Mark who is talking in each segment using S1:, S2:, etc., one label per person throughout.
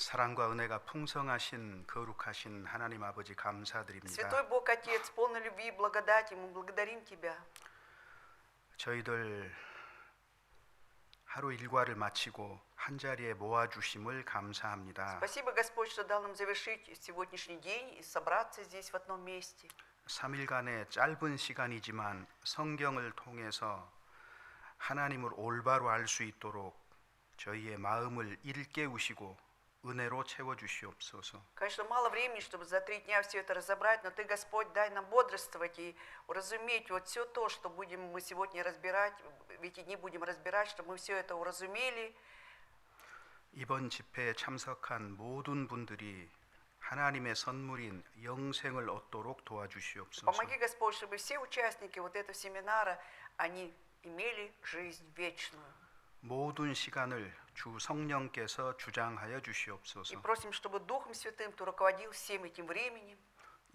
S1: 사랑과 은혜가 풍성하신 거룩하신 하나님 아버지 감사드립니다.
S2: Святой Бог Отец, полный любви и благодати, мы благодарим Тебя.
S1: 저희들 하루 일과를 마치고 한 자리에 모아주심을 감사합니다.
S2: Спасибо, Господь, что дал нам завершить сегодняшний день и собраться здесь в одном месте.
S1: 3일간의 짧은 시간이지만 성경을 통해서 하나님을 올바로 알 수 있도록 저희의 마음을 일깨우시고 은혜로 채워주시옵소서.
S2: Конечно, мало времени, чтобы за 3 дня все это разобрать, но Ты, Господь, дай нам бодрствовать и уразуметь вот все то, что будем мы сегодня разбирать, в эти дни будем разбирать, чтобы мы все это уразумели.
S1: 이번 집회에 참석한 모든 분들이 하나님의 선물인 영생을 얻도록 도와주시옵소서.
S2: Помоги, Господь, чтобы все участники вот этого семинара, они имели жизнь вечную.
S1: 모든 시간을 주 성령께서 주장하여 주시옵소서.
S2: И просим, чтобы Духом Святым Ты руководил всем этим временем.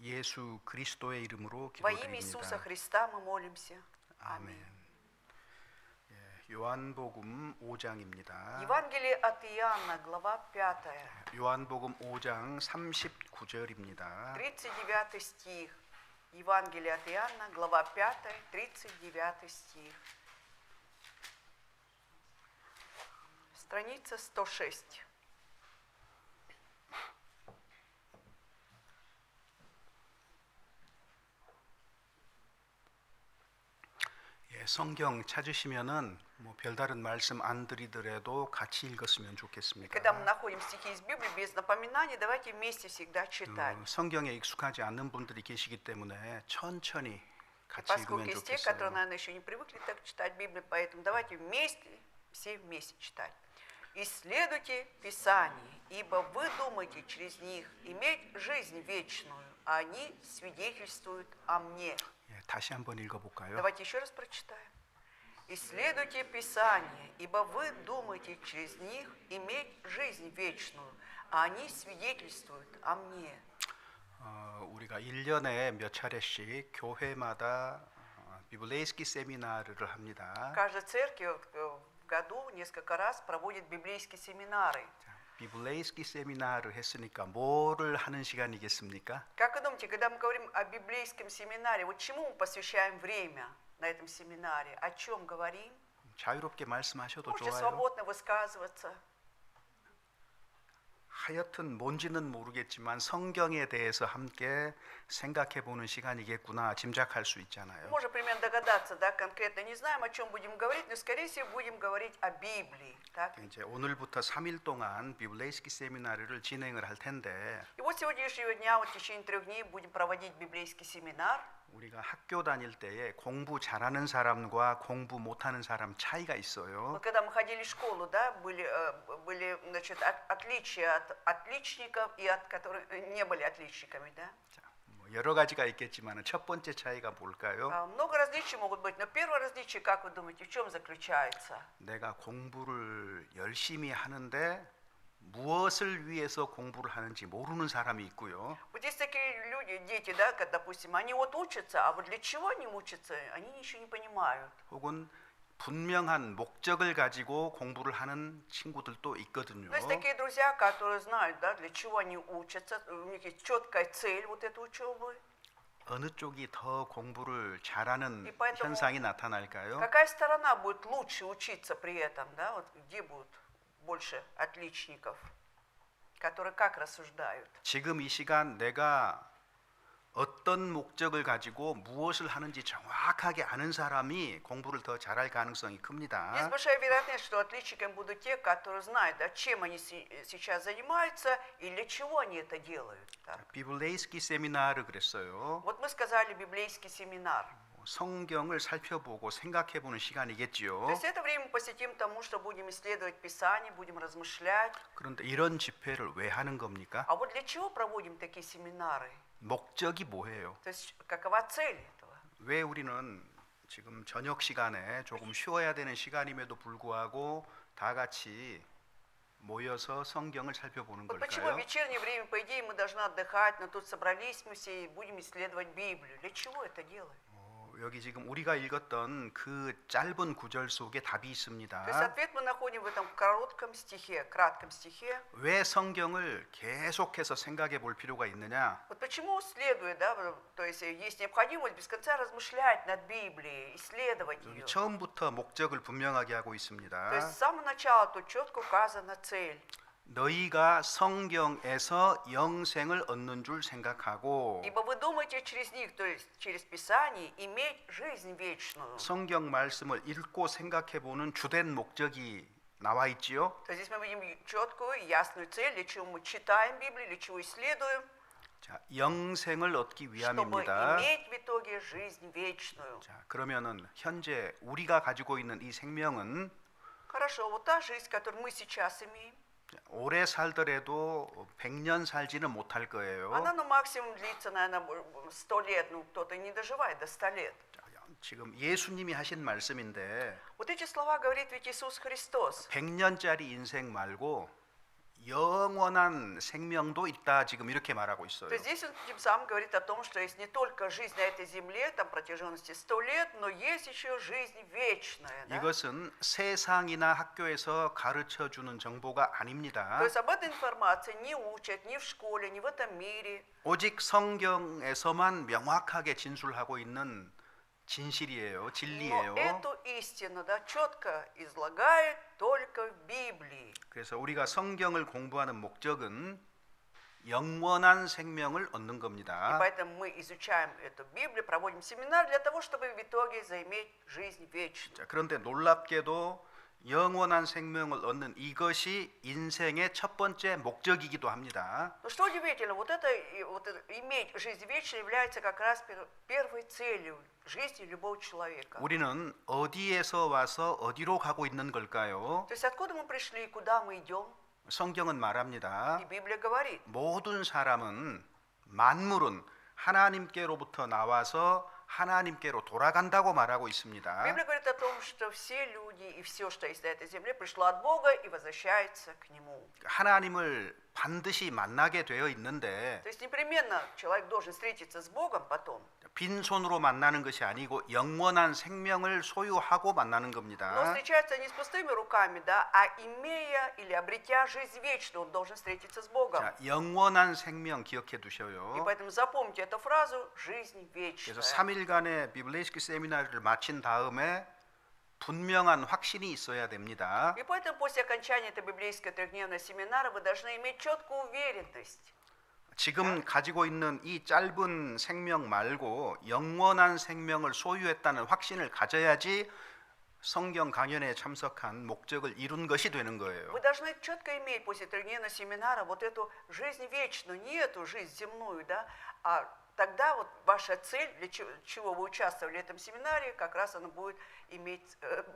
S1: 예수 그리스도의 이름으로
S2: Во имя Иисуса
S1: 기도드립니다.
S2: Христа мы молимся.
S1: 아멘. 요한복음 5장입니다.
S2: Евангелие от Иоанна, глава 5,
S1: 요한복음 5장 39절입니다.
S2: 39 стих. Евангелие от Иоанна, глава 5, 39 стих. Страница 106.
S1: 성경 찾으시면은 뭐 별다른 말씀 안 드리더라도 같이 읽었으면 좋겠습니다.
S2: Когда мы находим стихи из Библии без напоминаний, давайте вместе всегда читать.
S1: 성경에 익숙하지 않는 분들이 계시기 때문에 천천히 같이
S2: Поскольку
S1: 읽으면
S2: есть те, которые,
S1: 좋겠어요.
S2: наверное, еще не привыкли так читать Библию, поэтому давайте вместе, все вместе читать. «Исследуйте Писание, ибо вы думаете через них иметь жизнь вечную, а они свидетельствуют о мне».
S1: 다시 한번 읽어볼까요?
S2: Давайте еще раз прочитаем. «Исследуйте Писание, ибо вы думаете через них иметь жизнь вечную, а они свидетельствуют о мне».
S1: 우리가 1년에 몇 차례씩 교회마다 비블레이스키 세미나르를 합니다.
S2: Каждая церковь в году несколько раз проводит библейские семинары.
S1: 비블레이스키 세미나를 했으니까 뭐를 하는 시간이겠습니까?
S2: Как вы думаете, когда мы говорим о библейском семинаре, вот чему мы посвящаем время на этом семинаре? О чем говорим?
S1: 자유롭게 말씀하셔도
S2: Можете
S1: 좋아요.
S2: свободно высказываться.
S1: 하여튼 뭔지는 모르겠지만 성경에 대해서 함께 생각해 보는 시간이겠구나 짐작할 수 있잖아요.
S2: Можно примерно догадаться, да, конкретно не знаем, о чем будем говорить, но, скорее всего, будем говорить о Библии. Так?
S1: 이제 오늘부터 3일 동안 비블레이스키 세미나르를 진행을 할 텐데
S2: И вот сегодняшнего дня, вот в течение 3 дней будем проводить библейский семинар.
S1: 우리가 학교 다닐 때에 공부 잘하는 사람과 공부 못하는 사람 차이가 있어요.
S2: Вот когда мы ходили в школу, да, были значит, отличия от отличников и от которых не были отличниками, да?
S1: 자, 뭐 여러 가지가 있겠지만 첫 번째 차이가 뭘까요?
S2: Много различий могут быть, но первое различие, как вы думаете, в чем заключается?
S1: 내가 공부를 열심히 하는데 무엇을 위해서 공부를 하는지 모르는 사람이 있고요.
S2: Вот есть такие люди, дети, да, допустим, они вот учатся, а вот для чего они учатся, они ничего не понимают.
S1: 혹은 분명한 목적을 가지고 공부를 하는 친구들도 있거든요.
S2: То есть такие друзья, которые знают, да, для чего они учатся, у них есть четкая цель вот этой учебы.
S1: 어느 쪽이 더 공부를 잘하는
S2: И поэтому
S1: 현상이 나타날까요?
S2: какая сторона будет лучше учиться при этом, да, вот где будут больше отличников, которые как рассуждают?
S1: 지금 이 시간 내가 어떤 목적을 가지고 무엇을 하는지 정확하게 아는 사람이 공부를 더 잘할 가능성이
S2: Есть
S1: 큽니다.
S2: большая вероятность, что отличниками будут те, которые знают, да, чем они сейчас занимаются и для чего они это делают. Так.
S1: 비블레이스키 세미나르 그랬어요.
S2: Вот мы сказали библейский семинар.
S1: 성경을 살펴보고 생각해보는
S2: То
S1: 시간이겠지요.
S2: есть это время мы посвятим тому, что будем исследовать Писание, будем размышлять.
S1: 그런데 이런 집회를 왜 하는 겁니까?
S2: А вот для чего проводим такие семинары?
S1: 목적이 뭐예요?
S2: То есть какова цель этого?
S1: 왜 우리는 지금 저녁 시간에 조금 쉬어야 되는 시간임에도 불구하고 다 같이 모여서 성경을 살펴보는
S2: Вот почему в
S1: 걸까요?
S2: вечернее время, по идее, мы должны отдыхать, но тут собрались мы все и будем исследовать Библию. Для чего это делаем?
S1: 여기 지금 우리가 읽었던 그 짧은 구절 속에 답이
S2: То есть
S1: 있습니다.
S2: ответ мы находим в этом кратком стихе.
S1: 왜 성경을 계속해서 생각해 볼 필요가 있느냐?
S2: Вот почему следует, да, то есть есть необходимость без конца размышлять над Библией, исследовать
S1: 여기
S2: ее.
S1: 처음부터 목적을 분명하게 하고
S2: То
S1: 있습니다.
S2: есть с самого начала тут четко указана цель.
S1: 너희가 성경에서 영생을 얻는 줄 생각하고
S2: Ибо вы думаете через них, то есть через Писание, иметь жизнь вечную.
S1: 성경 말씀을 읽고 생각해 보는 주된 목적이 나와 있지요.
S2: То есть здесь мы видим четкую и ясную цель, для чего мы читаем Библию, для чего исследуем,
S1: 자, 영생을 얻기
S2: чтобы
S1: 위함입니다.
S2: иметь в итоге жизнь вечную.
S1: 자, 그러면은 현재 우리가 가지고 있는 이 생명은
S2: Хорошо, вот та жизнь, которую мы сейчас имеем,
S1: 오래 살더라도 100년 살지는 못할 거예요.
S2: она ну максимум длится, наверное, 100 лет, ну кто-то не доживает до 100 лет.
S1: 자, 지금 예수님이 하신 말씀인데
S2: Вот эти слова говорит ведь Иисус Христос.
S1: 100년짜리 인생 말고 영원한 생명도 있다 지금 이렇게 말하고 있어요.
S2: То есть здесь он тем самым говорит о том, что есть не только жизнь на этой земле, там протяженности 100 лет, но есть еще жизнь вечная. Да?
S1: 이것은 세상이나 학교에서 가르쳐 주는 정보가 아닙니다.
S2: То есть об этой информации не учат ни в школе, ни в этом мире.
S1: 오직 성경에서만 명확하게 진술하고 있는 진실이에요.
S2: Но
S1: 진리예요.
S2: эту истину, да, четко излагает только в Библии.
S1: 그래서 우리가 성경을 공부하는 목적은 영원한 생명을 얻는
S2: И
S1: 겁니다.
S2: поэтому мы изучаем эту Библию, проводим семинар для того, чтобы в итоге заиметь жизнь вечную.
S1: 자, 그런데 놀랍게도 영원한 생명을 얻는 이것이 인생의 첫 번째 목적이기도 합니다.
S2: Но что удивительно, вот это иметь жизнь вечную является как раз первой целью жизни любого человека.
S1: 우리는 어디에서 와서 어디로 가고 있는 걸까요?
S2: То есть откуда мы пришли, куда мы идем?
S1: 성경은 말합니다.
S2: И Библия говорит,
S1: 모든 사람은 만물은 하나님께로부터 나와서 하나님께로 돌아간다고 말하고 있습니다.
S2: Библия говорит о том, что все люди и все, что есть на этой земле, пришло от Бога и возвращается к Нему.
S1: 하나님을 반드시 만나게 되어 있는데
S2: То есть непременно человек должен встретиться с Богом потом,
S1: 빈손으로 만나는 것이 아니고 영원한 생명을 소유하고 만나는
S2: но
S1: 겁니다.
S2: встречается не с пустыми руками, да, а имея или обретя жизнь вечную, он должен встретиться с Богом.
S1: 자, 영원한 생명 기억해
S2: И
S1: 두셔요.
S2: поэтому запомните эту фразу «жизнь вечная».
S1: 그래서 3일간의 비블레이스키 세미나를 마친 다음에 분명한 확신이 있어야 됩니다.
S2: И поэтому после окончания этой библейской трехдневного семинара вы должны иметь четкую уверенность.
S1: 지금 가지고 있는 이 짧은 생명 말고 영원한 생명을 소유했다는 확신을 가져야지 성경 강연에 참석한 목적을 이룬 것이 되는 거예요.
S2: Вы должны четко иметь после трехдневного семинара вот эту жизнь вечную, не эту жизнь земную, да, а тогда вот ваша цель, для чего вы участвовали в этом семинаре, как раз она будет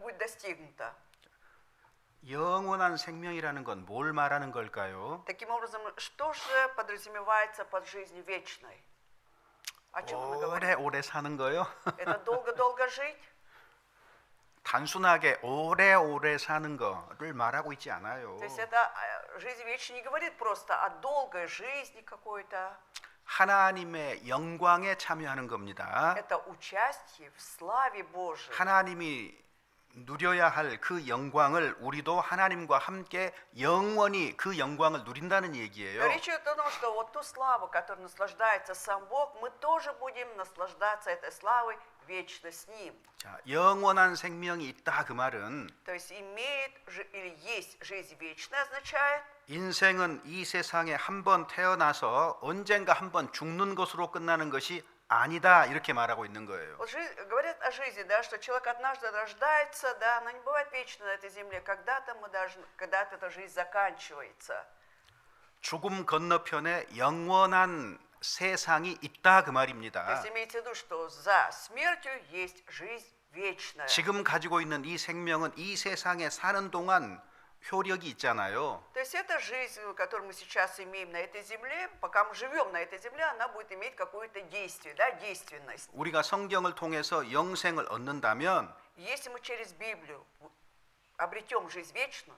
S2: будет достигнута.
S1: 영원한 생명이라는 건 뭘 말하는 걸까요?
S2: Таким образом, что же подразумевается под жизнью вечной? О чем мы говорим?
S1: 오래 사는 거요?
S2: Это долго-долго жить?
S1: 단순하게 오래 사는 거를 말하고 있지 않아요.
S2: То есть это жизнь вечная не говорит просто о долгой жизни какой-то.
S1: 하나님의 영광에 참여하는 겁니다.
S2: Это участие в славе Божией.
S1: 하나님이 누려야 할 그 영광을 우리도 하나님과 함께 영원히 그 영광을 누린다는 얘기예요.
S2: Речь идет о том, что вот ту славу, которой наслаждается сам Бог, мы тоже будем наслаждаться этой славой вечно с Ним.
S1: 자, 영원한 생명이 있다 그 말은
S2: То есть имеет или есть жизнь вечная означает,
S1: 인생은 이 세상에 한 번 태어나서 언젠가 한 번 죽는 것으로 끝나는 것이 아니다 이렇게 말하고 있는 거예요.
S2: вот говорят о жизни, да, что человек однажды рождается, да, но не бывает вечно на этой земле. Когда-то эта жизнь заканчивается.
S1: 죽음 건너편에 영원한 세상이 있다 그
S2: То
S1: 말입니다.
S2: есть имейте в виду, что за смертью есть жизнь вечная.
S1: 지금 가지고 있는 이 생명은 이 세상에 사는 동안 효력이 있잖아요.
S2: То есть эта жизнь, которую мы сейчас имеем на этой земле, пока мы живем на этой земле, она будет иметь какое-то действие, да, действенность.
S1: 우리가 성경을 통해서 영생을 얻는다면
S2: Если мы через Библию обретем жизнь вечную,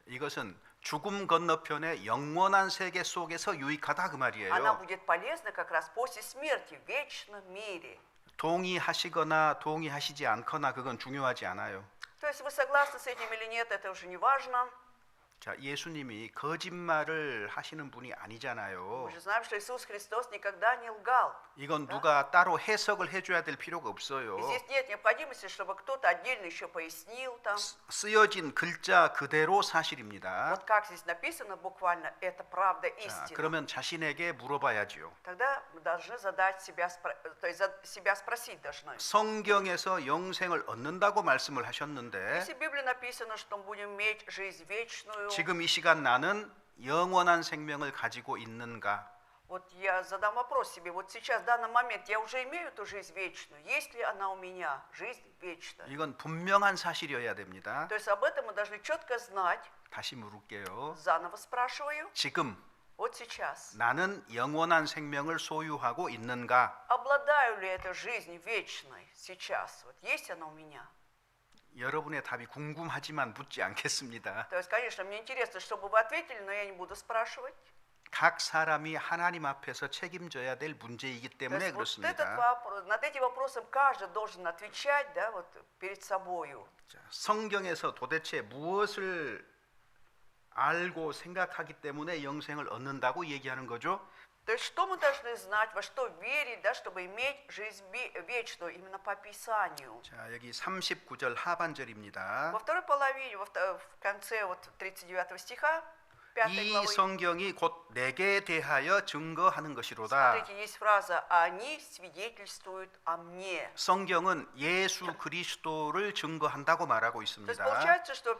S1: 이것은 죽음 건너편의 영원한 세계 속에서 유익하다 그
S2: она
S1: 말이에요.
S2: будет полезна как раз после смерти в вечном мире.
S1: 동의하시거나 동의하시지 않거나 그건 중요하지 않아요.
S2: То есть вы согласны с этим или нет, это уже не важно.
S1: 자, 예수님이 거짓말을 하시는 분이 아니잖아요.
S2: Мы же знаем, что Иисус Христос никогда не лгал.
S1: 이건 누가 따로 해석을 해줘야 될 필요가 없어요.
S2: И здесь нет необходимости, чтобы кто-то отдельно еще пояснил там.
S1: 쓰여진 글자 그대로 사실입니다.
S2: Вот как здесь написано буквально, это правда
S1: 자,
S2: истина.
S1: 그러면 자신에게 물어봐야지요.
S2: Тогда мы должны задать себя, то есть себя спросить должны.
S1: 성경에서 영생을 얻는다고 말씀을 하셨는데
S2: Если в Библии написано, что мы будем иметь жизнь вечную,
S1: 지금 이 시간 나는 영원한 생명을 가지고 있는가?
S2: вот я задам вопрос себе, вот сейчас, в данный момент, я уже имею эту жизнь вечную, есть ли она у меня, жизнь вечная?
S1: 이건 분명한 사실이어야 됩니다.
S2: То есть об этом мы должны четко знать,
S1: 다시 물을게요.
S2: заново спрашиваю,
S1: 지금
S2: вот сейчас,
S1: 나는 영원한 생명을 소유하고 있는가?
S2: обладаю ли этой жизнью вечной сейчас, вот есть она у меня?
S1: 여러분의 답이 궁금하지만 묻지 않겠습니다.
S2: То есть, конечно, мне интересно, чтобы вы ответили, но я не буду спрашивать.
S1: 각 사람이 하나님 앞에서 책임져야 될 문제이기
S2: То
S1: 때문에
S2: есть, вот этот
S1: 그렇습니다.
S2: вопрос, над этим вопросом каждый должен отвечать, да, вот перед собою.
S1: 자, 성경에서 도대체 무엇을 알고 생각하기 때문에 영생을 얻는다고 얘기하는 거죠?
S2: То есть, что мы должны знать, во что верить, да, чтобы иметь жизнь вечную, именно по Писанию.
S1: 자, 여기 39절 하반절입니다.
S2: Во второй половине, в конце вот 39 стиха, 5
S1: 이
S2: главы,
S1: 성경이 곧 내게 대하여 증거하는 것이로다.
S2: смотрите, есть фраза «они свидетельствуют о мне».
S1: 성경은 예수 그리스도를 증거한다고 말하고
S2: То есть
S1: 있습니다.
S2: получается, что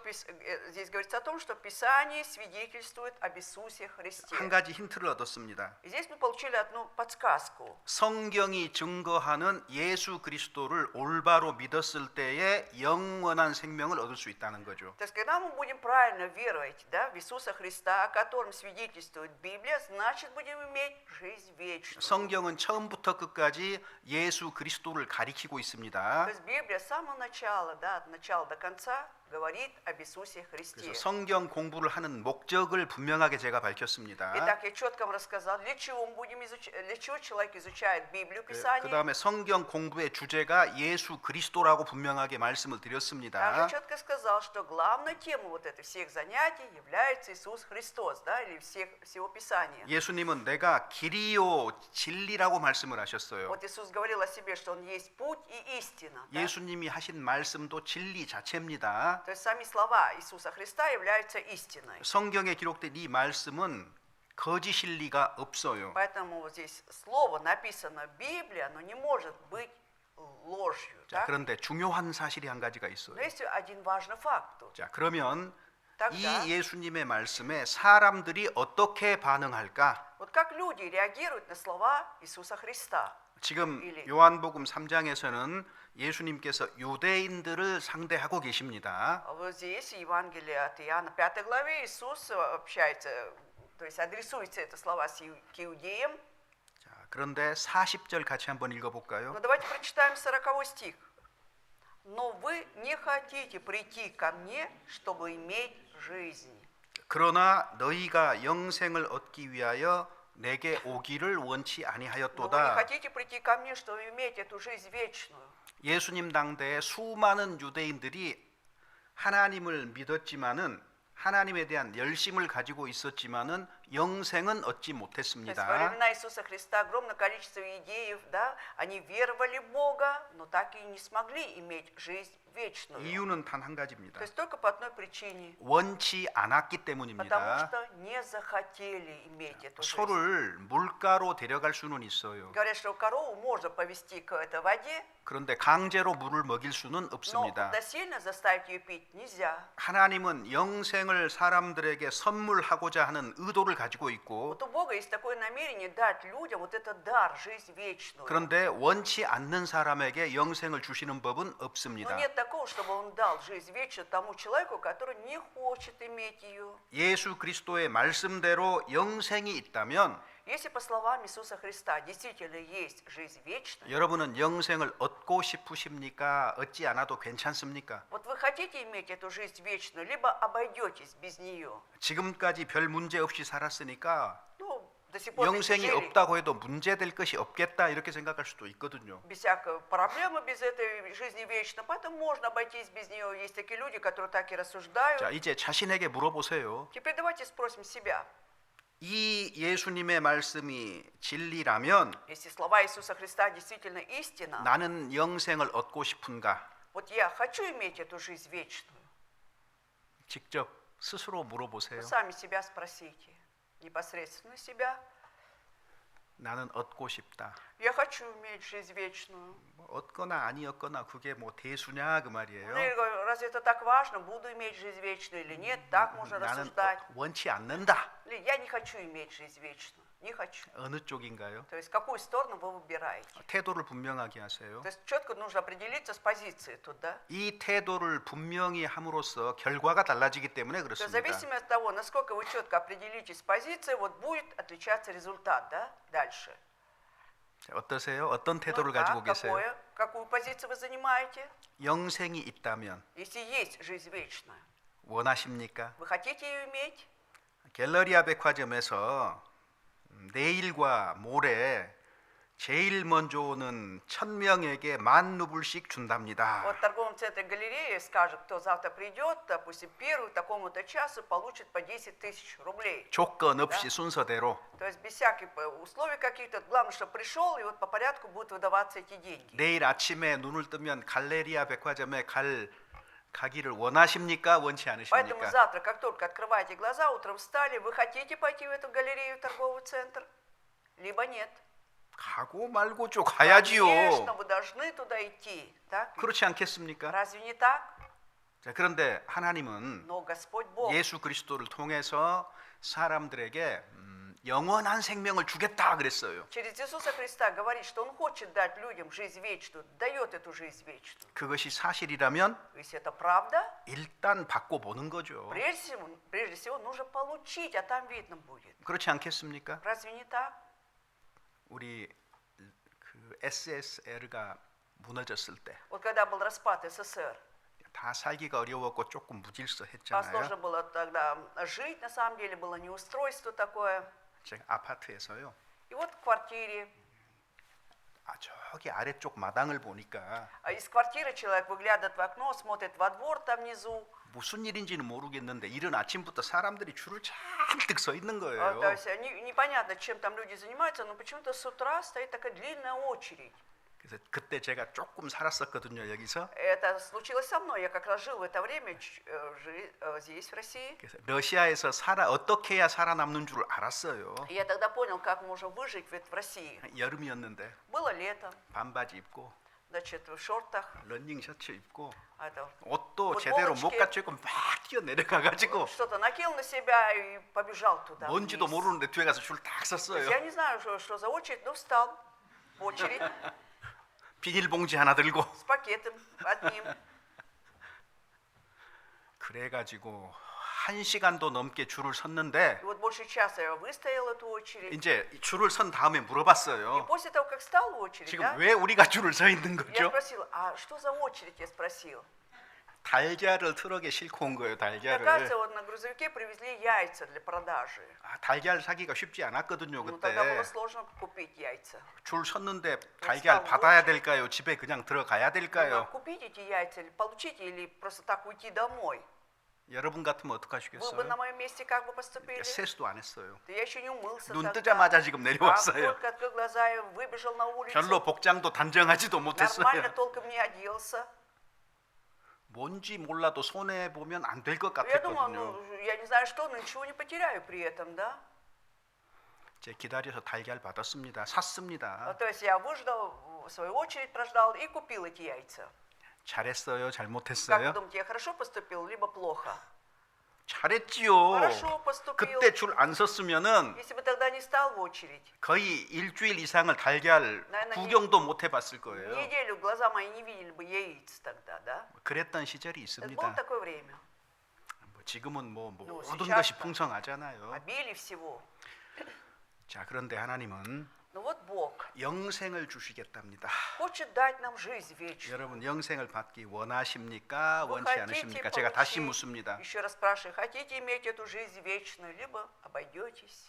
S2: здесь говорится о том, что Писание свидетельствует об Иисусе Христе.
S1: 한 가지 힌트를 얻었습니다.
S2: И здесь мы получили одну подсказку.
S1: 성경이 증거하는 예수 그리스도를 올바로 믿었을 때에 영원한 생명을 얻을 수 있다는 거죠.
S2: То есть, когда мы будем правильно веровать, да, в Иисуса Христа, о котором свидетельствует Библия, значит, будем иметь жизнь вечную.
S1: 성경은 처음부터 끝까지 예수 그리스도를 가리키고
S2: То
S1: 있습니다.
S2: есть Библия с самого начала, да, от начала до конца говорит об Иисусе Христе.
S1: 그래서 성경 공부를 하는 목적을 분명하게 제가 밝혔습니다.
S2: Итак, я четко вам рассказал, для чего мы будем изучать, для чего человек изучает Библию,
S1: 그
S2: Писание.
S1: 다음에 성경 공부의 주제가 예수 그리스도라고 분명하게 말씀을 드렸습니다.
S2: Также четко сказал, что главной темой вот этих всех занятий является Иисус Христос, да, или всего Писания.
S1: 예수님은 내가 길이요 진리라고 말씀을 하셨어요.
S2: Вот Иисус говорил о себе, что Он есть путь и истина. Да?
S1: 예수님이 하신 말씀도 진리 자체입니다.
S2: То есть сами слова Иисуса Христа являются истиной.
S1: 성경에 기록된 이 말씀은 거짓일 리가 없어요.
S2: Поэтому вот здесь слово написано Библия, оно не может быть ложью.
S1: 자,
S2: Да?
S1: 그런데 중요한 사실이 한 가지가 있어요.
S2: Но есть один важный факт тут.
S1: 자, 그러면
S2: Тогда
S1: 이 예수님의 말씀에 사람들이 어떻게 반응할까?
S2: вот как люди реагируют на слова Иисуса Христа?
S1: 지금
S2: или-
S1: 요한복음 3장에서는 예수님께서 유대인들을 상대하고 계십니다.
S2: Вот здесь Евангелие от Иоанна, 5 главе, Иисус общается, то есть адресуется это слова к иудеям.
S1: 자, 그런데 40절 같이 한번 읽어볼까요?
S2: Но давайте прочитаем 40 стих. «Но вы не хотите прийти ко мне, чтобы иметь жизнь».
S1: 그러나 너희가 영생을 얻기 위하여 내게 오기를 원치
S2: «Но вы не
S1: 아니하였도다.
S2: хотите прийти ко мне, чтобы иметь эту жизнь вечную».
S1: 예수님 당대에 수많은 유대인들이 하나님을 믿었지만은 하나님에 대한 열심을 가지고 있었지만은 영생은 얻지
S2: То есть во
S1: 못했습니다.
S2: времена Иисуса Христа огромное количество идеев, да, они веровали в Бога, но так и не смогли иметь жизнь вечную.
S1: 이유는 단 한 가지입니다.
S2: То есть только по одной причине.
S1: 원치 않았기
S2: Потому
S1: 때문입니다.
S2: что не захотели иметь эту жизнь.
S1: 소를 물가로 데려갈 수는 있어요.
S2: Говорят, что корову можно повести к этой воде,
S1: 그런데 강제로 물을 먹일 수는
S2: но
S1: 없습니다.
S2: насильно заставить ее пить нельзя.
S1: 하나님은 영생을 사람들에게 선물하고자 하는 의도를 가지고 있고
S2: Вот у Бога есть такое намерение дать людям вот этот дар, жизнь вечную.
S1: 그런데 원치 않는 사람에게 영생을 주시는 법은
S2: Но
S1: 없습니다.
S2: нет такого, чтобы Он дал жизнь вечную тому человеку, который не хочет иметь ее.
S1: 예수 그리스도의 말씀대로 영생이 있다면
S2: Если по словам Иисуса Христа действительно есть жизнь вечная,
S1: 여러분은 영생을 얻고 싶으십니까? 얻지 않아도 괜찮습니까?
S2: вот вы хотите иметь эту жизнь вечную, либо обойдетесь без нее.
S1: 지금까지 별 문제 없이 살았으니까
S2: Ну, до сих пор
S1: 영생이
S2: жили
S1: 없다고 해도 문제될 것이 없겠다 이렇게 생각할 수도 있거든요.
S2: без всякой проблемы, без этой жизни вечной, поэтому можно обойтись без нее. Есть такие люди, которые так и рассуждают.
S1: 자, 이제 자신에게 물어보세요.
S2: Теперь давайте спросим себя,
S1: 이 예수님의 말씀이 진리라면
S2: если слова Иисуса Христа действительно истина,
S1: 나는 영생을 얻고 싶은가?
S2: вот я хочу иметь эту жизнь вечную,
S1: 직접 스스로 물어보세요.
S2: вы сами себя спросите, непосредственно себя,
S1: 나는 얻고 싶다.
S2: я хочу иметь жизнь вечную.
S1: 뭐 얻거나 아니었거나 그게 뭐 대수냐 그
S2: Ну,
S1: 말이에요.
S2: я говорю, разве это так важно, буду иметь жизнь вечную или нет, так можно
S1: 나는
S2: рассуждать.
S1: 원치 않는다.
S2: Или я не хочу иметь жизнь вечную, не хочу.
S1: 어느 쪽인가요?
S2: То есть какую сторону вы выбираете?
S1: 태도를 분명하게 하세요.
S2: То есть четко нужно определиться с позицией тут, да?
S1: 이 태도를 분명히 함으로써 결과가 달라지기 때문에
S2: То есть в
S1: 그렇습니다.
S2: зависимости от того, насколько вы четко определитесь с позицией, вот будет отличаться результат, да? Дальше.
S1: 자, 어떠세요? 어떤
S2: Ну,
S1: 태도를
S2: так,
S1: 가지고 계세요?
S2: какую позицию вы занимаете?
S1: 영생이 있다면
S2: Если есть жизнь вечная,
S1: 원하십니까?
S2: вы хотите ее иметь?
S1: 갤러리아 백화점에서 내일과 모레 제일 먼저 오는 1,000명에게 10,000루블씩 준답니다.
S2: Вот в торговом центре галереи скажет, кто завтра придет, допустим, первый к такому-то часу получит по 10 тысяч рублей.
S1: 조건 없이 순서대로
S2: То есть без всяких условий каких-то, главное, чтобы пришел, и вот по порядку будут выдаваться эти деньги.
S1: 내일 아침에 눈을 뜨면 갈레리아 백화점에 가기를 원하십니까? 원치
S2: Поэтому
S1: 않으십니까?
S2: завтра, как только открываете глаза, утром встали, вы хотите пойти в эту галерею, торговый центр, либо нет.
S1: 가고 말고죠. 가야지요.
S2: Конечно, вы должны туда идти, так?
S1: 그렇지 않겠습니까?
S2: Разве не так?
S1: 자, 그런데 하나님은
S2: Но Господь Бог
S1: 예수 그리스도를 통해서 사람들에게 영원한 생명을 주겠다 그랬어요.
S2: через Иисуса Христа говорит, что Он хочет дать людям жизнь вечную, дает эту жизнь вечную.
S1: 그것이 사실이라면
S2: Если это правда,
S1: 일단 받고 보는 거죠.
S2: прежде всего нужно получить, а там видно будет.
S1: 그렇지 않겠습니까?
S2: Разве не так?
S1: 우리 그 SSR가 무너졌을 때 다
S2: Вот когда был распад СССР,
S1: 살기가 어려웠고 조금
S2: сложно
S1: 무질서했잖아요.
S2: было тогда жить, на самом деле было неустройство такое.
S1: 제가 아파트에서요.
S2: И вот в квартире,
S1: 저기 아래쪽 마당을 보니까
S2: из квартиры человек выглядывает в окно, смотрит во двор там внизу.
S1: 무슨 일인지는 모르겠는데 이른 아침부터 사람들이 줄을 잔뜩 서 있는 거예요.
S2: То есть непонятно, чем там люди занимаются, но почему-то с утра стоит такая длинная очередь.
S1: 그래서 그때 제가 조금 살았었거든요 여기서.
S2: Это случилось со мной. Я как раз жил в это время здесь, в России.
S1: 그래서 러시아에서 어떻게 해야 살아남는 줄 알았어요.
S2: И я тогда понял, как можно выжить в России.
S1: 여름이었는데
S2: Было лето,
S1: 반바지 입고
S2: значит, в шортах.
S1: 러닝 셔츠 입고
S2: Это,
S1: 옷도 제대로 못 갖추고 막 뛰어 내려가가지고
S2: что-то накинул на себя и побежал туда.
S1: 뭔지도
S2: вниз.
S1: 모르는데 뒤에 가서 줄 딱
S2: То есть
S1: 섰어요.
S2: я не знаю, что за очередь, но встал в очередь
S1: 비닐봉지 하나 들고.
S2: с пакетом одним.
S1: 그래가지고 1시간도 넘게 줄을 섰는데
S2: И вот больше часа я выстоял эту очередь.
S1: 이제 줄을 선 다음에
S2: И
S1: 물어봤어요.
S2: после того, как встал в очередь,
S1: 지금
S2: да,
S1: 왜 우리가 줄을 서 있는
S2: я
S1: 거죠?
S2: спросил, а что за очередь, я спросил.
S1: 달걀을 트럭에 싣고 온 거예요.
S2: Мне
S1: 달걀을.
S2: кажется, вот на грузовике привезли яйца для продажи.
S1: 달걀 사기가 쉽지 않았거든요.
S2: Ну, тогда
S1: 그때.
S2: было сложно купить яйца.
S1: 줄 섰는데 달걀 받아야 될까요? 집에 그냥 들어가야
S2: Надо
S1: 될까요?
S2: купить эти яйца, или получить, или просто так уйти домой.
S1: 여러분 같으면
S2: Вы бы
S1: 어떡하시겠어요?
S2: на моем месте как бы поступили?
S1: 세수도 안 했어요.
S2: Да я еще не умылся
S1: 눈
S2: тогда.
S1: 뜨자마자 지금
S2: Как
S1: 내려왔어요.
S2: только открыл глаза и выбежал на улицу.
S1: 별로 복장도 단정하지도
S2: Нормально
S1: 못했어요.
S2: толком не оделся.
S1: 뭔지 몰라도 손해 보면 안 될 것
S2: Я думал,
S1: 같았거든요.
S2: ну, я не знаю что, но ничего не потеряю при этом, да?
S1: 제 기다려서 달걀 받았습니다. 샀습니다.
S2: То есть я выждал, свою очередь прождал и купил эти яйца.
S1: 잘했어요?
S2: Как вы
S1: 잘못했어요?
S2: думаете, я хорошо поступил, либо плохо?
S1: 잘했지요.
S2: Хорошо поступил.
S1: 그때 줄 안 섰으면은
S2: Если бы тогда не стал в очередь,
S1: 거의 일주일 이상을 달걀
S2: 나는
S1: 구경도 못 해봤을 거예요.
S2: неделю глаза мои не видели бы яиц тогда, да?
S1: 그랬던 시절이
S2: Это
S1: 있습니다.
S2: было такое время.
S1: 지금은 뭐
S2: Ну,
S1: 모든
S2: сейчас
S1: 것이
S2: так.
S1: 풍성하잖아요.
S2: Обилие всего.
S1: 자, 그런데 하나님은
S2: Но вот Бог
S1: 영생을 주시겠답니다.
S2: хочет дать нам жизнь вечную.
S1: 여러분 영생을 받기 원하십니까?
S2: Вы
S1: 원치
S2: хотите
S1: 않으십니까? 제가 다시
S2: получить,
S1: 묻습니다.
S2: еще раз спрашиваю, хотите иметь эту жизнь вечную, либо обойдетесь?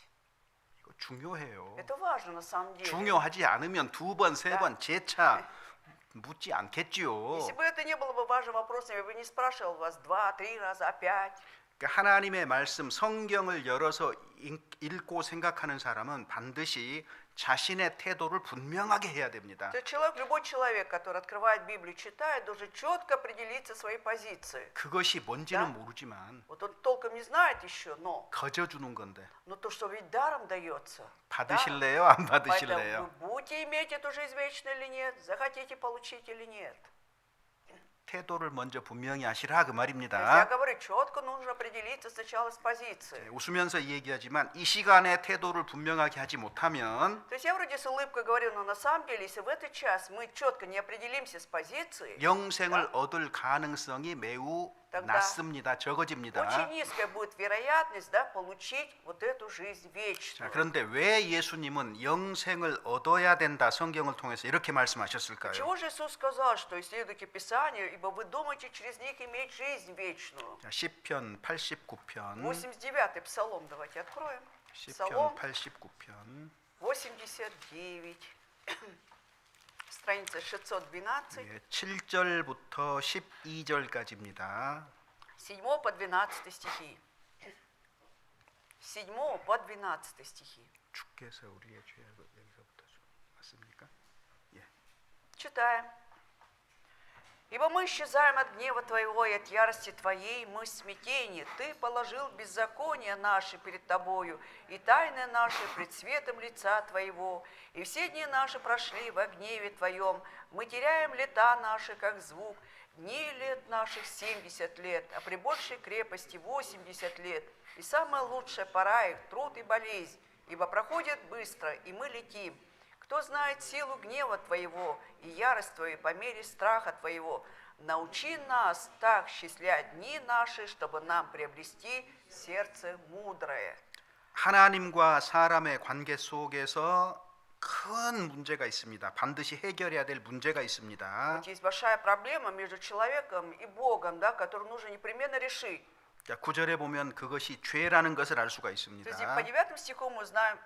S1: 중요해요.
S2: Это важно на самом деле.
S1: 중요하지 않으면 두 번, 세 번 재차 묻지 않겠지요.
S2: Если бы это не было бы важным вопросом, я бы не спрашивал вас 2-3 раза, опять.
S1: 그러니까 하나님의 말씀 성경을 열어서 읽고 생각하는 사람은 반드시 자신의 태도를 분명하게 해야 됩니다.
S2: То есть любой человек, который открывает Библию, читает, должен четко определиться своей позиции.
S1: 그것이 뭔지는
S2: Да.
S1: 모르지만
S2: Вот он толком не знает еще, но
S1: 거저 주는 건데
S2: то, что ведь даром дается.
S1: 받으실래요? 안
S2: Поэтому
S1: 받으실래요?
S2: вы будете иметь эту жизнь вечную или нет, захотите получить или нет.
S1: 태도를 먼저 분명히 하시라 그
S2: То есть я
S1: 말입니다.
S2: говорю, четко нужно определиться сначала с позиции.
S1: 웃으면서 얘기하지만 이 시간에 태도를 분명하게 하지 못하면
S2: То есть я вроде с улыбкой говорю, но на самом деле, если в этот час мы четко не определимся с позицией,
S1: 영생을 얻을 가능성이 매우
S2: тогда
S1: 낮습니다. 적어집니다.
S2: очень низкая будет вероятность, да, получить вот эту жизнь
S1: 자,
S2: вечную.
S1: 그런데 왜 예수님은 영생을 얻어야 된다 성경을 통해서 이렇게 말씀하셨을까요?
S2: Чего же Иисус сказал, что исследуйте Писание, ибо вы думаете через них иметь жизнь вечную?
S1: 자, 시편 89편
S2: 89-й псалом, давайте откроем.
S1: 시편
S2: Псалом
S1: 89편
S2: 89, страница 612,
S1: 7절부터 12절까지입니다.
S2: 7 по 12 стихи. 7 по 12 стихи.
S1: 주께서 우리의 죄악을 여기서부터 맞습니까?
S2: Читаем. «Ибо мы исчезаем от гнева Твоего и от ярости Твоей, мы в смятении. Ты положил беззакония наши перед Тобою, и тайны наши пред светом лица Твоего. И все дни наши прошли во гневе Твоем. Мы теряем лета наши, как звук. Дней лет наших 70 лет, а при большей крепости 80 лет. И самая лучшая пора их – труд и болезнь, ибо проходит быстро, и мы летим. Кто знает силу гнева Твоего и ярость Твою по мере страха Твоего? Научи нас так счислять дни наши, чтобы нам приобрести сердце мудрое».
S1: 하나님과 사람의 관계 속에서 큰 문제가 있습니다. 반드시 해결해야 될 문제가 있습니다.
S2: Вот есть большая проблема между человеком и Богом, да, которую нужно непременно решить.
S1: 자, 9절에 보면 그것이 죄라는 것을 알 수가
S2: То есть
S1: 있습니다.
S2: по 9 стиху мы знаем,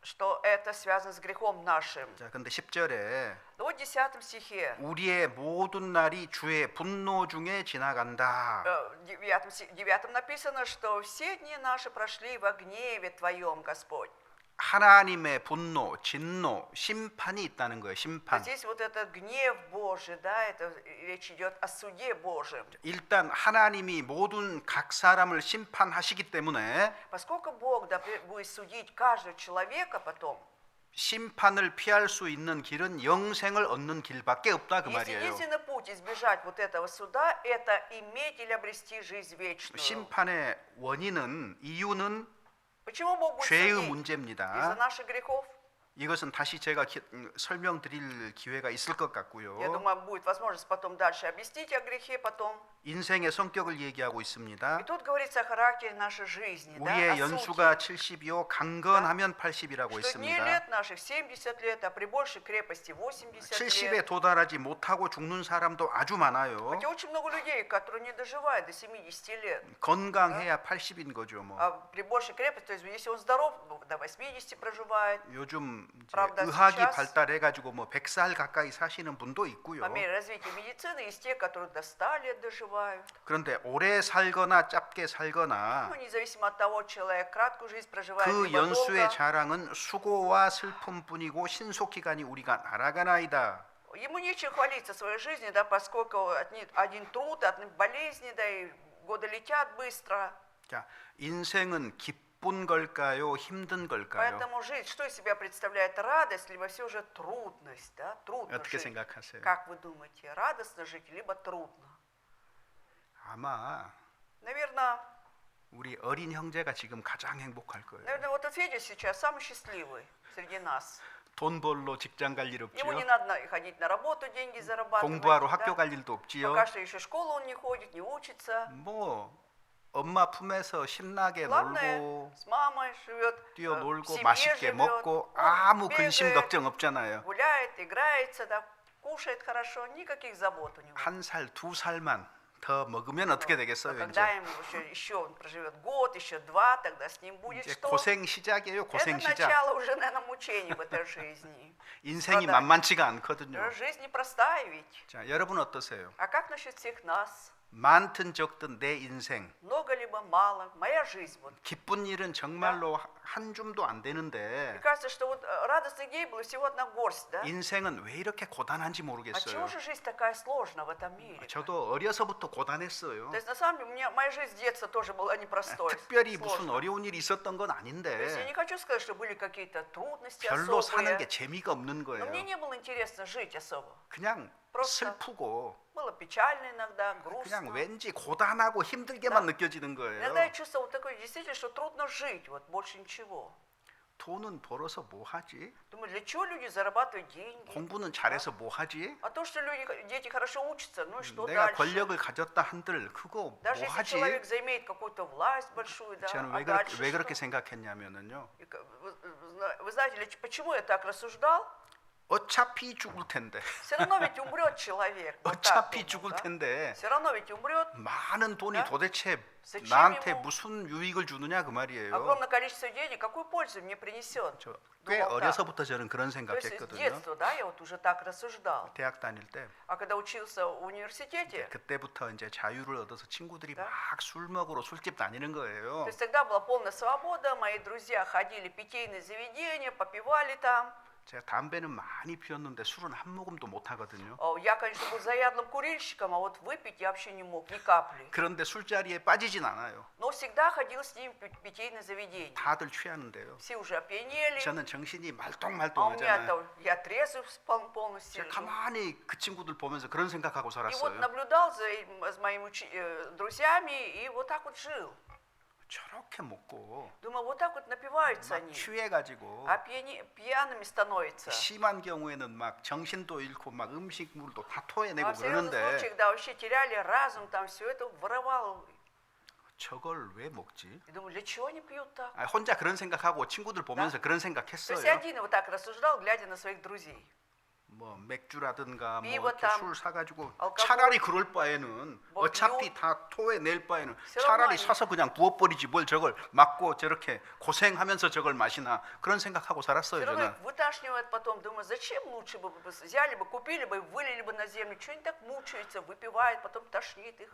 S2: что это связано с грехом нашим.
S1: 자, 근데 10절에
S2: Но вот в 10 стихе,
S1: 우리의 모든 날이 주의 분노 중에 지나간다.
S2: в 9 написано, что все дни наши прошли во гневе Твоем, Господь.
S1: 하나님의 분노, 진노, 심판이 있다는 거예요.
S2: А
S1: 심판.
S2: здесь вот этот гнев Божий, да, это речь идет о суде Божьем.
S1: 일단 하나님이 모든 각 사람을 심판하시기 때문에
S2: Поскольку Бог, да, будет судить каждого человека потом,
S1: 심판을 피할 수 있는 길은 영생을 얻는 길밖에 없다 그
S2: есть
S1: 말이에요.
S2: единственный путь избежать вот этого суда, это иметь или обрести жизнь вечную.
S1: 심판의 원인은 이유는
S2: Почему Бог будет
S1: 죄의
S2: судить? Из-за
S1: 문제입니다.
S2: наших грехов.
S1: 이것은 다시 제가 설명드릴 기회가 있을 것
S2: Я
S1: 같고요.
S2: думаю, будет возможность потом дальше объяснить о грехе потом.
S1: 인생의 성격을 얘기하고 있습니다.
S2: И тут говорится о характере нашей жизни, да,
S1: 우리의
S2: о
S1: 연수가
S2: сути.
S1: 70이요 강건하면 80이라고
S2: Что дней
S1: 있습니다.
S2: лет наших 70 лет, а при большей крепости 80
S1: 70에
S2: лет.
S1: 도달하지 못하고 죽는 사람도 아주 많아요.
S2: Хотя очень много людей, которые не доживают до 70 лет.
S1: 건강해야 80인 거죠. 뭐.
S2: А при большей крепости, то есть если он здоров, до 80 проживает.
S1: 요즘 이제
S2: правда,
S1: 의학이
S2: сейчас-
S1: 발달해가지고 뭐 100살 가까이 사시는 분도 있고요.
S2: По мере развития медицины есть те, которые до 100 лет доживают.
S1: 그런데 오래 살거나 짧게 살거나
S2: Ну, независимо от того, человек краткую жизнь проживает,
S1: 그
S2: либо
S1: 연수의
S2: долго.
S1: 자랑은 수고와 슬픔뿐이고 신속히가니 우리가 날아가나이다.
S2: Ему нечем хвалиться своей жизнью, да, поскольку один труд, одни болезни, да, и годы летят быстро.
S1: 자, 인생은 기쁜 걸까요? 힘든 걸까요?
S2: Поэтому жизнь, что из себя представляет радость, либо все же трудность, да, трудно
S1: 어떻게
S2: жить.
S1: 생각하세요?
S2: Как вы думаете, радостно жить, либо трудно?
S1: 아마
S2: Наверное,
S1: 우리 어린 형제가 지금 가장 행복할 거예요.
S2: вот Федя сейчас самый счастливый среди нас.
S1: 돈 벌러 직장 갈 일
S2: Ему не
S1: 없지요.
S2: надо ходить на работу, деньги зарабатывать.
S1: 공부하러
S2: да.
S1: 학교 갈 일도 없지요.
S2: Пока что еще в школу он не ходит, не учится.
S1: 뭐 엄마 품에서 신나게
S2: Главное,
S1: 놀고
S2: с мамой живет, в
S1: 뛰어놀고
S2: семье
S1: 맛있게
S2: живет,
S1: 먹고
S2: он
S1: 아무 근심
S2: бегает,
S1: 걱정 없잖아요.
S2: гуляет, играется, да, кушает хорошо, никаких забот у него.
S1: 1살, 2살만 더 먹으면 어떻게
S2: Но
S1: 되겠어요?
S2: когда
S1: 이제
S2: ему еще он проживет год, еще два, тогда с ним будет
S1: 이제
S2: что?
S1: 고생 시작이에요.
S2: Это
S1: 고생 시작.
S2: начало уже, наверное, мучений в этой жизни.
S1: 인생이
S2: страданий.
S1: 만만치가 않거든요.
S2: Жизнь непростая ведь.
S1: 자, 여러분 어떠세요?
S2: А как насчет всех нас?
S1: 많든 적든 내 인생
S2: Много либо мало, моя жизнь вот.
S1: 기쁜 일은 정말로 한 줌도 안
S2: Мне
S1: 되는데
S2: кажется, что вот радостных дней было всего одна горсть, да?
S1: 인생은 왜 이렇게 고단한지
S2: Отчего
S1: 모르겠어요.
S2: же жизнь такая сложная в этом мире?
S1: 저도 어려서부터 고단했어요.
S2: То есть на самом деле моя жизнь с детства тоже была непростой.
S1: 특별히 무슨
S2: сложной.
S1: 어려운 일이 있었던 건
S2: То есть я
S1: 아닌데
S2: не хочу сказать, что были какие-то трудности
S1: 별로 사는
S2: особые.
S1: 게 재미가 없는
S2: Но мне
S1: 거예요.
S2: не было интересно жить особо.
S1: 그냥
S2: просто
S1: 슬프고
S2: Было печально иногда, грустно.
S1: 그냥 왠지 고단하고 힘들게만 느껴지는
S2: Иногда я
S1: 거예요.
S2: чувствовал такое действительно, что трудно жить, вот больше ничего.
S1: 돈은 벌어서 뭐 하지?
S2: Думаю, для чего люди зарабатывают деньги?
S1: 공부는 잘해서 뭐 하지?
S2: А то, что дети хорошо учатся, ну и что
S1: 내가
S2: дальше?
S1: 권력을 가졌다 한들 그거 뭐
S2: Даже если
S1: 하지?
S2: человек заимеет какую-то власть большую, да,
S1: 저는
S2: а
S1: 왜
S2: дальше
S1: 그렇게
S2: что?
S1: 생각했냐면은요.
S2: Вы знаете, почему я так рассуждал?
S1: 어차피 죽을 텐데.
S2: Все равно ведь умрет человек. Вот так
S1: 어차피
S2: думал,
S1: 죽을
S2: да?
S1: 텐데
S2: Все равно ведь умрет.
S1: 많은 돈이
S2: 네?
S1: 도대체
S2: Зачем
S1: 나한테
S2: ему
S1: 무슨 유익을 주느냐 그 말이에요.
S2: огромное количество денег, какую пользу мне принесет?
S1: 꽤
S2: Думал так.
S1: 어려서부터 저는 그런
S2: То есть с
S1: 생각했거든요.
S2: детства, да, я вот уже так рассуждал.
S1: 대학 다닐 때
S2: А когда учился в университете,
S1: 그때부터 이제 자유를 얻어서 친구들이
S2: 네?
S1: 막 술 먹으러 술집 다니는 거예요.
S2: то есть тогда была полная свобода, мои друзья ходили в питейные заведения, попивали там.
S1: 제가 담배는 많이 피웠는데 술은 한 모금도 못 하거든요.
S2: Я, конечно, был заядлым курильщиком, а вот выпить я вообще не мог, ни капли.
S1: 그런데 술자리에 빠지진 않아요.
S2: Но всегда ходил с ним в питейное заведение.
S1: 다들 취하는데요.
S2: Все уже опьянели,
S1: 저는 정신이
S2: а у
S1: 말똥말똥하잖아요.
S2: меня-то я трезвый полностью.
S1: 제가 가만히 그 친구들 보면서 그런 생각하고
S2: И вот
S1: 살았어요.
S2: наблюдал за моими друзьями и вот так вот жил.
S1: 저렇게 먹고
S2: Думаю, вот так вот напиваются
S1: 막
S2: они,
S1: 취해가지고
S2: а пьяными становятся.
S1: 심한 경우에는 막 정신도 잃고 막 음식물도 다 토해내고
S2: А в серьезных
S1: 그러는데
S2: случаях, да, вообще теряли разум, там все это воровал.
S1: 저걸 왜 먹지?
S2: И думаю, для чего они пьют так?
S1: 혼자 그런 생각하고 친구들 보면서 그런
S2: То есть я
S1: 생각했어요.
S2: один вот так рассуждал, глядя на своих друзей.
S1: 뭐 맥주라든가 뭐
S2: 피고
S1: 이렇게
S2: 땀,
S1: 술 사가지고
S2: 알코올.
S1: 차라리 그럴 바에는
S2: 뭐
S1: 어차피
S2: 비오.
S1: 다 토해낼 바에는
S2: 세라모
S1: 차라리
S2: 아니에요?
S1: 사서 그냥 부어버리지 뭘 저걸 맞고 저렇게 고생하면서 저걸 마시나 그런 생각하고 살았어요
S2: Все равно
S1: 저는.
S2: их выташнивает потом. Думаю, зачем лучше бы взяли бы, купили бы, вылили бы на землю. Чего они так мучаются, выпивают, потом тошнит их.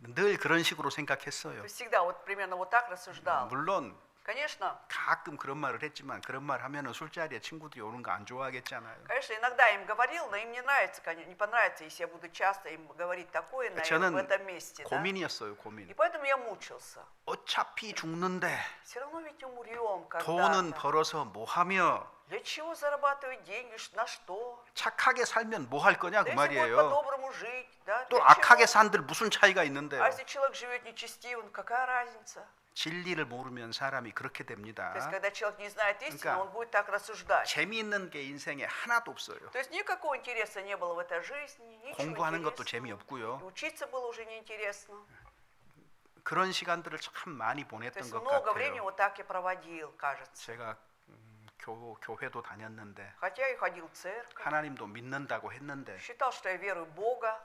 S1: 늘 그런 식으로
S2: То
S1: 생각했어요.
S2: есть всегда вот примерно вот так рассуждал.
S1: 물론
S2: Конечно,
S1: 가끔 그런 말을 했지만 그런 말 하면은 술자리에 친구들이 오는 거 안 좋아하겠잖아요.
S2: конечно, иногда им говорил, но им не нравится, не понравится, если я буду часто им говорить такое в
S1: 저는
S2: этом месте. Да?
S1: 고민이었어요,
S2: И
S1: 고민.
S2: поэтому я мучился.
S1: 어차피 죽는데
S2: Все равно ведь умрем
S1: 돈은
S2: когда-то.
S1: 벌어서 뭐 하며
S2: Для чего зарабатывать деньги, на что?
S1: 착하게 살면 뭐 할 거냐 그
S2: Да если будет
S1: 말이에요.
S2: по-доброму жить, да?
S1: 또
S2: для
S1: 악하게
S2: чего?
S1: 산들 무슨 차이가 있는데요.
S2: А если человек живет нечестиво, ну какая разница?
S1: 진리를 모르면 사람이 그렇게 됩니다.
S2: То есть, когда человек не знает истины,
S1: 그러니까
S2: он будет так рассуждать.
S1: 재미있는 게 인생에 하나도 없어요.
S2: То есть никакого интереса не было в этой жизни, ничего
S1: 공부하는 것도
S2: интересного. И
S1: 재미없고요.
S2: учиться было уже неинтересно.
S1: 그런 시간들을 참 많이
S2: То
S1: 보냈던
S2: есть
S1: 것
S2: много времени
S1: 같아요.
S2: вот так и проводил, кажется.
S1: 제가 교회도 다녔는데
S2: Хотя и ходил в церковь,
S1: 하나님도 믿는다고 했는데
S2: считал, что я верую в Бога,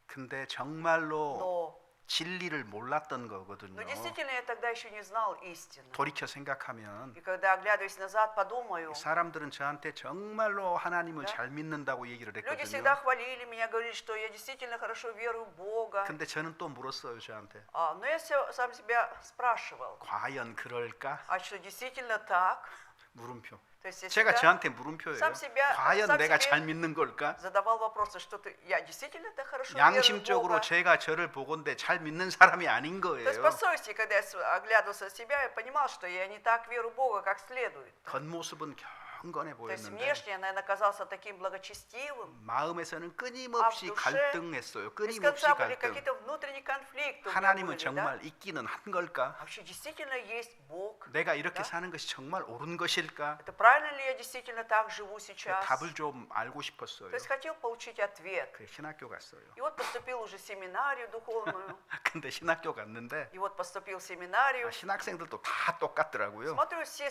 S1: 근데 정말로
S2: но
S1: 진리를 몰랐던 거거든요.
S2: действительно я тогда еще не знал истину.
S1: 돌이켜 생각하면
S2: И когда оглядываясь назад, подумаю,
S1: 사람들은 저한테 정말로 하나님을
S2: 네?
S1: 잘 믿는다고 얘기를
S2: люди
S1: 했거든요.
S2: всегда хвалили меня, говорили, что я действительно хорошо верую в Бога.
S1: 근데 저는 또 물었어요, 저한테.
S2: Но я сам себя спрашивал,
S1: 과연 그럴까?
S2: а что действительно так?
S1: 물음표.
S2: То есть я
S1: 제가
S2: всегда
S1: 저한테 물음표예요.
S2: сам себя-
S1: 과연
S2: сам
S1: 내가
S2: себе
S1: 잘 믿는 걸까?
S2: задавал вопросы, что я действительно так хорошо верую в
S1: 양심적으로
S2: Бога.
S1: 제가 저를 보건대 잘 믿는 사람이 아닌
S2: То есть
S1: 거예요.
S2: по совести, когда я оглядывался на себя, я понимал, что я не так верю в Бога, как следует.
S1: 겉모습은 경건해
S2: То есть
S1: 보였는데
S2: внешне я, наверное, казался таким благочестивым.
S1: 마음에서는 끊임없이
S2: 아,
S1: 갈등했어요.
S2: Без
S1: 끊임없이
S2: конца были
S1: 갈등.
S2: какие-то внутренние конфликты у меня
S1: 하나님은
S2: были, да?
S1: 정말 있기는 한 걸까?
S2: Вообще действительно есть Бог.
S1: 내가 이렇게
S2: да?
S1: 사는 것이 정말 옳은 것일까?
S2: Это правильно ли я действительно так живу сейчас?
S1: 답을 좀 알고 싶었어요.
S2: То есть хотел получить ответ.
S1: 그 신학교 갔어요.
S2: И вот поступил уже в семинарию духовную.
S1: 근데 신학교 갔는데
S2: И вот поступил в семинарию.
S1: 신학생들도 다 똑같더라고요.
S2: Смотрю, все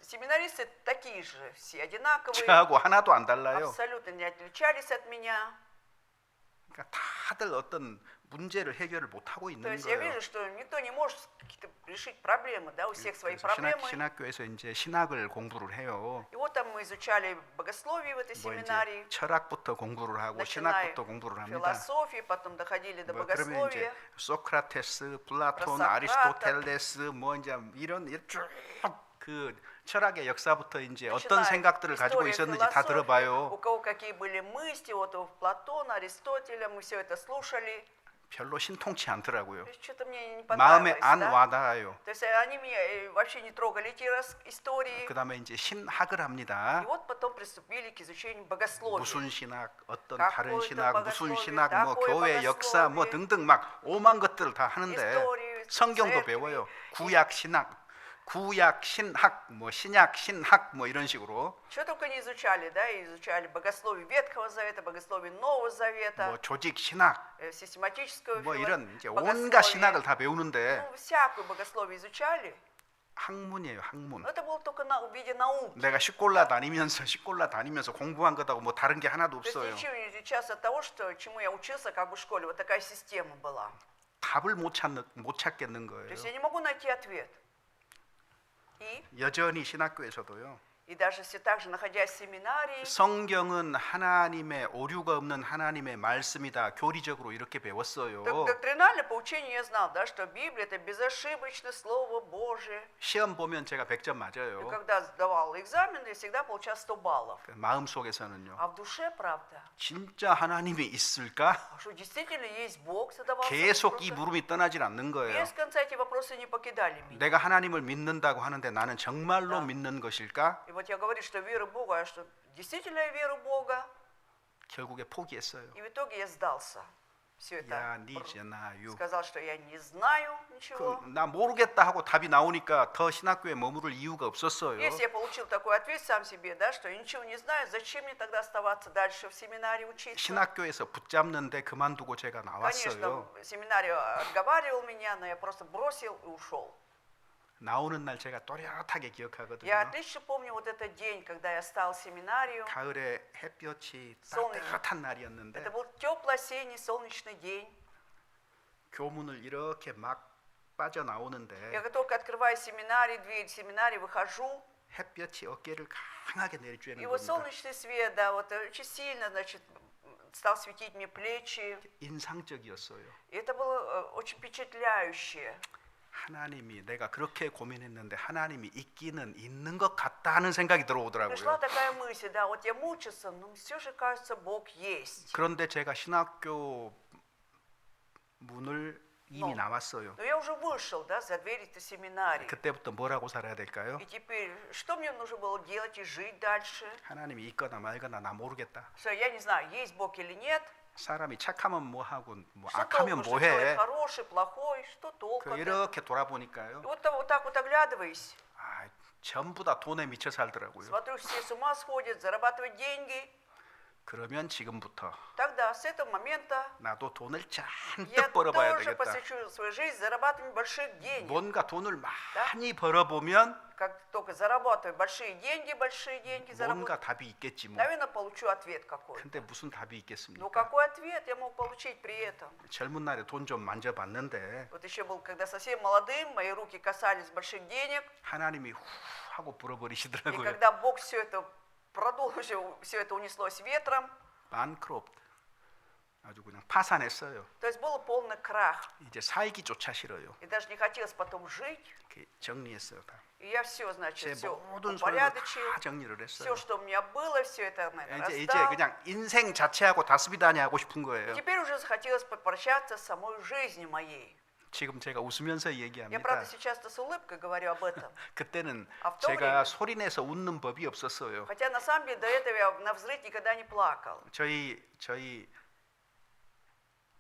S2: семинаристы такие же, все одинаковые.
S1: 저하고 하나도 안 달라요.
S2: Абсолютно не отличались от меня.
S1: 그러니까 다들 어떤 문제를 해결을 못 하고
S2: То
S1: 있는
S2: есть я
S1: 거예요.
S2: вижу, что никто не может какие-то решить проблемы, да, у всех свои
S1: 그래서
S2: проблемы.
S1: 신학교에서 이제 신학을 공부를 해요.
S2: И вот там мы изучали богословие в этой
S1: 뭐 이제
S2: семинарии,
S1: 철학부터 공부를 하고
S2: начиная
S1: 신학부터 공부를 합니다.
S2: философии, потом доходили до
S1: 뭐 그러면 이제
S2: богословия.
S1: 소크라테스, 플라톤,
S2: 소크라테.
S1: 아리스토텔레스 뭐 이제 이런 쭉그 철학의 역사부터 이제 어떤
S2: Начиная
S1: 생각들을 가지고
S2: история
S1: 있었는지 다
S2: философии,
S1: 들어봐요.
S2: у кого какие были мысли, вот у Платона, Аристотеля, мы все это слушали.
S1: 별로 신통치 않더라고요.
S2: То есть что-то мне не
S1: 마음에
S2: понравилось,
S1: 안
S2: да?
S1: 와닿아요.
S2: То есть они меня вообще не трогали эти истории.
S1: 그다음에 이제 신학을
S2: И
S1: 합니다.
S2: вот потом приступили к изучению богословия.
S1: 무슨 신학, 어떤
S2: какое-то
S1: 다른 신학, 무슨
S2: богословие,
S1: 신학, 뭐
S2: такое
S1: 교회 역사 뭐
S2: богословие.
S1: 등등 막 오만 것들을 다 하는데
S2: историю,
S1: 성경도
S2: церкви.
S1: 배워요. 구약 신학, 구약 신학, 뭐 신약 신학 뭐 이런 식으로
S2: Что только не изучали, да, и изучали богословие Ветхого Завета, богословие Нового Завета,
S1: 뭐 조직 신학,
S2: систематическую
S1: 뭐 이런 이제
S2: богословие.
S1: 온갖 신학을 다 배우는데
S2: Ну, всякую богословие изучали,
S1: 학문이에요, 학문.
S2: но это было только в виде науки.
S1: 내가 시골라 다니면서 공부한 것하고 뭐 다른 게 하나도
S2: То есть
S1: 없어요.
S2: ничего не отличался от того, чему я учился как бы в школе. Вот такая система была.
S1: 답을 못 찾겠는
S2: То
S1: 거예요.
S2: есть я не могу найти ответ. И
S1: 여전히 신학교에서도요.
S2: даже все так же, находясь в семинарии,
S1: 성경은 하나님의 오류가 없는 하나님의 말씀이다. 교리적으로 이렇게 배웠어요.
S2: доктринально по учению я знал, да, что Библия это безошибочно Слово Божие.
S1: 시험 보면 제가 100점
S2: И
S1: 맞아요.
S2: когда сдавал экзамен, я всегда получал 100 баллов.
S1: 마음 속에서는요.
S2: А в душе, правда,
S1: 진짜 하나님이 있을까?
S2: что действительно есть Бог, задавался
S1: 계속 이
S2: вопросом.
S1: 물음이 떠나질 않는 거예요.
S2: Без конца эти вопросы не покидали меня.
S1: 내가 하나님을 믿는다고 하는데 나는 정말로
S2: Да.
S1: 믿는 것일까?
S2: И вот я говорю, что верю в Бога, а что действительно я верю в Бога.
S1: 결국에 포기했어요.
S2: И в итоге я сдался. Все это.
S1: 야, 니제나유.
S2: Сказал, что я не знаю ничего.
S1: 나 모르겠다 하고 답이 나오니까 더 신학교에 머무를 이유가 없었어요.
S2: Если я получил такой ответ сам себе, да, что я ничего не знаю, зачем мне тогда оставаться дальше в семинаре учиться?
S1: 신학교에서 붙잡는데 그만두고 제가
S2: Конечно,
S1: 나왔어요.
S2: семинарий отговаривал меня, но я просто бросил и ушел.
S1: 나오는 날 제가 또렷하게 기억하거든요.
S2: Я отлично помню вот этот день, когда я стал в семинарию.
S1: 가을에 햇볕이
S2: солнечно.
S1: 따뜻한 날이었는데
S2: Это был теплый осенний солнечный день.
S1: 교문을 이렇게 막 빠져나오는데
S2: Я только открываю семинарий, дверь семинария, выхожу,
S1: 햇볕이 어깨를 강하게 내리쬐는
S2: и вот
S1: 겁니다.
S2: солнечный свет, да, вот очень сильно, значит, стал светить мне плечи.
S1: 인상적이었어요.
S2: И это было очень впечатляюще.
S1: 하나님이 내가 그렇게 고민했는데 하나님이 있기는 있는 것 같다 하는 생각이
S2: Пришла
S1: 들어오더라고요.
S2: такая мысль, да, вот я мучился, но все же кажется, Бог есть.
S1: 그런데 제가 신학교 문을 이미 나왔어요.
S2: Но я уже вышел, да, за дверь этой семинарии.
S1: 그때부터 뭐라고 살아야 될까요?
S2: И теперь, что мне нужно было делать и жить дальше?
S1: 하나님이 있거나 말거나 나 모르겠다.
S2: Что я не знаю, есть Бог или нет.
S1: 사람이 착하면 뭐 하고 뭐
S2: Что
S1: 악하면
S2: толку, что
S1: 뭐
S2: человек
S1: 해?
S2: хороший, плохой, что толку? от этого?
S1: 이렇게 돌아보니까요.
S2: И вот так вот оглядываясь,
S1: 아, 전부 다 돈에 미쳐 살더라고요.
S2: смотрю, все с ума сходят, зарабатывать деньги.
S1: 그러면 지금부터
S2: Тогда, с этого момента,
S1: 나도 돈을
S2: я
S1: 잔뜩 벌어봐야
S2: тоже
S1: 되겠다.
S2: посвящу свою жизнь зарабатыванию больших денег.
S1: 뭔가 돈을 많이 벌어보면
S2: Как только заработаю большие деньги заработаю,
S1: 뭔가 답이 있겠지 뭐.
S2: наверное, получу ответ какой-то.
S1: 근데 무슨 답이
S2: Но
S1: 있겠습니까?
S2: какой ответ я мог получить при этом?
S1: 젊은 날에 돈 좀 만져봤는데
S2: Вот еще был, когда совсем молодым, мои руки касались больших денег,
S1: 하나님이 후 하고
S2: и
S1: 불어버리시더라고요.
S2: когда Бог все это продул, все это унеслось ветром,
S1: 반크롭트 아주 그냥 파산했어요.
S2: то есть был полный крах.
S1: 이제 살기조차 싫어요.
S2: И даже не хотелось потом жить.
S1: 이렇게 정리했어요. 다.
S2: И я все,
S1: 제
S2: значит, все
S1: 모든 소유를
S2: упорядочил,
S1: 다 정리를 했어요.
S2: все, что у меня было, все это, наверное,
S1: 이제
S2: раздал.
S1: 그냥 인생 자체하고 다스비다니 하고 싶은 거예요.
S2: Теперь уже захотелось попрощаться с самой жизнью моей.
S1: 지금 제가 웃으면서
S2: Я,
S1: 얘기합니다.
S2: правда, сейчас-то с улыбкой говорю об этом.
S1: 그때는
S2: 아, в то
S1: 제가
S2: время.
S1: 소리내서 웃는 법이 없었어요.
S2: Хотя, на самом деле, до этого я навзрыд никогда не плакал.
S1: 저희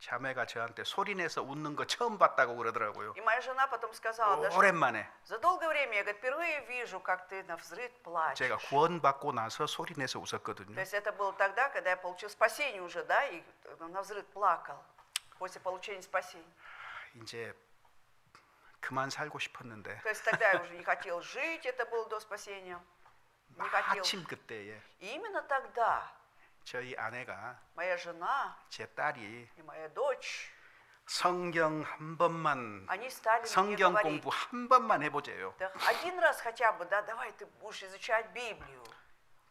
S1: 자매가 저한테 소리내서 웃는 거 처음 봤다고 그러더라고요.
S2: И моя жена потом сказала, да, что
S1: 오랜만에
S2: за долгое время я говорит, впервые вижу, как ты навзрыд плачешь.
S1: 제가 구원받고 나서 소리내서 웃었거든요.
S2: То есть это было тогда, когда я получил спасение уже, да, и навзрыд плакал после получения спасения.
S1: 이제 그만 살고 싶었는데
S2: То есть тогда я уже не хотел жить, это было до спасения. Не хотел.
S1: 마침 그때에
S2: И именно тогда
S1: 저희 아내가
S2: моя жена
S1: 제 딸이
S2: и моя дочь,
S1: 성경 한 번만
S2: они стали мне
S1: 성경
S2: говорить,
S1: 공부 한 번만 해보재요.
S2: да, один раз хотя бы, да, давай ты будешь изучать Библию.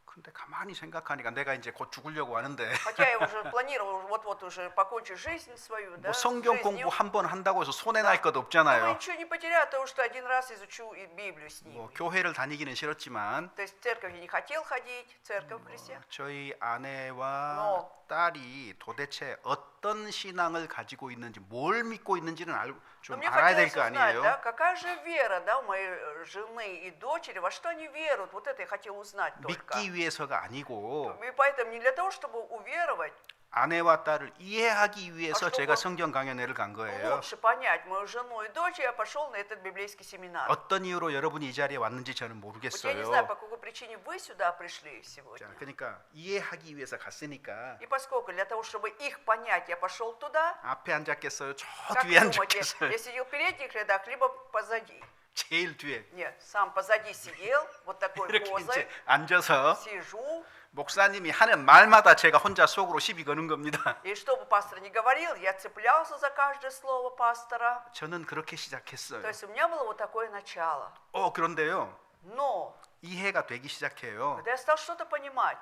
S1: 근데 가만히 생각하니까 내가 이제 곧 죽으려고 하는데
S2: Хотя я уже планировал вот-вот уже покончить жизнь свою, да,
S1: 뭐
S2: с
S1: 성경
S2: жизнью.
S1: 공부 한 번 한다고 해서 손해 날 것
S2: Но
S1: 없잖아요.
S2: ничего не потеряю от того, что один раз изучу и Библию с ними.
S1: 뭐 교회를 다니기는 싫었지만
S2: То есть в церковь я не хотел ходить, церковь в Христе.
S1: 저희 아내와
S2: 뭐.
S1: 딸이 도대체 어떤 신앙을 가지고 있는지 뭘 믿고 있는지는
S2: Но
S1: 좀
S2: мне
S1: 알아야 될
S2: хотелось
S1: 거
S2: узнать,
S1: 아니에요.
S2: да, какая же вера, да, у моей жены и дочери, во что они веруют. Вот это я хотела узнать только.
S1: 믿기 위해서가 아니고
S2: И поэтому не для того, чтобы уверовать,
S1: 아내와 딸을 이해하기 위해서
S2: 아,
S1: 제가
S2: чтобы
S1: 성경 강연회를 간 거예요.
S2: лучше понять мою жену и дочь, я пошел на этот библейский семинар.
S1: 어떤 이유로 여러분이 이 자리에 왔는지 저는
S2: Вот я не
S1: 모르겠어요.
S2: знаю, по какой причине вы сюда пришли
S1: 자,
S2: сегодня.
S1: 그러니까 이해하기 위해서 갔으니까
S2: И поскольку для того, чтобы их понять, я пошел туда,
S1: 앞에 앉았겠어요? 저
S2: как
S1: 뒤에
S2: вы думаете,
S1: 앉았겠어요?
S2: я сидел в передних рядах, либо позади?
S1: 제일 뒤에
S2: Нет, сам позади сидел, вот такой
S1: 이렇게
S2: позой,
S1: 이제 앉아서
S2: сижу.
S1: 목사님이 하는 말마다 제가 혼자 속으로 시비 거는 겁니다.
S2: И что бы пастор ни говорил, я цеплялся за каждое слово пастора.
S1: 저는 그렇게
S2: То
S1: 시작했어요.
S2: есть у меня было вот такое начало.
S1: 그런데요.
S2: Но,
S1: 이해가 되기 시작해요.
S2: когда я стал что-то понимать,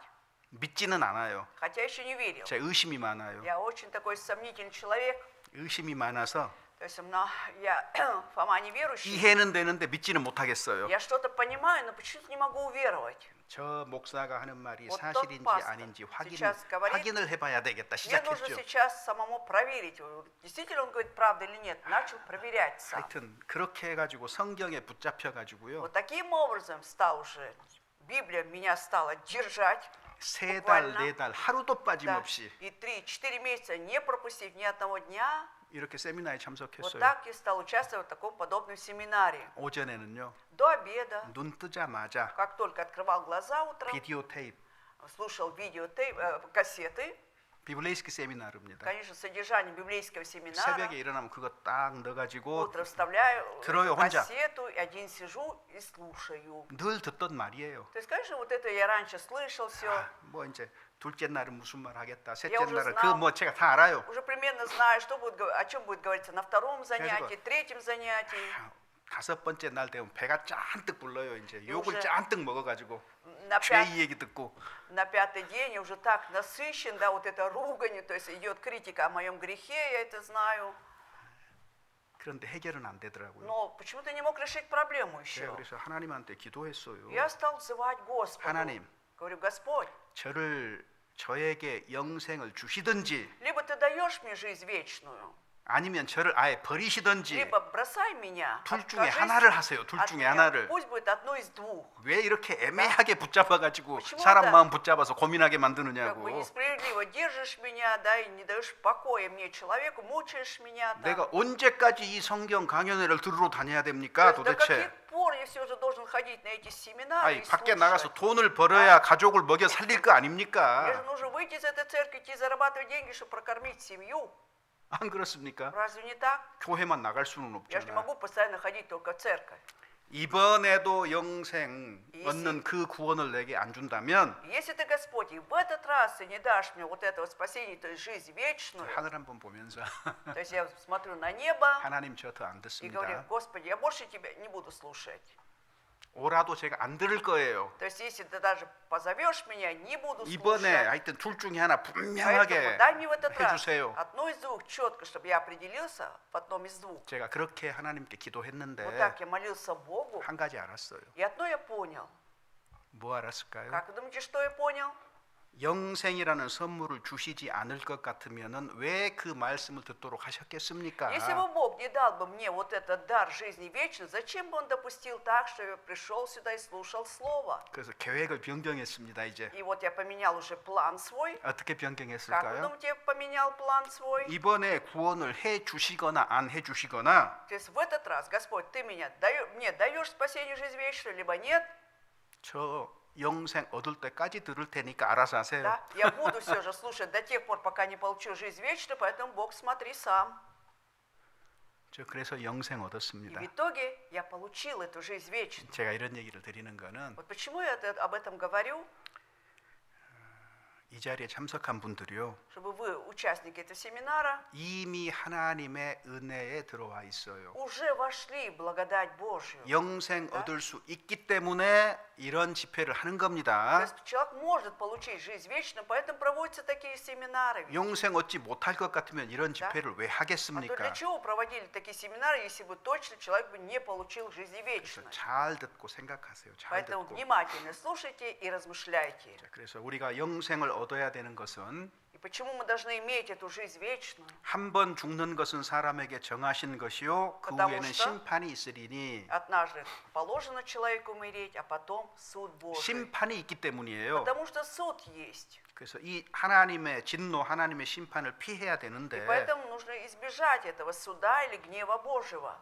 S1: 믿지는 않아요.
S2: хотя еще не верил,
S1: 제 의심이 많아요.
S2: я очень такой сомнительный человек,
S1: 의심이 많아서
S2: то есть я Фома неверующий,
S1: 이해는 되는데 믿지는 못하겠어요.
S2: я что-то понимаю, но почему-то не могу уверовать.
S1: 저 목사가 하는 말이
S2: Вот тот
S1: 사실인지
S2: пастор
S1: 아닌지
S2: сейчас говорит,
S1: 확인을 해봐야 되겠다
S2: Мне нужно
S1: 시작했죠.
S2: сейчас самому проверить, действительно он говорит правду или нет. Начал проверять сам.
S1: 하여튼 그렇게 해가지고 성경에 붙잡혀가지고요.
S2: Вот таким образом стал уже, Библия меня стала держать.
S1: 세 달,
S2: буквально.
S1: 네 달 하루도
S2: Да,
S1: 빠짐없이
S2: и 3-4 месяца не пропустив ни одного дня,
S1: 이렇게 세미나에
S2: вот
S1: 참석했어요.
S2: так я стал участвовать в таком подобном семинаре.
S1: 오전에는요.
S2: До обеда,
S1: 눈 뜨자마자
S2: как только открывал глаза утром,
S1: 비디오 테이프
S2: слушал кассеты,
S1: 비블레이스키 세미나르입니다.
S2: конечно, содержание библейского семинара.
S1: 새벽에 일어나면 그거 딱 넣어가지고
S2: Утром вставляю
S1: 들어요, 혼자.
S2: кассету, и один сижу и слушаю.
S1: 늘 듣던 말이에요.
S2: То есть, конечно, вот это я раньше слышал все,
S1: 뭐 이제 둘째 날은 무슨 말 하겠다, 셋째
S2: Я уже
S1: 날은
S2: знал.
S1: 그 뭐 제가 다 알아요.
S2: уже примерно знаю, что будет, о чем будет говориться на втором занятии, третьем занятии.
S1: 다섯 번째 날 되면 배가 잔뜩 불러요. 이제 욕을
S2: уже
S1: 잔뜩 먹어가지고
S2: На,
S1: 죄
S2: пят-
S1: 얘기 듣고
S2: на пятый день я уже так насыщен, да, вот это ругань, то есть идет критика о моем грехе, я это знаю.
S1: 그런데 해결은 안 되더라고요.
S2: Но почему-то не мог решить проблему
S1: 제가
S2: еще.
S1: 그래서 하나님한테 기도했어요.
S2: Я стал взывать Господу.
S1: 하나님.
S2: Говорю, Господь,
S1: 저에게 영생을 주시든지
S2: либо ты даешь мне жизнь вечную,
S1: 아니면 저를 아예 버리시든지
S2: либо бросай меня,
S1: 둘 중에
S2: откажись
S1: 하나를 하세요. 둘
S2: от
S1: 중에
S2: меня.
S1: 하나를.
S2: Пусть будет одно из двух.
S1: 왜 이렇게 애매하게 붙잡아가지고
S2: почему
S1: 사람
S2: это-
S1: 마음 붙잡아서 고민하게
S2: Как бы
S1: 만드느냐고.
S2: несправедливо держишь меня, да, и не даешь покоя мне, человеку, мучаешь меня. Да.
S1: 내가 언제까지 이 성경 강연회를 들으러 다녀야
S2: То
S1: 됩니까
S2: есть до
S1: 도대체?
S2: каких пор я все же должен ходить на эти семинары
S1: 아니
S2: и
S1: 밖에
S2: слушать?
S1: 나가서 돈을 벌어야 가족을 먹여 살릴 거
S2: Мне же
S1: 아닙니까?
S2: нужно выйти из этой церкви, идти зарабатывать деньги, чтобы прокормить семью.
S1: 안 그렇습니까?
S2: Разве не так?
S1: 교회만 나갈 수는
S2: Я же не
S1: 없잖아.
S2: могу постоянно ходить только в церковь.
S1: 이번에도 영생
S2: Если-
S1: 얻는 그 구원을 내게 안 준다면
S2: Если ты, Господь, и в этот раз ты не дашь мне вот этого спасения, то есть жизнь вечную,
S1: 하늘 한번 보면서
S2: то есть я смотрю на небо
S1: 하나님 저 더 안
S2: и говорю,
S1: 듣습니다.
S2: Господи, я больше тебя не буду слушать.
S1: 오라도 제가 안 들을 거예요.
S2: То есть если ты даже позовешь меня, не буду
S1: 이번에
S2: слушать.
S1: 하여튼 둘 중에 하나
S2: Поэтому
S1: 분명하게
S2: дай мне в этот раз
S1: 해주세요.
S2: одно из двух четко, чтобы я определился в одном из двух.
S1: 제가 그렇게 하나님께 기도했는데
S2: Вот так я молился Богу,
S1: 한 가지 알았어요.
S2: и одно я понял.
S1: 뭐 알았을까요?
S2: Как вы думаете, что я понял?
S1: 영생이라는 선물을 주시지 않을 것 같으면은 왜 그 말씀을 듣도록 하셨겠습니까?
S2: Если бы Бог не дал бы мне вот этот дар жизни вечной, зачем бы Он допустил так, что я пришел сюда и слушал Слово?
S1: 그래서 계획을 변경했습니다. 이제
S2: И вот я поменял уже план свой.
S1: 어떻게
S2: Как вы
S1: 변경했을까요?
S2: думаете, я поменял план свой?
S1: 이번에 구원을 해 주시거나 안 해 주시거나
S2: То есть в этот раз, Господь, Ты мне даешь спасение жизнь вечную, либо нет,
S1: 저 영생 얻을 때까지 들을 테니까 알아서 하세요.
S2: да? Я буду все же слушать до тех пор, пока не получу жизнь вечную, поэтому Бог, смотри сам.
S1: 저 그래서 영생
S2: И
S1: 얻었습니다.
S2: в итоге я получил эту жизнь вечную.
S1: 제가 이런 얘기를 드리는 거는
S2: Вот почему я об этом говорю?
S1: 이 자리에 참석한 분들이요.
S2: чтобы вы, участники этого семинара,
S1: 이미 하나님의 은혜에 들어와 있어요.
S2: уже вошли в благодать Божью.
S1: 영생 얻을 수 있기 때문에 이런 집회를 하는
S2: То
S1: 겁니다.
S2: есть человек может получить жизнь вечную, поэтому проводятся такие семинары.
S1: 영생 얻지 못할 것 같으면 이런 집회를 왜
S2: А то для
S1: 하겠습니까?
S2: чего проводили такие семинары, если бы точно человек бы не получил жизни вечной?
S1: 잘 듣고 생각하세요. 잘
S2: Поэтому
S1: 듣고.
S2: внимательно слушайте и размышляйте.
S1: 자, 그래서 우리가 영생을 얻어야 되는 것은
S2: И почему мы должны иметь эту жизнь вечную?
S1: 한 번 죽는 것은 사람에게 정하신 것이요 그
S2: Потому
S1: 후에는
S2: что
S1: 심판이 있으리니
S2: Однажды положено человеку умереть, а потом суд Божий.
S1: 심판이 있기 때문이에요.
S2: Потому что суд есть.
S1: 그래서 이 하나님의 진노, 하나님의 심판을 피해야
S2: И
S1: 되는데
S2: поэтому нужно избежать этого суда или гнева Божьего.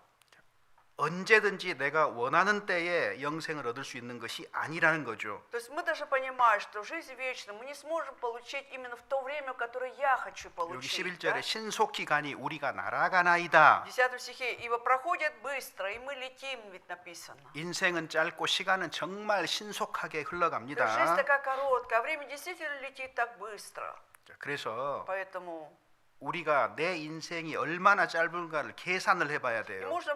S1: 언제든지 내가 원하는 때에 영생을 얻을 수 있는 것이 아니라는 거죠.
S2: То есть мы даже понимаем, что жизнь вечную мы не сможем получить именно в то время, в которое я хочу
S1: 여기
S2: получить.
S1: 11절에 신속히 가니 우리가 날아가나이다.
S2: В 10 стихе, ибо проходят быстро, и мы летим, ведь написано.
S1: 인생은 짧고 시간은 정말 신속하게
S2: Жизнь
S1: 흘러갑니다.
S2: такая короткая, а время действительно летит так быстро.
S1: 자, 그래서
S2: Поэтому
S1: 우리가 내 인생이 얼마나 짧은가를 계산을 해봐야
S2: и
S1: 돼요.
S2: можно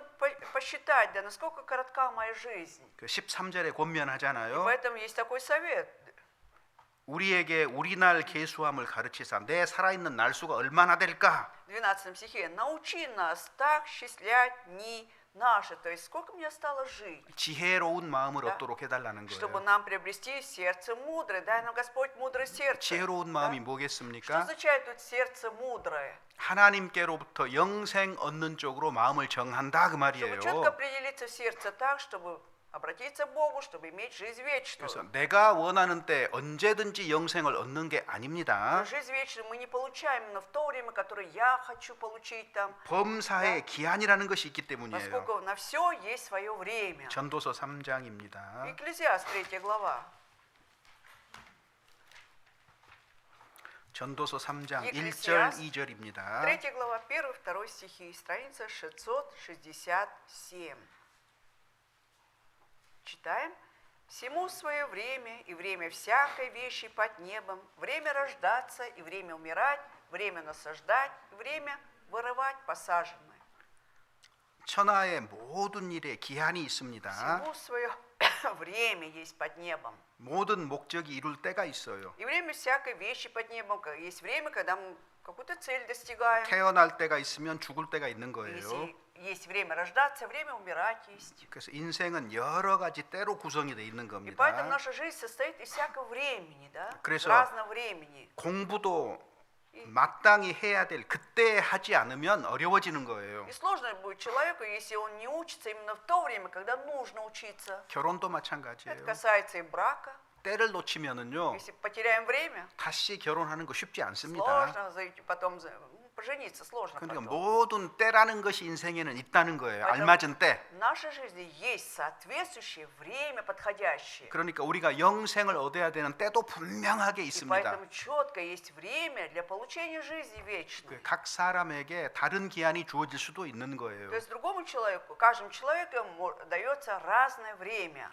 S2: посчитать, да, насколько коротка моя жизнь.
S1: 그 13절에
S2: И
S1: 권면하잖아요.
S2: поэтому есть такой совет.
S1: 우리에게 우리 날 계수함을 가르치사 내 살아있는 날수가 얼마나 될까?
S2: В 12 стихе, научи нас так счислять дни наши, то есть сколько мне осталось жить,
S1: 지혜로운 마음을
S2: Да.
S1: 얻도록 해달라는
S2: чтобы
S1: 거예요.
S2: нам приобрести сердце мудрое. Дай нам Господь мудрое сердце.
S1: 지혜로운
S2: Да?
S1: 마음이
S2: Что
S1: 뭐겠습니까?
S2: означает тут сердце мудрое?
S1: 하나님께로부터 영생 얻는 쪽으로 마음을 정한다 그
S2: Чтобы
S1: 말이에요.
S2: четко определиться в сердце так, чтобы обратиться к Богу, чтобы иметь жизнь вечную.
S1: 그래서 내가 원하는 때 언제든지 영생을 얻는 게 아닙니다.
S2: Но жизнь вечную мы не получаем именно в то время, которое я хочу получить там,
S1: 범사의 기한이라는 것이 있기 때문이에요.
S2: поскольку на все есть свое время.
S1: 전도서 3장입니다.
S2: Екклезиаст, 3 глава.
S1: 전도서 3장 1절
S2: Екклезиаст,
S1: 2절입니다.
S2: 3 глава, 1-2 стихи, страница 667. Читаем. «Всему свое время, и время всякой вещи под небом, время рождаться и время умирать, время насаждать, и время вырывать посаженное».
S1: 천하의 모든 일에 기한이 있습니다.
S2: Всему свое время есть под небом.
S1: 모든 목적이 이룰 때가 있어요.
S2: И время всякой вещи под небом. Есть время, когда мы какую-то цель достигаем.
S1: 태어날 때가 있으면 죽을 때가 있는 거예요.
S2: Если есть время рождаться, время умирать есть.
S1: 그래서 인생은 여러 가지 때로 구성이 돼 있는
S2: И
S1: 겁니다.
S2: поэтому наша жизнь состоит из всякого времени, да?
S1: 그래서
S2: Разного времени.
S1: 공부도 마땅히 해야 될 그때 하지 않으면 어려워지는 거예요.
S2: И сложно будет человеку, если он не учится именно в то время, когда нужно учиться.
S1: 결혼도
S2: Это
S1: 마찬가지예요.
S2: касается и брака.
S1: 때를 놓치면은요
S2: Если потеряем время,
S1: 다시 결혼하는 거 쉽지 않습니다.
S2: сложно потом пожениться, сложно
S1: 그러니까
S2: потом.
S1: 모든 때라는 것이 인생에는 있다는 거예요.
S2: Поэтому
S1: 알맞은 때.
S2: В нашей жизни есть соответствующее время подходящее.
S1: 그러니까 우리가 영생을 얻어야 되는 때도 분명하게
S2: И
S1: 있습니다.
S2: поэтому четко есть время для получения жизни вечной.
S1: 각 사람에게 다른 기한이 주어질 수도 있는 거예요.
S2: То есть другому человеку, каждому человеку дается разное время.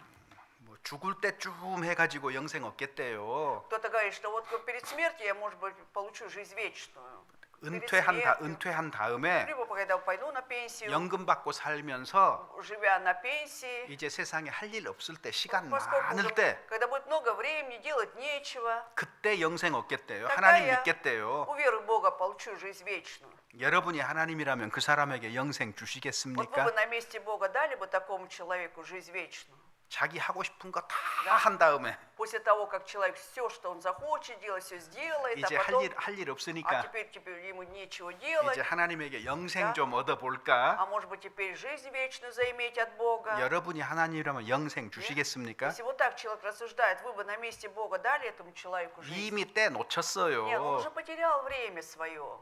S1: 뭐 죽을 때쯤 해가지고 영생 얻겠대요.
S2: Кто-то говорит, что вот перед смертью я, может быть, получу жизнь вечную. Перед
S1: 은퇴한 다음에
S2: Либо когда пойду на пенсию,
S1: 연금 받고 살면서
S2: живя на пенсии,
S1: 이제 세상에 할 일 없을 때 시간
S2: поскольку
S1: 많을
S2: уже,
S1: 때
S2: когда будет много времени, делать нечего,
S1: 그때 영생 얻겠대요.
S2: тогда
S1: 하나님
S2: я
S1: 믿겠대요.
S2: уверую в Бога, получу жизнь вечную.
S1: 여러분이 하나님이라면 그 사람에게 영생
S2: Вот вы
S1: 주시겠습니까?
S2: бы на месте Бога дали бы такому человеку жизнь вечную.
S1: 자기 하고 싶은 거 다 한 다음에
S2: После того, как человек все, что он захочет делать, все сделает,
S1: 이제
S2: а потом,
S1: 할 일
S2: а
S1: 없으니까
S2: теперь ему нечего делать,
S1: 이제 하나님에게 영생
S2: Да.
S1: 좀 얻어볼까?
S2: а может быть теперь жизнь вечную заиметь от Бога.
S1: 여러분이 하나님이라면 영생 주시겠습니까?
S2: Если вот так человек рассуждает, вы бы на месте Бога дали этому человеку жизнь?
S1: 이미 때
S2: Нет, он
S1: 놓쳤어요.
S2: уже потерял время свое.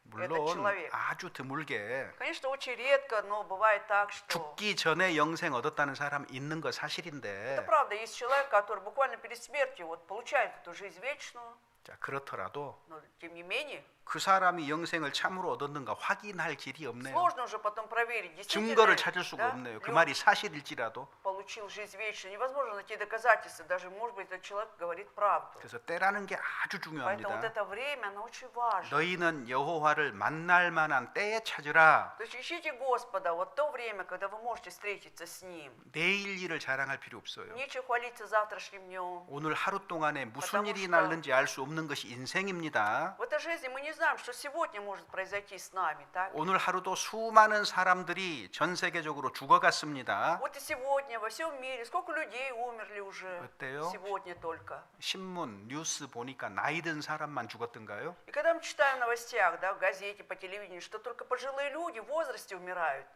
S2: Этот
S1: 물론
S2: человек.
S1: 아주 드물게
S2: Конечно, очень редко, но бывает так, что...
S1: 죽기 전에 영생 얻었다는 사람 있는 거
S2: Это
S1: 사실인데
S2: правда, есть человек, который буквально перед смертью вот получает эту жизнь вечную,
S1: 자, 그렇더라도
S2: но тем не менее
S1: 그 사람이 영생을 참으로 얻었는가 확인할 길이 없네요.
S2: сложно уже потом проверить, действительно
S1: 증거를
S2: ли,
S1: 찾을 수가
S2: да,
S1: 없네요. 그
S2: ли он
S1: 말이 사실일지라도.
S2: получил жизнь вечную. Невозможно найти доказательства, даже, может быть, этот человек говорит правду.
S1: 그래서 때라는 게 아주
S2: Поэтому вот
S1: 중요합니다.
S2: это время, оно очень важно.
S1: 너희는 여호와를 만날 만한 때에 찾으라.
S2: То есть ищите Господа вот то время, когда вы можете встретиться с Ним.
S1: 내일 일을 자랑할 필요 없어요.
S2: Нечего хвалиться завтрашним днем.
S1: 오늘 하루 동안에 무슨
S2: потому
S1: 일이
S2: что-
S1: 날는지 알 수 없는 것이 인생입니다.
S2: В этой жизни мы не знаем, что сегодня может произойти с нами, так?
S1: 오늘 하루도 수많은 사람들이 전 세계적으로 죽어갔습니다.
S2: Вот и сегодня во всем мире сколько людей умерли уже.
S1: 어때요?
S2: Сегодня только.
S1: 신문, 뉴스 보니까 나이 든 사람만 죽었던가요?
S2: И когда мы читаем в новостях, да, в газете, по телевидению, что только пожилые люди в возрасте умирают.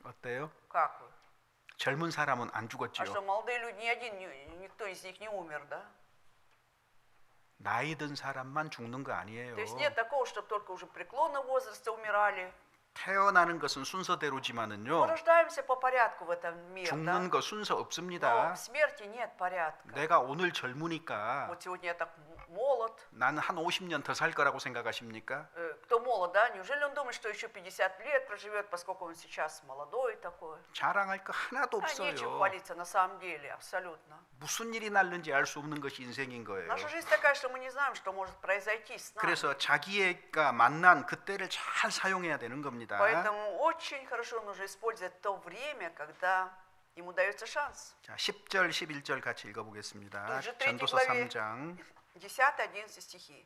S1: 어때요?
S2: Как вы?
S1: 젊은 사람은 안
S2: А
S1: 죽었죠.
S2: что, молодые люди, никто из них не умер, да?
S1: 나이 든 사람만 죽는 거 아니에요.
S2: То есть нет такого, чтобы только уже преклонного возраста умирали.
S1: 태어나는 것은
S2: Мы
S1: 순서대로지만은요.
S2: рождаемся по порядку в этом мире,
S1: 죽는
S2: да?
S1: 거 순서
S2: Но
S1: 없습니다.
S2: в смерти нет порядка.
S1: 내가 오늘 젊으니까
S2: Вот сегодня я так молод.
S1: 나는 한 50년 더 살 거라고 생각하십니까?
S2: Кто молод, да? Неужели он думает, что еще 50 лет проживет, поскольку он сейчас молодой такой?
S1: 자랑할 거 하나도
S2: А нечего
S1: 없어요.
S2: хвалиться на самом деле, абсолютно.
S1: 무슨 일이 날는지 알 수 없는 것이 인생인 거예요.
S2: Наша жизнь такая, что мы не знаем, что может произойти с нами.
S1: 그래서 자기가 만난 그때를 잘 사용해야 되는 겁니다.
S2: Поэтому очень хорошо нужно использовать то время, когда ему дается шанс.
S1: 자, 10절, 11절 같이 읽어보겠습니다.
S2: Тут же третьей
S1: 전도서
S2: главе
S1: 3장
S2: 10-11 стихи.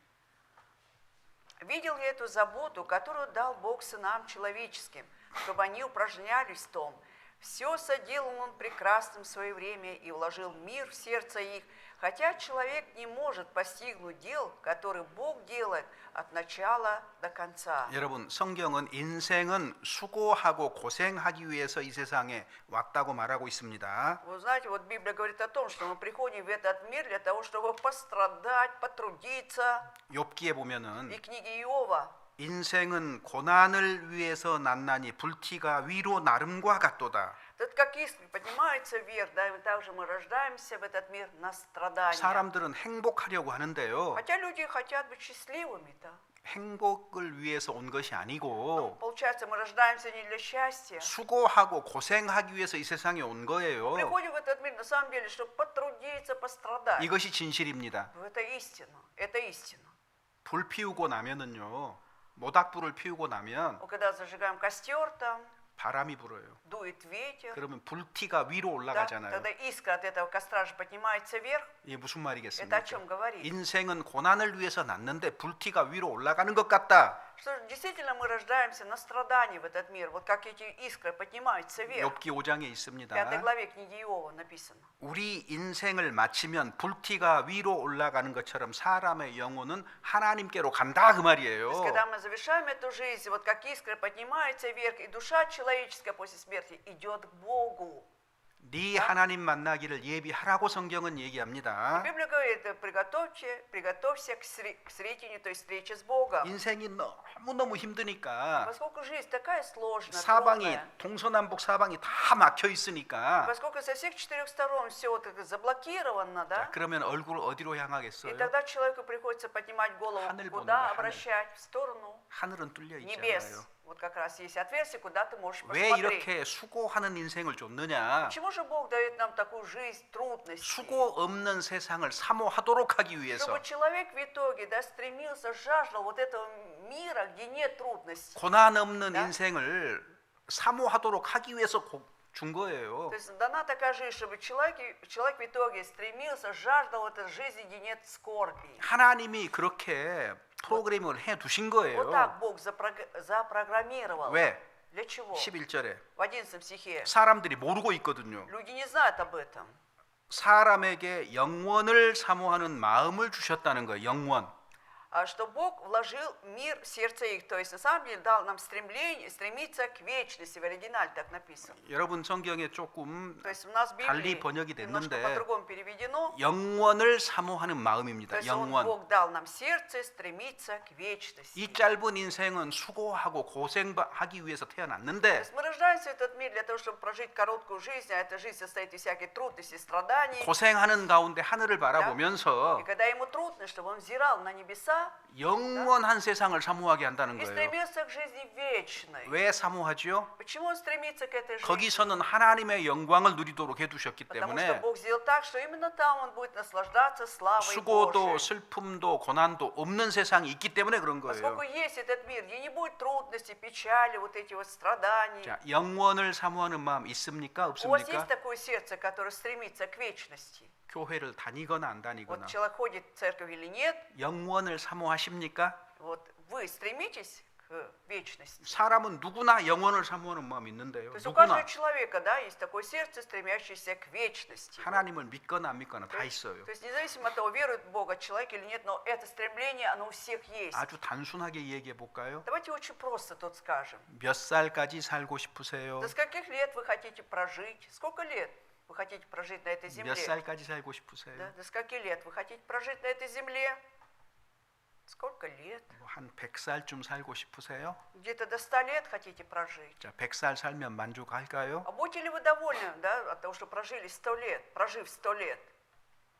S2: «Видел я эту заботу, которую дал Бог сынам человеческим, чтобы они упражнялись в том. Все соделал Он прекрасным в свое время и вложил мир в сердце их, хотя человек не может постигнуть дел, которые Бог делает от начала до конца».
S1: 여러분, 성경은 인생은 수고하고 고생하기 위해서 이 세상에 왔다고 말하고 있습니다.
S2: Вы знаете, вот Библия говорит о том, что мы приходим в этот мир для того, чтобы пострадать, потрудиться.
S1: 욥기에 보면은
S2: И книги Иова.
S1: 인생은 고난을 위해서 났나니 불티가 위로 나름과 같도다.
S2: Тут как искры поднимается вверх, да, и также мы рождаемся в этот мир на страдания.
S1: 사람들은 행복하려고 하는데요.
S2: Хотя люди хотят быть счастливыми, да.
S1: 행복을 위해서 온 것이 아니고
S2: Получается, мы рождаемся не для счастья.
S1: 수고하고 고생하기 위해서 이 세상에 온 거예요.
S2: Приходим в этот мир на самом деле, чтобы потрудиться, пострадать.
S1: 이것이 진실입니다.
S2: Это истина, это истина.
S1: 불 피우고 나면은요. 모닥불을 피우고 나면
S2: Вот когда зажигаем костер там,
S1: 바람이 불어요.
S2: дует ветер,
S1: 그러면 불티가 위로
S2: да,
S1: 올라가잖아요.
S2: тогда искра от этого костра же поднимается вверх.
S1: 이게 무슨
S2: Это
S1: 말이겠습니까?
S2: о чем говорит?
S1: 인생은 고난을 위해서 났는데 불티가 위로 올라가는 것 같다.
S2: Что действительно мы рождаемся на страдании в этот мир, вот как эти искры поднимаются вверх.
S1: 욥기 5장에
S2: В
S1: 있습니다.
S2: 5 главе книги Иова написано.
S1: 우리 인생을 마치면 불티가 위로 올라가는 것처럼 사람의 영혼은 하나님께로 간다 그
S2: То есть,
S1: 말이에요.
S2: когда мы завершаем эту жизнь, вот как искры поднимается вверх, и душа человеческая после смерти идет к Богу.
S1: 네 하나님 만나기를 예비하라고 성경은 얘기합니다.
S2: Библия говорит, приготовься к встретению, то есть встрече с Богом.
S1: 인생이 너무너무 힘드니까
S2: Поскольку жизнь такая сложная,
S1: 사방이
S2: трудная,
S1: 동서남북 사방이 다 막혀 있으니까
S2: поскольку со всех четырех сторон все вот это заблокировано,
S1: 자,
S2: да,
S1: 그러면 얼굴을 어디로
S2: и
S1: 향하겠어요?
S2: тогда человеку приходится поднимать голову,
S1: 하늘 보는
S2: куда
S1: 거야,
S2: обращать? В сторону
S1: 하늘은 뚫려
S2: небес.
S1: 있잖아요.
S2: Вот как раз есть отверстие, куда ты можешь
S1: 왜
S2: посмотреть.
S1: 이렇게 수고하는 인생을 줬느냐?
S2: Почему же Бог дает нам такую жизнь трудностей?
S1: 수고 없는 세상을 사모하도록 하기 위해서
S2: Чтобы человек в итоге, да, стремился, жаждал вот этого мира, где нет трудностей.
S1: 고난 없는
S2: Да?
S1: 인생을 사모하도록 하기 위해서 준 거예요.
S2: То есть дана такая жизнь, чтобы человек в итоге стремился, жаждал этой жизни, где нет скорби.
S1: 하나님이 그렇게 프로그램을 해 두신
S2: Вот
S1: 거예요.
S2: так Бог запрограммировал.
S1: 왜?
S2: Для чего?
S1: 11절에
S2: В 11 стихе.
S1: 사람들이 모르고 있거든요.
S2: Люди не знают об этом.
S1: 사람에게 영원을 사모하는 마음을 주셨다는 거예요. 영원.
S2: Что Бог вложил мир в сердце их. То есть на самом деле дал нам стремиться к вечности. В оригинале так написано.
S1: 여러분 성경에 조금
S2: То есть у нас в
S1: 달리
S2: Библии
S1: 번역이
S2: немножко
S1: 됐는데
S2: по-другому переведено.
S1: 영원을 사모하는
S2: То
S1: 마음입니다.
S2: есть
S1: 영원.
S2: Бог дал нам сердце стремиться к вечности.
S1: 이 짧은 인생은 수고하고 고생하기 위해서
S2: То
S1: 태어났는데
S2: есть мы рождаемся в этот мир для того, чтобы прожить короткую жизнь, а эта жизнь состоит из всяких трудностей, страданий.
S1: 고생하는 가운데 하늘을 바라보면서
S2: И когда ему трудно, чтобы он взирал на небеса навсегда
S1: 영원한 세상을 사모하게 한다는
S2: и
S1: 거예요.
S2: стремился к жизни вечной.
S1: 왜 사모하지요?
S2: Почему он стремится к этой жизни?
S1: 거기서는 하나님의 영광을 누리도록 해두셨기
S2: Потому что
S1: 때문에
S2: Бог сделал так, что именно там он будет наслаждаться славой
S1: 수고도
S2: Божией.
S1: 슬픔도 고난도 없는 세상이 있기 때문에 그런
S2: Поскольку
S1: 거예요.
S2: есть этот мир, где не будет трудностей, печали, вот эти вот страданий.
S1: 자, 영원을 사모하는 마음 있습니까?
S2: У вас есть
S1: 없습니까?
S2: такое сердце, которое стремится к вечности?
S1: 교회를 다니거나 안 다니거나
S2: Вот человек ходит в церковь или нет,
S1: 영원을 사모하십니까?
S2: вот вы стремитесь к вечности.
S1: 사람은 누구나 영원을 사모하는 마음이 있는데요.
S2: То есть у
S1: 누구나
S2: каждого человека, да, есть такое сердце, стремящееся к вечности.
S1: 하나님을 믿거나 안 믿거나 다 있어요.
S2: То есть независимо от того, верует в Бога человек или нет, но это стремление, оно у всех есть.
S1: 아주 단순하게 얘기해 볼까요?
S2: Давайте очень просто тут скажем.
S1: 몇 살까지 살고 싶으세요?
S2: До скольких лет вы хотите прожить? Сколько лет вы хотите прожить на этой земле?
S1: 몇 살까지 살고 싶으세요?
S2: Да? До скольких лет вы хотите прожить на этой земле? Сколько лет?
S1: 한 100살쯤 살고 싶으세요?
S2: Где-то до 100 лет хотите прожить?
S1: 자, 100살 살면 만족할까요?
S2: А будете ли вы довольны, да, от того, что прожили 100 лет, прожив 100 лет?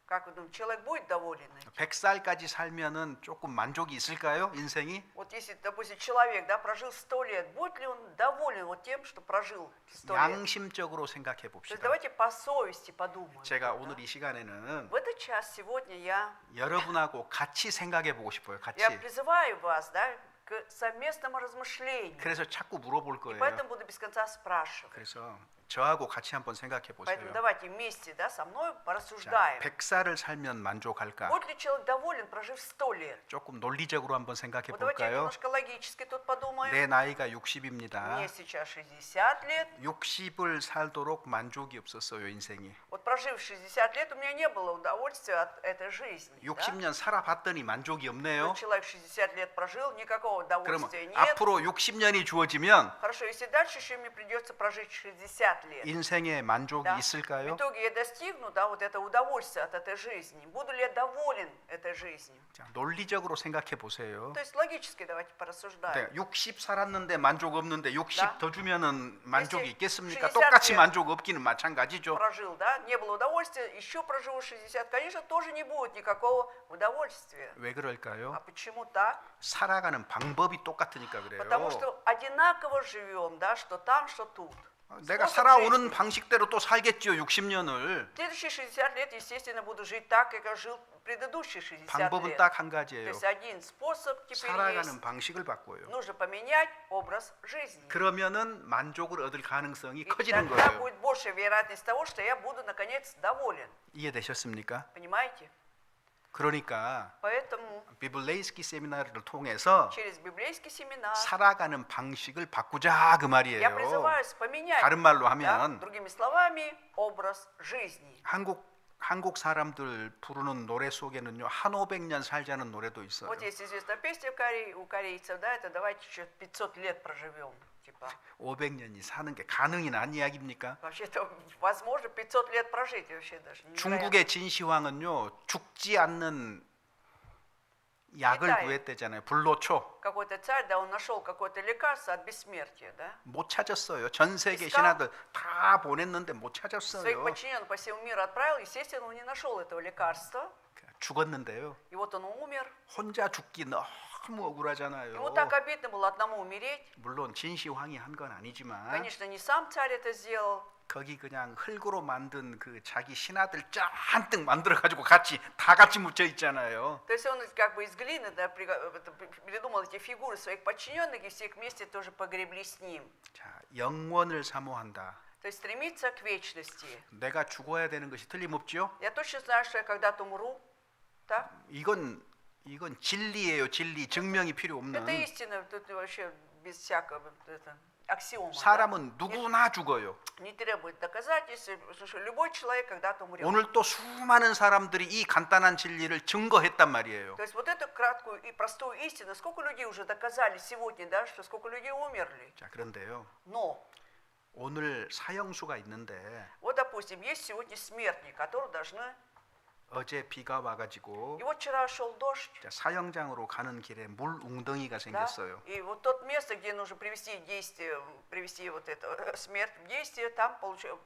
S2: Как вы думаете, человек будет доволен этим?
S1: 100살까지 살면은 조금 만족이 있을까요? 인생이?
S2: Вот если, допустим, человек, да, прожил 100 лет, будет ли он доволен вот тем, что прожил 100 лет?
S1: 양심적으로 생각해
S2: То есть
S1: 봅시다.
S2: давайте по совести подумаем.
S1: 제가
S2: да?
S1: 오늘 이 시간에는
S2: В этот час сегодня я
S1: 여러분하고 같이 생각해 보고 싶어요. 같이.
S2: призываю вас, да, к совместному размышлению.
S1: 그래서 자꾸 물어볼
S2: И
S1: 거예요.
S2: поэтому буду без конца спрашивать.
S1: 그래서 저하고 같이 한번 생각해
S2: Поэтому
S1: 보세요.
S2: давайте вместе, да, со мной
S1: 자,
S2: порассуждаем.
S1: 100살을 살면 만족할까?
S2: Будет ли человек доволен, прожив 100 лет?
S1: 조금 논리적으로 한번 생각해
S2: Вот давайте
S1: 볼까요?
S2: немножко логически тут подумаем.
S1: 내 나이가 60입니다.
S2: Мне сейчас 60 лет.
S1: 60을 살도록 만족이 없었어요, 인생이.
S2: Вот прожив 60 лет, у меня не было удовольствия от этой жизни. да?
S1: 60년 살아봤더니 만족이 없네요.
S2: Вот человек 60 лет прожил, никакого
S1: 그러면
S2: удовольствия нет.
S1: 앞으로 60년이 주어지면
S2: Хорошо, если дальше еще мне придется прожить 60 лет.
S1: 인생에 만족이
S2: Да? В
S1: 있을까요?
S2: итоге я достигну, да, вот это удовольствие от этой жизни. Буду ли я доволен этой жизнью?
S1: 자, 논리적으로 생각해 보세요.
S2: То есть логически давайте порассуждаем.
S1: 네, 60 살았는데 만족 없는데 60
S2: 다.
S1: 더 주면은 만족이
S2: если
S1: 있겠습니까?
S2: 60
S1: 똑같이
S2: лет
S1: 만족 없기는 마찬가지죠.
S2: Прожил, да, не было удовольствия, еще проживу 60, конечно, тоже не будет никакого удовольствия.
S1: 왜 그럴까요?
S2: А почему так?
S1: 살아가는 방법이 똑같으니까 그래요.
S2: Потому что одинаково живем, да, что там, что тут.
S1: 내가
S2: способ
S1: 살아오는
S2: жизни.
S1: 방식대로 또 살겠죠. 60년을.
S2: Следующие 60 лет, естественно, буду жить так, как я жил предыдущие 60
S1: 방법은
S2: лет.
S1: 딱 한
S2: То
S1: 가지예요.
S2: есть один способ теперь
S1: 살아가는
S2: есть.
S1: 방식을 바꿔요.
S2: Нужно поменять образ жизни.
S1: 그러면은 만족을 얻을 가능성이
S2: И
S1: 커지는
S2: тогда
S1: 거예요.
S2: будет большая вероятность того, что я буду, наконец, доволен.
S1: 이해되셨습니까?
S2: Понимаете?
S1: 그러니까
S2: Поэтому
S1: 비블레이스키 세미나를 통해서
S2: через библейский семинар
S1: 살아가는 방식을 바꾸자 그
S2: я
S1: 말이에요.
S2: призываюсь поменять,
S1: 다른 말로
S2: да,
S1: 하면
S2: другими словами, образ жизни.
S1: 한국 사람들 부르는 노래 속에는요 한 500년 살자는 노래도 있어요.
S2: Вот есть известная песня в Корее, у корейцев, да, это давайте еще 500 лет проживем. Типа,
S1: 500년이 사는 게 가능이 난 이야기입니까?
S2: вообще это возможно 500 лет прожить вообще даже. невероятно.
S1: 중국의 진시황은요 죽지 않는 약을
S2: Китай.
S1: 구했대잖아요. 불로초
S2: Какой-то царь, да, он нашел какое-то лекарство от бессмертия, да.
S1: 못 찾았어요. 전 세계
S2: искал?
S1: 신하들 다 보냈는데 못
S2: Своих
S1: 찾았어요.
S2: подчиненных по всему миру отправил, естественно, он не нашел этого лекарства.
S1: 죽었는데요.
S2: И вот он умер.
S1: 혼자 죽기 너무 억울하잖아요.
S2: Ему так обидно было одному умереть.
S1: 물론 진시황이 한 건 아니지만
S2: Конечно, не сам царь это сделал.
S1: 거기 그냥 흙으로 만든 그 자기 신하들 잔뜩 만들어 가지고 다 같이 묻혀 있잖아요.
S2: То есть он как бы из глины, да, придумал эти фигуры своих подчиненных, и все их вместе тоже погребли с ним.
S1: 자, 영원을 사모한다.
S2: То есть стремиться к вечности.
S1: 내가 죽어야 되는 것이 틀림없죠?
S2: Я точно знаю, что я когда-то умру. Так?
S1: 이건 진리예요, 진리. 증명이 필요
S2: Это
S1: 없는.
S2: истина, тут вообще без всякого это, аксиома.
S1: 사람은 누구나 죽어요.
S2: Не требует доказательств, потому что любой человек когда-то умрет.
S1: 오늘 또 수많은 사람들이 이 간단한 진리를 증거했단 말이에요.
S2: То есть вот эту краткую и простую истину, сколько людей уже доказали сегодня, да, что сколько людей умерли.
S1: 자, 그런데요.
S2: Но,
S1: 오늘 사형수가 있는데
S2: вот допустим, есть сегодня смертные, которые должны...
S1: 어제 비가 와가지고
S2: И вот вчера шел дождь,
S1: 자, 사형장으로 가는 길에 물 웅덩이가
S2: да,
S1: 생겼어요.
S2: и вот то место, где нужно привести вот эту смерть в действие, там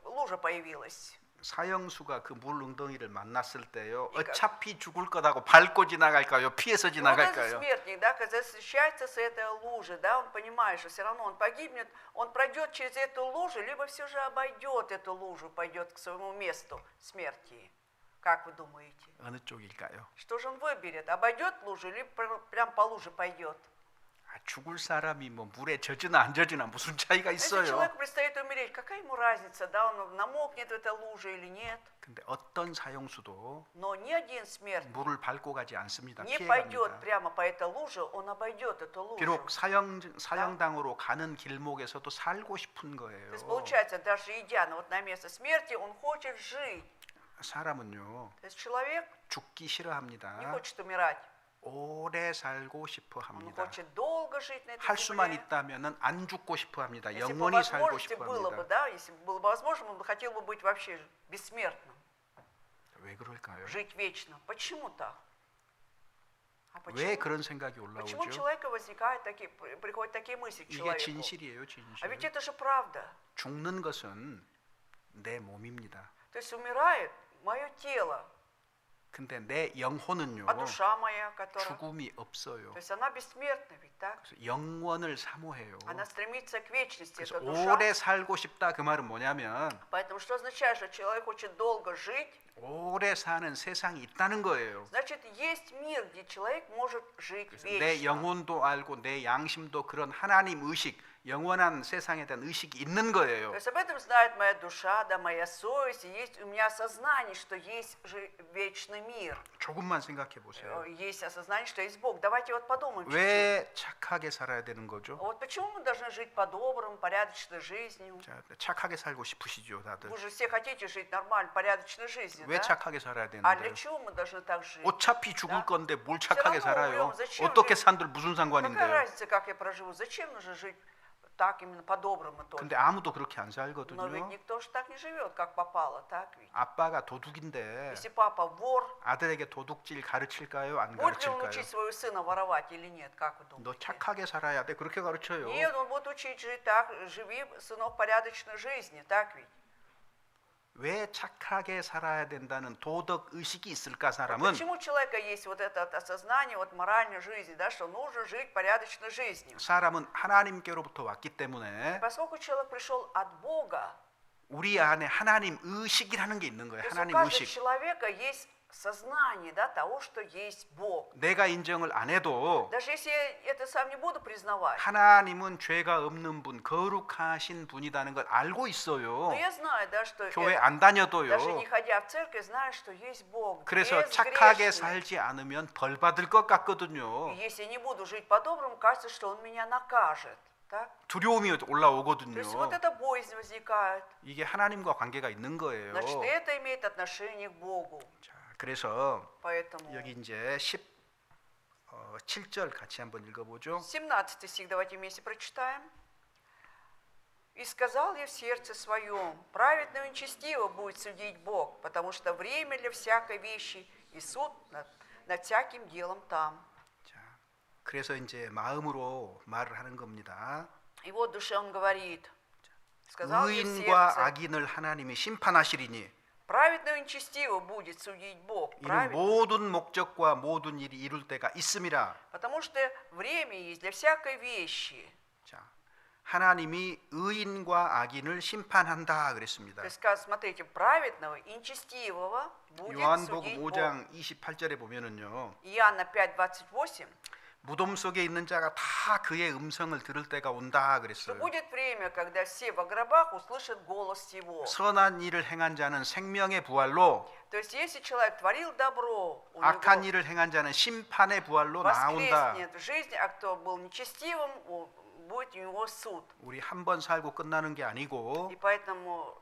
S2: лужа появилась.
S1: 사형수가 그 물 웅덩이를 만났을 때요.
S2: 이거-
S1: 어차피 죽을 거다고 밟고 지나갈까요? 피해서
S2: И вот этот
S1: 지나갈까요?
S2: смертник, да, когда встречается с этой лужей, да, он понимает, что все равно он погибнет, он пройдет через эту лужу, либо все же обойдет эту лужу, пойдет к своему месту смерти. Как вы думаете?
S1: 어느 쪽일까요?
S2: Что же он выберет? Обойдет лужу или прям по луже пойдет?
S1: 아, 죽을 사람이 뭐 물에 젖으나 안 젖으나 무슨 차이가
S2: Если
S1: 있어요?
S2: человеку предстоит умереть, какая ему разница, да, он намокнет в этой луже или нет?
S1: 근데 어떤 사형수도
S2: Но ни один смертник
S1: 물을 밟고 가지 않습니다.
S2: не пойдет
S1: 피해갑니다.
S2: прямо по этой луже, он обойдет эту лужу.
S1: 비록 사형당으로 가는 길목에서도 살고 싶은 거예요.
S2: То есть получается, даже идя вот на место смерти, он хочет жить.
S1: 사람은요
S2: То есть человек
S1: 죽기
S2: не
S1: 싫어합니다.
S2: хочет умирать,
S1: 오래 살고 싶어
S2: он
S1: 합니다.
S2: хочет долго жить на этой
S1: 할 수만
S2: земле.
S1: 있다면은 안 죽고 싶어 합니다.
S2: Если бы
S1: 영원히 살고
S2: возможности
S1: 싶어
S2: было бы,
S1: 합니다.
S2: да, если бы было бы возможно, он бы хотел бы быть вообще бессмертным,
S1: 왜 그럴까요?
S2: жить вечно. Почему так? А
S1: 왜
S2: почему?
S1: 그런 생각이
S2: Почему у
S1: 올라오죠?
S2: человека возникают такие, приходят такие мысли к
S1: 이게
S2: человеку?
S1: 진실이에요,
S2: А ведь
S1: 진실.
S2: это же правда.
S1: 죽는 것은 내 몸입니다.
S2: То есть умирает мое тело,
S1: 근데 내 영혼은요
S2: а душа моя, которая...
S1: 죽음이 없어요.
S2: То есть она бессмертна ведь, так?
S1: 그래서 영원을 사모해요.
S2: Она стремится к вечности,
S1: 그래서
S2: эта душа.
S1: 오래 살고 싶다 그 말은 뭐냐면
S2: Поэтому что означает, что человек хочет долго жить?
S1: 오래 사는 세상이 있다는 거예요.
S2: Значит, есть мир, где человек может жить
S1: 내
S2: вечно.
S1: 영혼도 알고 내 양심도 그런 하나님 의식, 영원한 세상에 대한 의식이 있는 거예요.
S2: То есть об этом знает моя душа, да, моя совесть, и есть у меня осознание, что есть же вечный мир.
S1: 조금만 생각해 보세요.
S2: Есть осознание, что есть Бог. Давайте вот подумаем чуть-чуть.
S1: 왜 착하게 살아야 되는 거죠?
S2: Вот почему мы должны жить по-доброму, порядочной жизнью?
S1: 자, 착하게 살고 싶으시죠, 다들.
S2: Вы же все хотите жить нормально, порядочной жизнью,
S1: 왜
S2: да?
S1: 착하게 살아야
S2: А для
S1: 되는데요?
S2: чего мы должны так жить?
S1: 어차피 죽을
S2: Да.
S1: 건데 뭘 착하게
S2: все равно
S1: 살아요?
S2: умрем. Зачем
S1: 어떻게
S2: жить?
S1: 산들 무슨
S2: Какая
S1: 상관인데요?
S2: разница, как я проживу? Зачем нужно жить так, именно по-доброму только?
S1: 근데 아무도 그렇게 안
S2: Но ведь
S1: 살거든요.
S2: никто же так не живет, как попало, так ведь?
S1: 아빠가 도둑인데
S2: Если папа вор,
S1: 아들에게 도둑질 가르칠까요? 안
S2: будет ли он
S1: 가르칠까요?
S2: учить своего сына воровать или нет, как вы
S1: 너
S2: думаете?
S1: 착하게 살아야 돼. 그렇게 가르쳐요.
S2: Нет, он будет учить жить так, живи, сынок, порядочной жизни, так ведь?
S1: 왜 착하게 살아야 된다는 도덕 의식이 있을까
S2: Вот
S1: 사람은?
S2: почему у человека есть вот это осознание вот моральной жизни, да, что нужно жить порядочной жизнью?
S1: 사람은 하나님께로부터 왔기 때문에
S2: Поскольку человек пришел от Бога,
S1: 우리 안에 하나님 의식이라는 게 있는 거예요.
S2: то есть у
S1: 하나님
S2: каждого
S1: 의식.
S2: человека есть сознание, да, того, что есть Бог.
S1: 내가 인정을 안 해도
S2: Даже если я это сам не буду признавать,
S1: 하나님은 죄가 없는 분, 거룩하신 분이라는 걸 알고 있어요.
S2: но я знаю, да, что
S1: 교회
S2: это,
S1: 안 다녀도요.
S2: даже не ходя в церковь, знаю, что есть Бог,
S1: 그래서 착하게
S2: безгрешный.
S1: 살지 않으면 벌 받을 것 같거든요.
S2: И если я не буду жить по-доброму, кажется, что Он меня накажет. Так?
S1: 두려움이
S2: То
S1: 올라오거든요.
S2: есть вот эта боязнь возникает.
S1: 이게 하나님과 관계가 있는 거예요.
S2: Значит, это имеет отношение к Богу.
S1: 자, 그래서
S2: Поэтому
S1: 여기 이제 17절 같이 한번 읽어보죠.
S2: 17 стих давайте вместе прочитаем. «И сказал я в сердце своем, праведно и нечестиво будет судить Бог, потому что время для всякой вещи и суд над всяким делом там».
S1: 자, 그래서 이제 마음으로 말을 하는 겁니다.
S2: И вот в душе он говорит, сказал я в
S1: 의인과
S2: сердце,
S1: 악인을 하나님이 심판하시리니
S2: праведно и нечестиво будет судить Бог,
S1: 이는
S2: праведно,
S1: 모든 목적과 모든 일이 이룰 때가 있음이라.
S2: потому что время есть для всякой вещи.
S1: 자, 하나님이 의인과 악인을 심판한다 그랬습니다.
S2: То есть, смотрите, праведного и нечестивого будет
S1: 요한복음
S2: судить Бог.
S1: 5장 28절에 보면은요.
S2: Иоанна 5:28.
S1: 무덤 속에 있는 자가 다 그의 음성을 들을 때가 온다
S2: Что
S1: 그랬어요.
S2: будет время, когда все во гробах услышат голос Его.
S1: 선한 일을 행한 자는 생명의 부활로,
S2: То есть, если человек творил добро, у
S1: 악한
S2: него
S1: 일을 행한 자는 심판의 부활로 나온다.
S2: воскреснет в жизни, а кто был нечестивым, будет у него суд.
S1: 우리 한 번 살고 끝나는 게 아니고
S2: И поэтому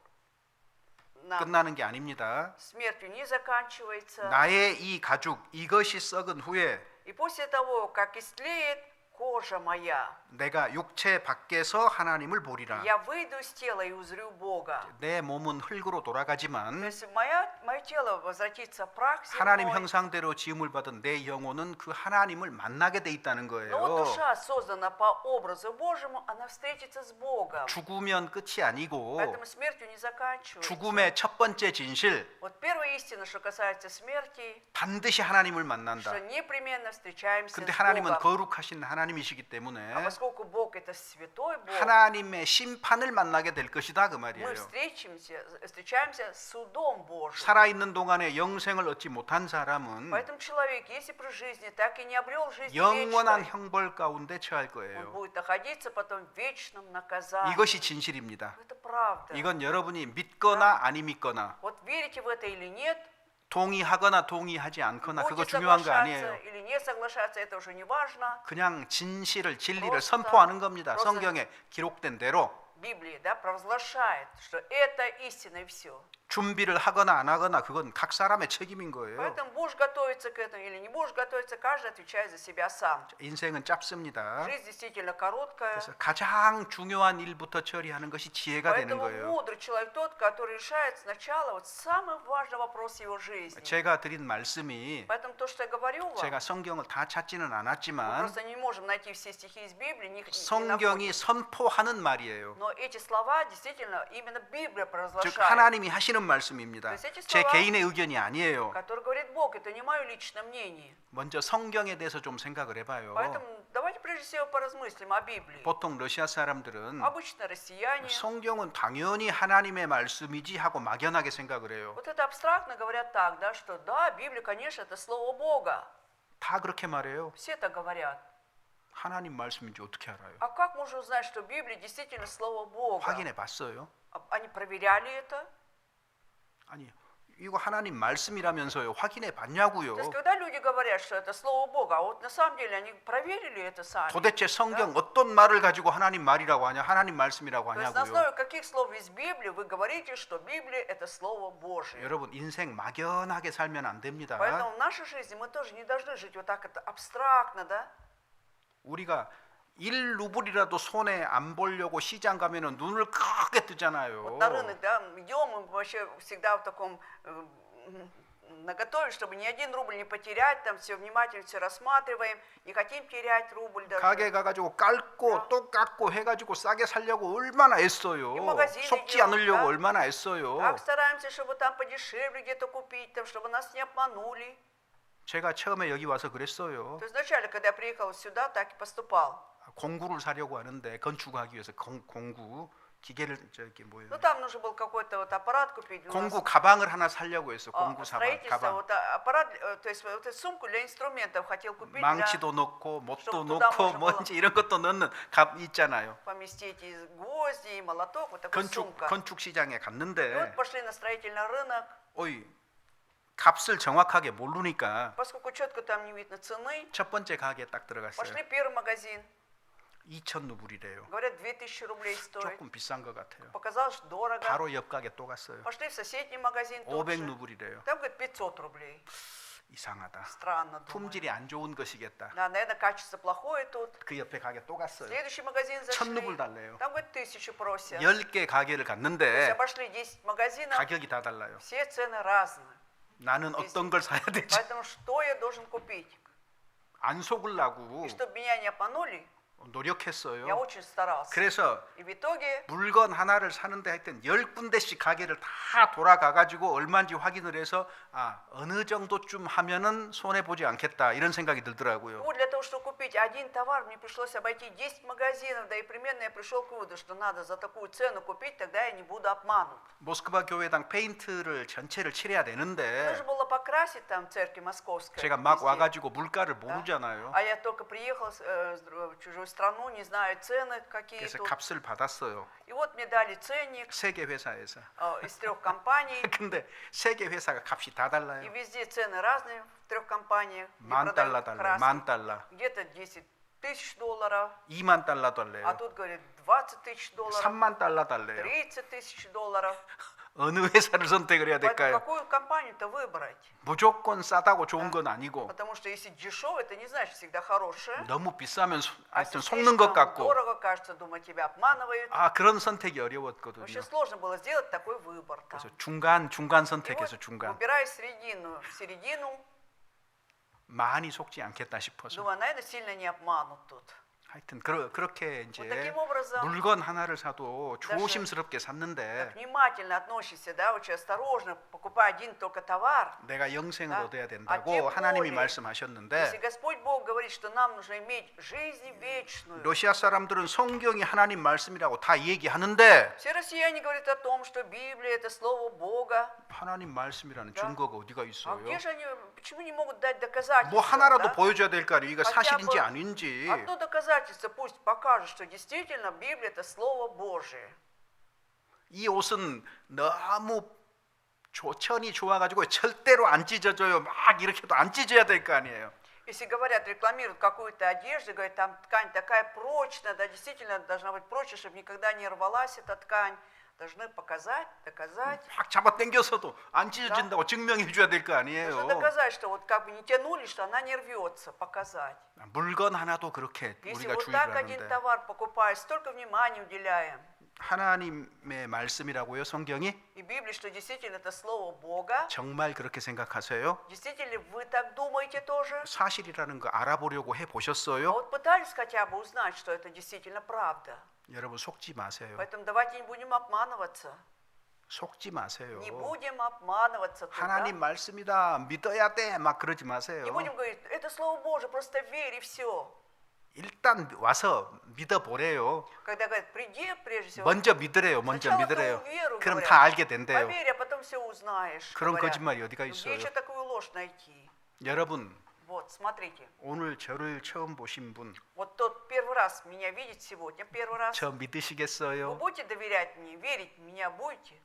S1: 끝나는 게 아닙니다.
S2: смертью не заканчивается.
S1: 나의 이 가죽 이것이 썩은 후에
S2: И после того, как истлеет кожа моя.
S1: 내가 육체 밖에서 하나님을 보리라.
S2: Я выйду из тела и узрю Бога.
S1: 내 몸은 흙으로
S2: То
S1: 돌아가지만
S2: есть мое тело возвратится в прах
S1: 하나님
S2: земной,
S1: 형상대로 지음을 받은 내 영혼은 그 하나님을 만나게 돼 있다는
S2: но вот
S1: 거예요.
S2: душа, создана по образу Божьему, она встретится с Богом.
S1: 죽으면 끝이 아니고
S2: Поэтому смертью не заканчивается.
S1: 죽음의 첫 번째 진실,
S2: Вот первая истина, что касается смерти,
S1: 반드시 하나님을 만난다.
S2: что непременно встречаемся
S1: 근데
S2: с
S1: 하나님은
S2: Богом.
S1: 거룩하신 하나님이시기
S2: А
S1: 때문에
S2: поскольку Бог это святой Бог,
S1: 하나님의 심판을 만나게 될 것이다 그
S2: мы
S1: 말이에요.
S2: встречаемся с судом Божьим.
S1: 살아있는 동안에 영생을 얻지 못한 사람은
S2: Поэтому человек, если при жизни так и не обрел жизнь
S1: 영원한
S2: вечную,
S1: 형벌 가운데 처할
S2: он
S1: 거예요.
S2: будет находиться потом в вечном наказании.
S1: 이것이 진실입니다.
S2: Это правда.
S1: 이건 여러분이 믿거나 아니 믿거나
S2: Вот верите в это или нет,
S1: 동의하거나 동의하지 않거나 그거
S2: будете
S1: 중요한 거
S2: соглашаться
S1: 아니에요.
S2: или не соглашаться, это уже не важно.
S1: 그냥 진실을 진리를
S2: просто-
S1: 선포하는 겁니다.
S2: просто-
S1: 성경에 기록된 대로
S2: Библия, да, провозглашает, что это истина и все.
S1: 준비를 하거나 안 하거나 그건 각 사람의 책임인 거예요.
S2: Поэтому будешь готовиться к этому или не будешь готовиться, каждый отвечает за себя сам.
S1: 인생은 짧습니다.
S2: Жизнь действительно короткая.
S1: 그래서 가장 중요한 일부터 처리하는 것이 지혜가 되는
S2: Поэтому
S1: 거예요.
S2: мудрый человек тот, который решает сначала вот самый важный вопрос его жизни.
S1: 제가 드린 말씀이
S2: Поэтому то, что я говорю вам,
S1: 제가 성경을 다 찾지는
S2: мы
S1: 않았지만
S2: просто не можем найти все стихи из Библии, не
S1: 성경이
S2: находим.
S1: 선포하는 말이에요.
S2: Но эти слова действительно именно Библия
S1: 즉
S2: провозглашает,
S1: 하나님이 하시는 말씀입니다. 제 개인의 의견이 아니에요.
S2: который говорит Бог. Это не мое личное мнение.
S1: 먼저 성경에 대해서 좀 생각을 해봐요.
S2: Поэтому давайте прежде всего поразмыслим о Библии.
S1: 보통 러시아 사람들은
S2: Обычно россияне
S1: 성경은 당연히 하나님의 말씀이지 하고 막연하게 생각을 해요.
S2: вот это абстрактно говорят так, да, что да, Библия, конечно, это слово Бога.
S1: 다 그렇게 말해요.
S2: Все так говорят.
S1: 하나님 말씀인지 어떻게 알아요?
S2: А как можно узнать, что Библия действительно слово Бога?
S1: 확인해 봤어요?
S2: Они проверяли это?
S1: 아니, 이거 하나님 말씀이라면서요. 확인해 봤냐고요.
S2: То есть, когда люди говорят, что это слово Бога, а вот на самом деле они проверили это сами.
S1: 도대체 성경 어떤 말을 가지고 하나님 말이라고 하냐? 하나님 말씀이라고
S2: То есть, на
S1: 하냐고요.
S2: основе каких слов из Библии вы говорите, что Библия это слово Божие?
S1: 여러분 인생 막연하게 살면 안 됩니다.
S2: Поэтому в нашей жизни мы тоже не должны жить вот так это абстрактно, да?
S1: 우리가 1루블이라도 손에 안 보려고 시장 가면은 눈을 크게 뜨잖아요.
S2: Вот на рынок, да, идем, мы вообще всегда в таком наготове, чтобы ни один рубль не потерять, там все внимательно все рассматриваем, не хотим терять рубль даже.
S1: 가게 가가지고 깔고 또 깎고 해가지고 싸게 살려고 얼마나 애써요.
S2: 이 магазин
S1: 속지
S2: идем,
S1: 않으려고
S2: да?
S1: 얼마나 애써요.
S2: Так стараемся, чтобы там подешевле где-то купить, там, чтобы нас не обманули.
S1: 제가 처음에 여기 와서 그랬어요.
S2: То есть вначале, когда я приехал сюда, так и поступал.
S1: 공구를 사려고 하는데 건축하기 위해서 공구 기계를 저기 뭐예요?
S2: Ну там нужно был какой-то вот аппарат купить. У нас,
S1: 공구 가방을 하나 사려고 했어. 공구
S2: строительство,
S1: 가방.
S2: вот аппарат, то есть вот эту сумку для инструментов хотел купить, для
S1: 망치도 넣고 못도
S2: чтобы туда
S1: 넣고
S2: можно было-
S1: 뭔지 이런 것도 넣는 갑 있잖아요.
S2: поместить и гвозди, и молоток, вот такая сумка.
S1: 건축 시장에
S2: И вот
S1: 갔는데
S2: пошли на строительный рынок,
S1: 어이 값을 정확하게 모르니까
S2: поскольку четко там не видно цены,
S1: 첫 번째 가게에 딱 들어갔어요.
S2: пошли первый магазин,
S1: 2,000루블이래요.
S2: говорят, 2000 рублей стоит.
S1: 조금 비싼 것 같아요.
S2: Показалось, что дорого.
S1: 바로 옆 가게 또 갔어요.
S2: Пошли в соседний магазин, тот же.
S1: 500루블이래요.
S2: Там, говорит, 500 рублей.
S1: 이상하다.
S2: Странно, думаю.
S1: 품질이 안 좋은 것이겠다.
S2: Да, наверное, качество плохое тут.
S1: 그 옆에 가게 또 갔어요.
S2: Следующий магазин
S1: 1000
S2: зашли,
S1: 루블 달래요.
S2: там, говорит, 1000 просят.
S1: 10개 가게를
S2: То есть
S1: 갔는데
S2: обошли 10 магазинов,
S1: 가격이 다 달라요.
S2: все цены разные.
S1: 나는 어떤 걸 사야 되지?
S2: Поэтому что я должен купить?
S1: 안 속으려고
S2: И чтобы меня не обманули, я
S1: 노력했어요.
S2: очень старался.
S1: 그래서
S2: И в итоге
S1: 물건 하나를 사는데 하여튼 10군데씩 가게를 다 돌아가가지고 얼마인지 확인을 해서 어느 정도쯤 하면은 손해보지 않겠다 이런 생각이 들더라고요.
S2: вот для того, чтобы купить один товар, мне пришлось обойти 10 магазинов, да и примерно я пришел к выводу, что надо за такую цену купить, тогда я не буду обманут.
S1: 모스크바 교회당 페인트를 전체를 칠해야 되는데
S2: Нужно было покрасить там церкви московской.
S1: 제가 막
S2: везде.
S1: 와가지고 물가를 мо르잖아요.
S2: А я только приехал в чужую страну, не знаю цены какие
S1: 그래서
S2: тут.
S1: 값을 받았어요.
S2: И вот мне дали ценник
S1: 세개 회사에서.
S2: из 3 компаний.
S1: 근데 세개 회사가 값이 다
S2: И
S1: 달라요.
S2: везде цены разные в 3 компаниях. где
S1: $10,000
S2: продают
S1: 달라요.
S2: краски.
S1: $10,000.
S2: Где-то 10 тысяч долларов,
S1: $20,000
S2: а
S1: 달래요.
S2: тут, говорит, 20 тысяч долларов,
S1: $30,000 달래요.
S2: 30 тысяч долларов.
S1: 어느 회사를 선택을 해야
S2: Поэтому
S1: 될까요?
S2: какую компанию-то выбрать?
S1: 무조건 싸다고 좋은 건 아니고
S2: Потому что если дешево, это не значит всегда хорошее.
S1: 너무 비싸면
S2: А
S1: 하여튼
S2: если
S1: 속는 것
S2: слишком
S1: 같고
S2: дорого, кажется, думаю, тебя обманывают.
S1: 그런 선택이 어려웠거든요.
S2: Вообще сложно было сделать такой выбор там.
S1: 그래서 중간
S2: И
S1: 선택해서
S2: вот,
S1: 중간
S2: выбирая середину,
S1: 많이 속지 않겠다 싶어서
S2: думаю, наверное, сильно не обманут тут.
S1: 하여튼 그렇게
S2: Вот
S1: 이제
S2: таким образом,
S1: 물건 하나를 사도 조심스럽게 샀는데
S2: так внимательно относишься, да, очень осторожно, покупая один только товар.
S1: 내가 영생을
S2: 아,
S1: 얻어야
S2: 아,
S1: 된다고 하나님이
S2: тем более,
S1: 말씀하셨는데
S2: Если Господь Бог говорит, что нам нужно иметь жизнь вечную,
S1: 러시아 사람들은 성경이 하나님 말씀이라고 다 얘기하는데
S2: все россияне говорят о том, что Библия это слово Бога.
S1: 하나님 말씀이라는
S2: Да.
S1: 증거가 어디가
S2: А
S1: 있어요?
S2: где же они, почему не могут дать доказательства?
S1: 뭐 하나라도
S2: да?
S1: 보여줘야 될 거 아니에요? 이거
S2: хотя
S1: 사실인지
S2: бы
S1: 아닌지.
S2: одно доказательство пусть покажет, что действительно Библия это слово Божие.
S1: 이 옷은 너무 천이 좋아가지고 절대로 안 찢어져요. 막 이렇게 해도 안 찢어야 될 거 아니에요.
S2: Если говорят, рекламируют какую-то одежду, говорят, там ткань такая прочная, да, действительно должна быть прочной, чтобы никогда не рвалась эта ткань. Должны показать, доказать.
S1: 막 잡아 당겨서도 안 찢어진다고 증명해 줘야 될 거 아니에요.
S2: Нужно доказать, что вот как бы не тянули, что она не рвется, показать.
S1: 물건 하나도 그렇게
S2: Если
S1: 우리가
S2: вот
S1: 주의를
S2: так один
S1: 하는데
S2: товар покупаешь, столько внимания уделяем.
S1: 하나님의 말씀이라고요, 성경이?
S2: И Библия, что действительно это слово Бога.
S1: 정말 그렇게 생각하세요?
S2: Действительно ли вы так думаете тоже?
S1: 사실이라는 거 알아보려고 해
S2: А
S1: 보셨어요?
S2: вот пытались хотя бы узнать, что это действительно правда.
S1: 여러분 속지 마세요.
S2: Поэтому давайте не будем обманываться.
S1: 속지 마세요.
S2: Не будем обманываться. тут, да?
S1: 하나님 말씀이다. 믿어야 돼. 막 그러지 마세요.
S2: Не будем говорить, это слово Божие, просто верь и все.
S1: 일단 와서 믿어 보래요.
S2: Когда говорят, приди, прежде всего,
S1: 먼저 믿으래요. 먼저
S2: Сначала
S1: 믿으래요.
S2: ты веру,
S1: 그럼
S2: говорят.
S1: 다 알게 된대요.
S2: поверь, а потом все узнаешь.
S1: 그런
S2: говорят.
S1: 거짓말이 어디가
S2: Где
S1: 있어요?
S2: еще такую ложь найти?
S1: 여러분,
S2: Вот, смотрите.
S1: 오늘 저를 처음 보신 분,
S2: Вот тот первый раз меня видит сегодня, первый раз.
S1: 저
S2: Вы
S1: 믿으시겠어요?
S2: будете доверять мне, верить в меня будете?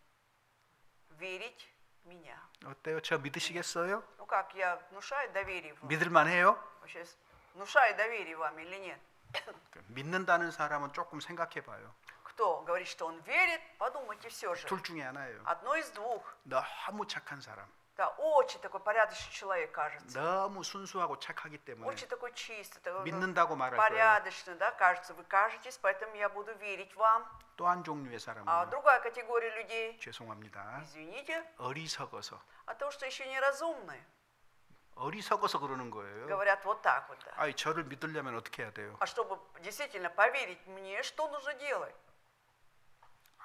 S2: Верить в меня.
S1: 어때요? 저 믿으시겠어요?
S2: Ну как, я внушаю доверие вам?
S1: 믿을만 해요?
S2: Вообще, внушаю доверие вам или нет?
S1: 믿는다는 사람은 조금 생각해 봐요.
S2: Кто говорит, что он верит, подумайте все же.
S1: 둘 중에 하나예요.
S2: Одно из двух.
S1: 너무 착한 사람.
S2: Да, очень такой порядочный человек, кажется.
S1: 너무 순수하고 착하기 때문에
S2: Очень такой чистый, такой,
S1: 믿는다고 말할 거예요.
S2: порядочный, да, кажется. Вы кажетесь, поэтому я буду верить вам.
S1: 또 한 종류의
S2: А
S1: 사람은
S2: другая категория людей,
S1: 죄송합니다.
S2: извините,
S1: 어리석어서
S2: от того, что еще неразумные,
S1: 어리석어서 그러는 거예요.
S2: говорят вот так вот. Да.
S1: 아이 저를 믿으려면 어떻게 해야 돼요?
S2: А чтобы действительно поверить мне, что нужно делать?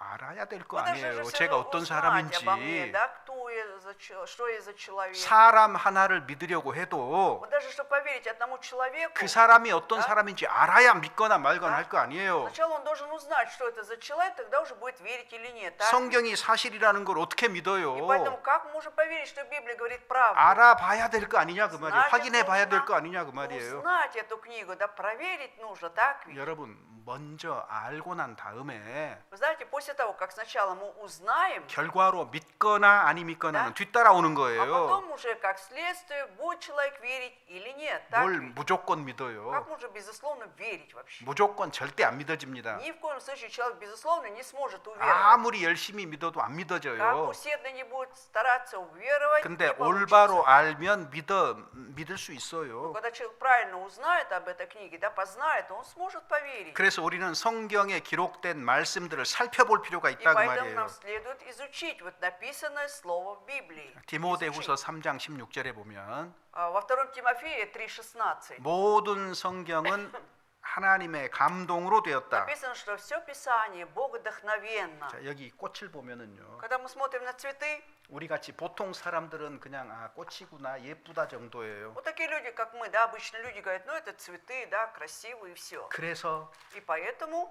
S1: 알아야 될 거
S2: Вы должны
S1: 아니에요.
S2: же все
S1: 제가 어떤
S2: узнать
S1: 사람인지.
S2: обо мне, да, кто я за, что я за человек.
S1: 사람 하나를 믿으려고 해도
S2: Вот даже чтобы поверить одному человеку,
S1: 그 사람이 어떤
S2: Да.
S1: 사람인지 알아야 믿거나 말거나
S2: Да.
S1: 할 거 아니에요.
S2: сначала он должен узнать, что это за человек, тогда уже будет верить или нет. Так?
S1: 성경이 사실이라는 걸 어떻게
S2: И
S1: 믿어요?
S2: поэтому как мы можем поверить, что Библия говорит правду?
S1: 알아봐야 될 거 아니냐 그 말이에요.
S2: Значит,
S1: 확인해 봐야 될
S2: нужно
S1: 거 아니냐 그 말이에요.
S2: узнать эту книгу, да, проверить нужно, так ведь?
S1: 여러분 먼저 알고 난 다음에
S2: Вы знаете, после того, как сначала мы узнаем,
S1: 결과로 믿거나 아니 믿거나는
S2: Да.
S1: 뒤따라오는
S2: а
S1: 거예요.
S2: потом уже как следствие, будет человек верить или нет, так
S1: 뭘
S2: ведь?
S1: 무조건
S2: Как
S1: 믿어요?
S2: можно безусловно верить вообще?
S1: 무조건 절대 안 믿어집니다.
S2: Ни в коем случае человек безусловно не сможет уверовать.
S1: 아무리 열심히 믿어도 안
S2: Как
S1: 믿어져요.
S2: усердно не будет стараться уверовать,
S1: 근데
S2: не получится.
S1: 올바로 알면 믿을 수 있어요.
S2: Когда человек правильно узнает об этой книге, да, познает, он сможет поверить.
S1: 그래서 우리는 성경에 기록된 말씀들을 살펴볼 필요가
S2: И
S1: 있다고
S2: поэтому
S1: 말이에요.
S2: нам следует изучить вот написанное слово в Библии.
S1: 디모데후서 3장 16절에 보면
S2: Во 2 Тимофея 3,16
S1: 모든 성경은 하나님의 감동으로 되었다.
S2: написано, что все Писание богодохновенно.
S1: 자, 여기 꽃을 보면은요.
S2: Когда мы смотрим на цветы,
S1: 우리 같이 보통 사람들은 그냥 꽃이구나 예쁘다 정도예요.
S2: вот такие люди, как мы, да, обычные люди говорят, ну это цветы, да, красивые и все.
S1: 그래서
S2: И поэтому,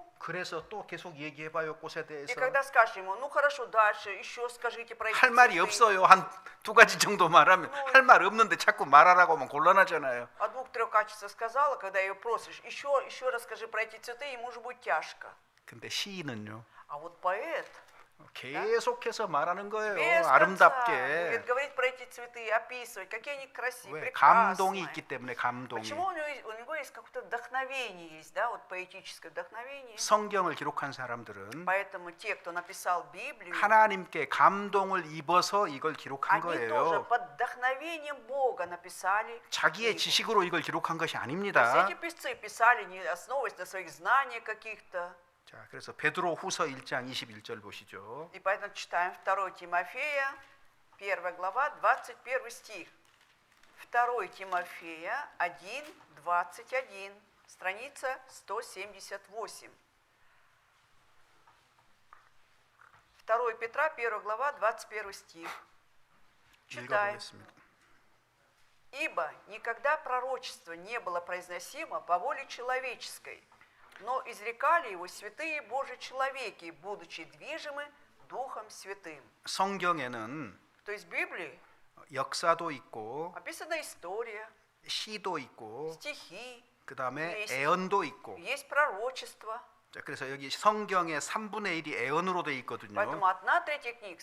S1: 또 계속 얘기해봐요 꽃에
S2: и
S1: 대해서.
S2: когда скажешь ему, ну хорошо, дальше, еще скажите про эти
S1: 할 말이
S2: цветы.
S1: 없어요. 한 두 가지 정도 말하면 할 말 없는데 자꾸 말하라고 하면 곤란하잖아요.
S2: О 2-3 качествах сказала, когда ее просишь, еще расскажи про эти цветы, ему уже будет тяжко.
S1: 근데 시인은요.
S2: А вот поэт,
S1: 계속해서 말하는 거예요.
S2: Без конца
S1: 아름답게.
S2: будет говорить про эти цветы, описывать, какие они красивые,
S1: 왜?
S2: прекрасные.
S1: 감동이 있기 때문에 감동이.
S2: Почему у него есть какое-то вдохновение, есть, да, вот поэтическое вдохновение.
S1: 성경을 기록한 사람들은
S2: Поэтому те, кто написал Библию,
S1: 하나님께 감동을 입어서 이걸 기록한
S2: они тоже
S1: 거예요.
S2: под вдохновением Бога написали
S1: 자기의
S2: книгу.
S1: 지식으로 이걸 기록한 것이
S2: То есть
S1: 아닙니다.
S2: эти писцы писали, не основываясь на своих знаниях каких-то.
S1: 자, 그래서 베드로 후서 1장 21절 보시죠.
S2: И поэтому читаем 2 Тимофея, 1 глава, 21 стих. 2 Тимофея 1, 21, страница 178. 2 Петра, 1 глава, 21 стих. Читаем.
S1: 읽어보겠습니다.
S2: «Ибо никогда пророчество не было произносимо по воле человеческой, но изрекали его святые Божьи человеки, будучи движимы Духом Святым».
S1: 성경에는
S2: То есть в Библии
S1: 역사도 있고
S2: описана история,
S1: 시도 있고
S2: стихи,
S1: 그다음에
S2: есть,
S1: 애언도 있고.
S2: есть пророчество.
S1: 자, 그래서 여기 성경의 3분의 1이 애언으로 되어 있거든요.
S2: Поэтому 1/3 книг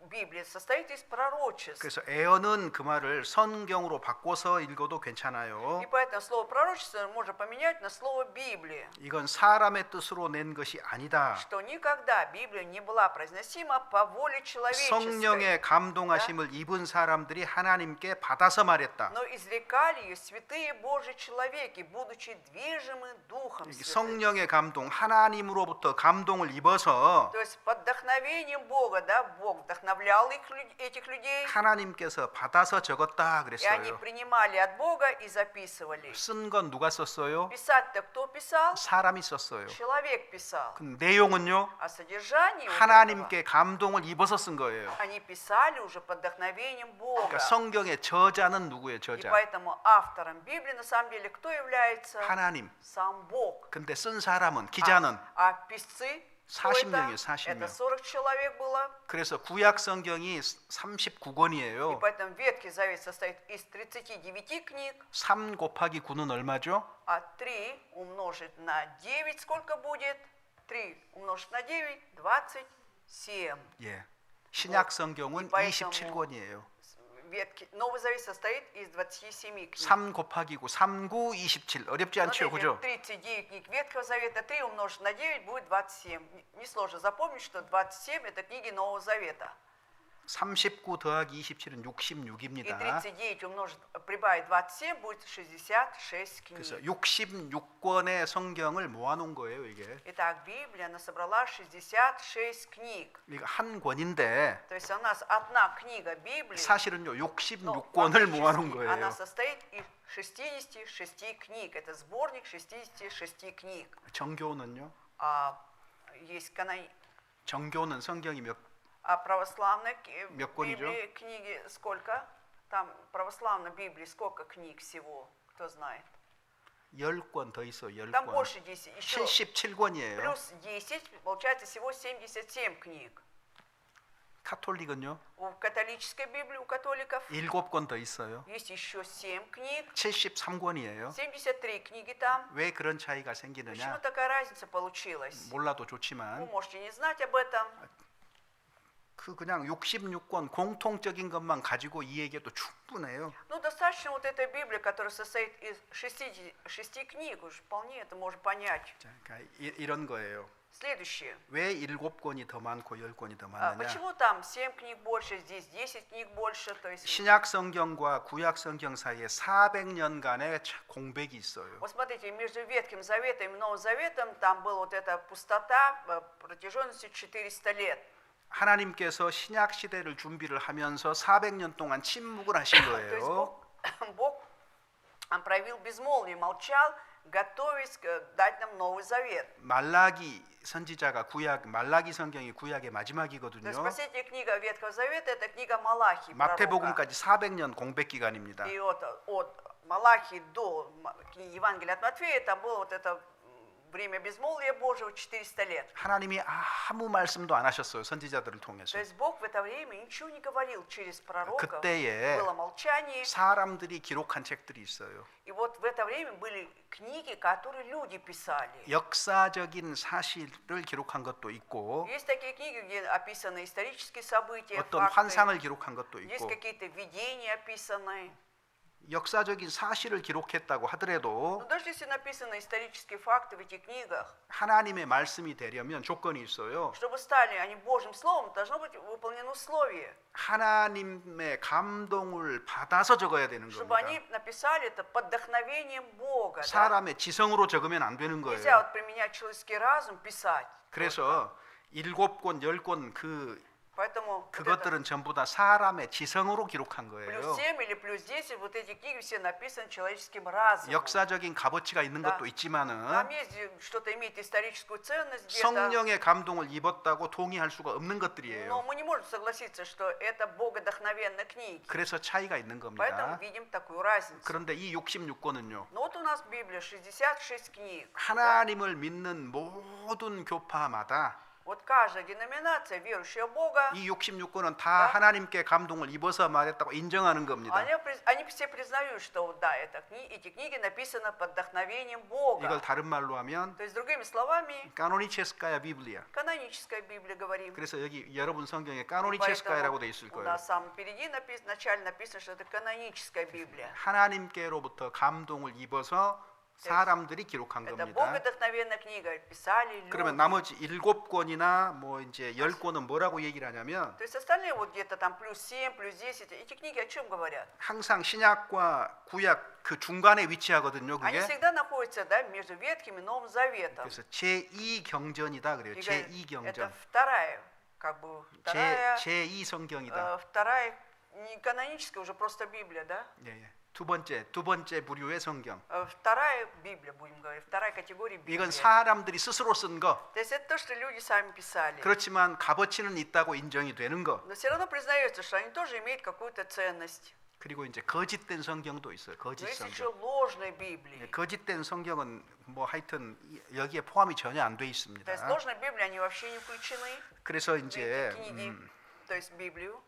S2: Библии состоит из пророчеств.
S1: 그래서 애언은 그 말을 성경으로 바꿔서 읽어도 괜찮아요.
S2: И поэтому слово пророчество можно поменять на слово Библия.
S1: 이건 사람의 뜻으로 낸 것이 아니다.
S2: Что никогда Библия не была произносима по воле человеческой.
S1: 성령의 감동하심을 입은 사람들이 하나님께 받아서 말했다.
S2: Но изрекали ее святые Божьи человеки, будучи движимы Духом Святым.
S1: 성령의 감동, 하나님으로부터 감동을 입어서
S2: То есть под вдохновением Бога, да, Бог вдохновлял этих людей,
S1: 하나님께서 받아서 적었다
S2: и они
S1: 그랬어요.
S2: принимали от Бога и записывали.
S1: 쓴 건 누가 썼어요?
S2: Писать-то кто писал?
S1: 사람이 썼어요.
S2: Человек писал.
S1: 그 내용은요?
S2: А содержание вот
S1: 하나님께 감동을 입어서 쓴 거예요.
S2: этого, они писали уже под вдохновением Бога.
S1: 그러니까 성경의 저자는 누구예요?
S2: И
S1: 저자.
S2: поэтому автором Библии на самом деле кто является?
S1: 하나님.
S2: Сам Бог.
S1: 근데 쓴 사람은 기자는
S2: А писцы? кто
S1: 40
S2: это?
S1: 명이에요, 40
S2: Это
S1: 명.
S2: 40 человек было.
S1: 그래서 구약 성경이
S2: И
S1: 39권이에요.
S2: поэтому Ветхий Завет состоит из 39 книг,
S1: 3 곱하기 9는 얼마죠?
S2: а 3 умножить на 9 сколько будет? 3 умножить на 9 – 27.
S1: 예. 신약 성경은
S2: 이 поэтому
S1: 27권이에요.
S2: Новый Завет состоит из 27 книг.
S1: 3 곱하기 9, 3, 9, 27. 어렵지 않죠,
S2: Смотрите,
S1: 그죠?
S2: 39 книг Ветхого Завета, 3 умножить на 9 будет 27. Несложно запомнить, что 27 – это книги Нового Завета.
S1: 39 더하기 27은
S2: И
S1: 66입니다.
S2: 39 умножить, прибавить 27 будет 66
S1: 그래서
S2: книг.
S1: 66권의 성경을 모아놓은 거예요, 이게.
S2: Итак, Библия, она собрала 66 книг.
S1: 이거 한 권인데
S2: То есть у нас одна книга Библии,
S1: 사실은요
S2: но
S1: 66권을 모아놓은
S2: фактически она
S1: 거예요.
S2: состоит из 66 книг. Это сборник 66 книг.
S1: 정교는요?
S2: А есть
S1: 정교는 성경이
S2: А православной
S1: 몇 권이죠?
S2: Библии книги сколько? Там православной Библии сколько книг всего? Кто знает?
S1: 10권 더 있어요.
S2: Там
S1: 10권.
S2: больше 10. Еще
S1: 77권이에요.
S2: плюс 10, получается всего 77 книг.
S1: 카톨릭은요?
S2: У католической Библии, у католиков
S1: 7권 더 있어요.
S2: есть еще 7 книг.
S1: 73권이에요.
S2: 73 книги там.
S1: 왜 그런 차이가
S2: Почему
S1: 생기느냐?
S2: такая разница получилась?
S1: 몰라도
S2: Вы
S1: 좋지만
S2: можете не знать об этом.
S1: 그 그냥 66권 공통적인 것만 가지고 이 얘기도 충분해요.
S2: Ну, достаточно вот этой Библии, которая состоит из 6 книг, уж вполне это можно понять.
S1: 자, 그러니까 이런 거예요.
S2: Следующее.
S1: 왜 7권이 더 많고 10권이 더
S2: А
S1: 많느냐?
S2: почему там 7 книг больше, здесь 10 книг больше? То есть,
S1: 신약 성경과 구약 성경 사이에 400년간의 공백이 있어요.
S2: вот смотрите, между Ветхим Заветом и Новым Заветом там была вот эта пустота протяженностью 400 лет.
S1: 하나님께서 신약 시대를 준비를 하면서 400년 동안 침묵을 하신
S2: То есть
S1: 거예요.
S2: Бог он проявил безмолвие, молчал, готовясь дать нам Новый Завет.
S1: 말라기 선지자가 말라기 성경이 구약의
S2: То есть
S1: 마지막이거든요.
S2: последняя книга Ветхого Завета – это книга Малахии, пророка.
S1: 마태복음까지 400년 공백 기간입니다.
S2: И от Малахии до Евангелия от Матфея там было вот это время безмолвия Божьего 400 лет.
S1: 하나님이 아무 말씀도 안 하셨어요. 선지자들을 통해서.
S2: То есть Бог в это время ничего не говорил через пророков.
S1: 그때에
S2: Было молчание.
S1: 사람들이 기록한 책들이 있어요.
S2: И вот в это время были книги, которые люди писали.
S1: 역사적인 사실을 기록한 것도 있고
S2: Есть такие книги, где описаны исторические события,
S1: 어떤
S2: факты.
S1: 환상을 기록한 것도
S2: Есть
S1: 있고
S2: какие-то видения описанные.
S1: 역사적인 사실을 기록했다고 하더라도
S2: Но даже если написаны исторические факты в этих книгах,
S1: 하나님의 말씀이 되려면 조건이 있어요.
S2: чтобы стали они Божьим Словом, должно быть выполнено условие,
S1: 하나님의 감동을 받아서 적어야 되는
S2: чтобы
S1: 겁니다.
S2: они написали это под вдохновением Бога. Да?
S1: 사람의 지성으로 적으면 안 되는
S2: Нельзя
S1: 거예요.
S2: вот применять человеческий разум, писать.
S1: 그래서 7권, 10권
S2: Поэтому вот это
S1: 그것들은 전부 다 사람의 지성으로 기록한
S2: плюс
S1: 거예요.
S2: 7 или плюс 10, вот эти книги все написаны человеческим разумом.
S1: 역사적인 값어치가 있는
S2: Да.
S1: 것도 있지만은
S2: Там есть что-то имеет историческую ценность где-то.
S1: 성령의 감동을 입었다고 동의할 수가 없는
S2: Но
S1: 것들이에요.
S2: мы не можем согласиться, что это богодохновенные книги.
S1: 그래서 차이가 있는
S2: Поэтому
S1: 겁니다.
S2: видим такую разницу.
S1: 그런데 이 66권은요.
S2: Но вот у нас в Библии 66 книг.
S1: 하나님을 믿는 모든 교파마다
S2: Вот каждая деноминация, верующая в Бога,
S1: 이 66권은 다
S2: Да.
S1: 하나님께 감동을 입어서 말했다고 인정하는 겁니다.
S2: они все признают, что вот, да, эти книги написаны под вдохновением Бога.
S1: 이걸 다른 말로 하면
S2: То есть, другими словами,
S1: 까노니체스카야 비블리아.
S2: каноническая Библия говорим.
S1: 그래서 여기 여러분 성경에
S2: И
S1: 까노니체스카야라고
S2: поэтому
S1: 돼 있을
S2: у
S1: 거예요.
S2: нас в самом впереди вначале написано, что это каноническая Библия.
S1: 하나님께로부터 감동을 입어서 사람들이 기록한
S2: Это
S1: 겁니다.
S2: богодохновенная книга, писали люди.
S1: 그러면 나머지 7권이나 뭐 이제 10권은 뭐라고 얘기를 하냐면
S2: То есть остальные вот где-то там плюс 7, плюс 10, эти книги о чем говорят?
S1: 항상 신약과 구약 그 중간에 위치하거든요.
S2: Они
S1: 그게
S2: всегда находятся, да, между Ветхим и Новым Заветом.
S1: 그래서 제2 경전이다 그래요.
S2: И говорят,
S1: 제2
S2: это
S1: 경전.
S2: вторая, как бы вторая,
S1: 제2 성경이다.
S2: вторая не каноническая, уже просто Библия, да?
S1: 예, 예. 두 번째 부류의 성경.
S2: Вторая Библия, будем говорить, вторая категория Библии.
S1: 이건 사람들이 스스로 쓴 거.
S2: То есть это то, что люди сами писали.
S1: 그렇지만 값어치는 있다고 인정이 되는 거.
S2: Но все равно признается, что они тоже имеют какую-то ценность.
S1: 그리고 이제 거짓된 성경도 있어요.
S2: Но
S1: 거짓
S2: есть
S1: 성경.
S2: еще ложные Библии.
S1: 거짓된 성경은 뭐 하여튼 여기에 포함이 전혀 안 돼
S2: То есть
S1: 있습니다.
S2: ложные Библии, они вообще не включены
S1: 그래서
S2: в эти
S1: 이제
S2: книги, то есть Библию.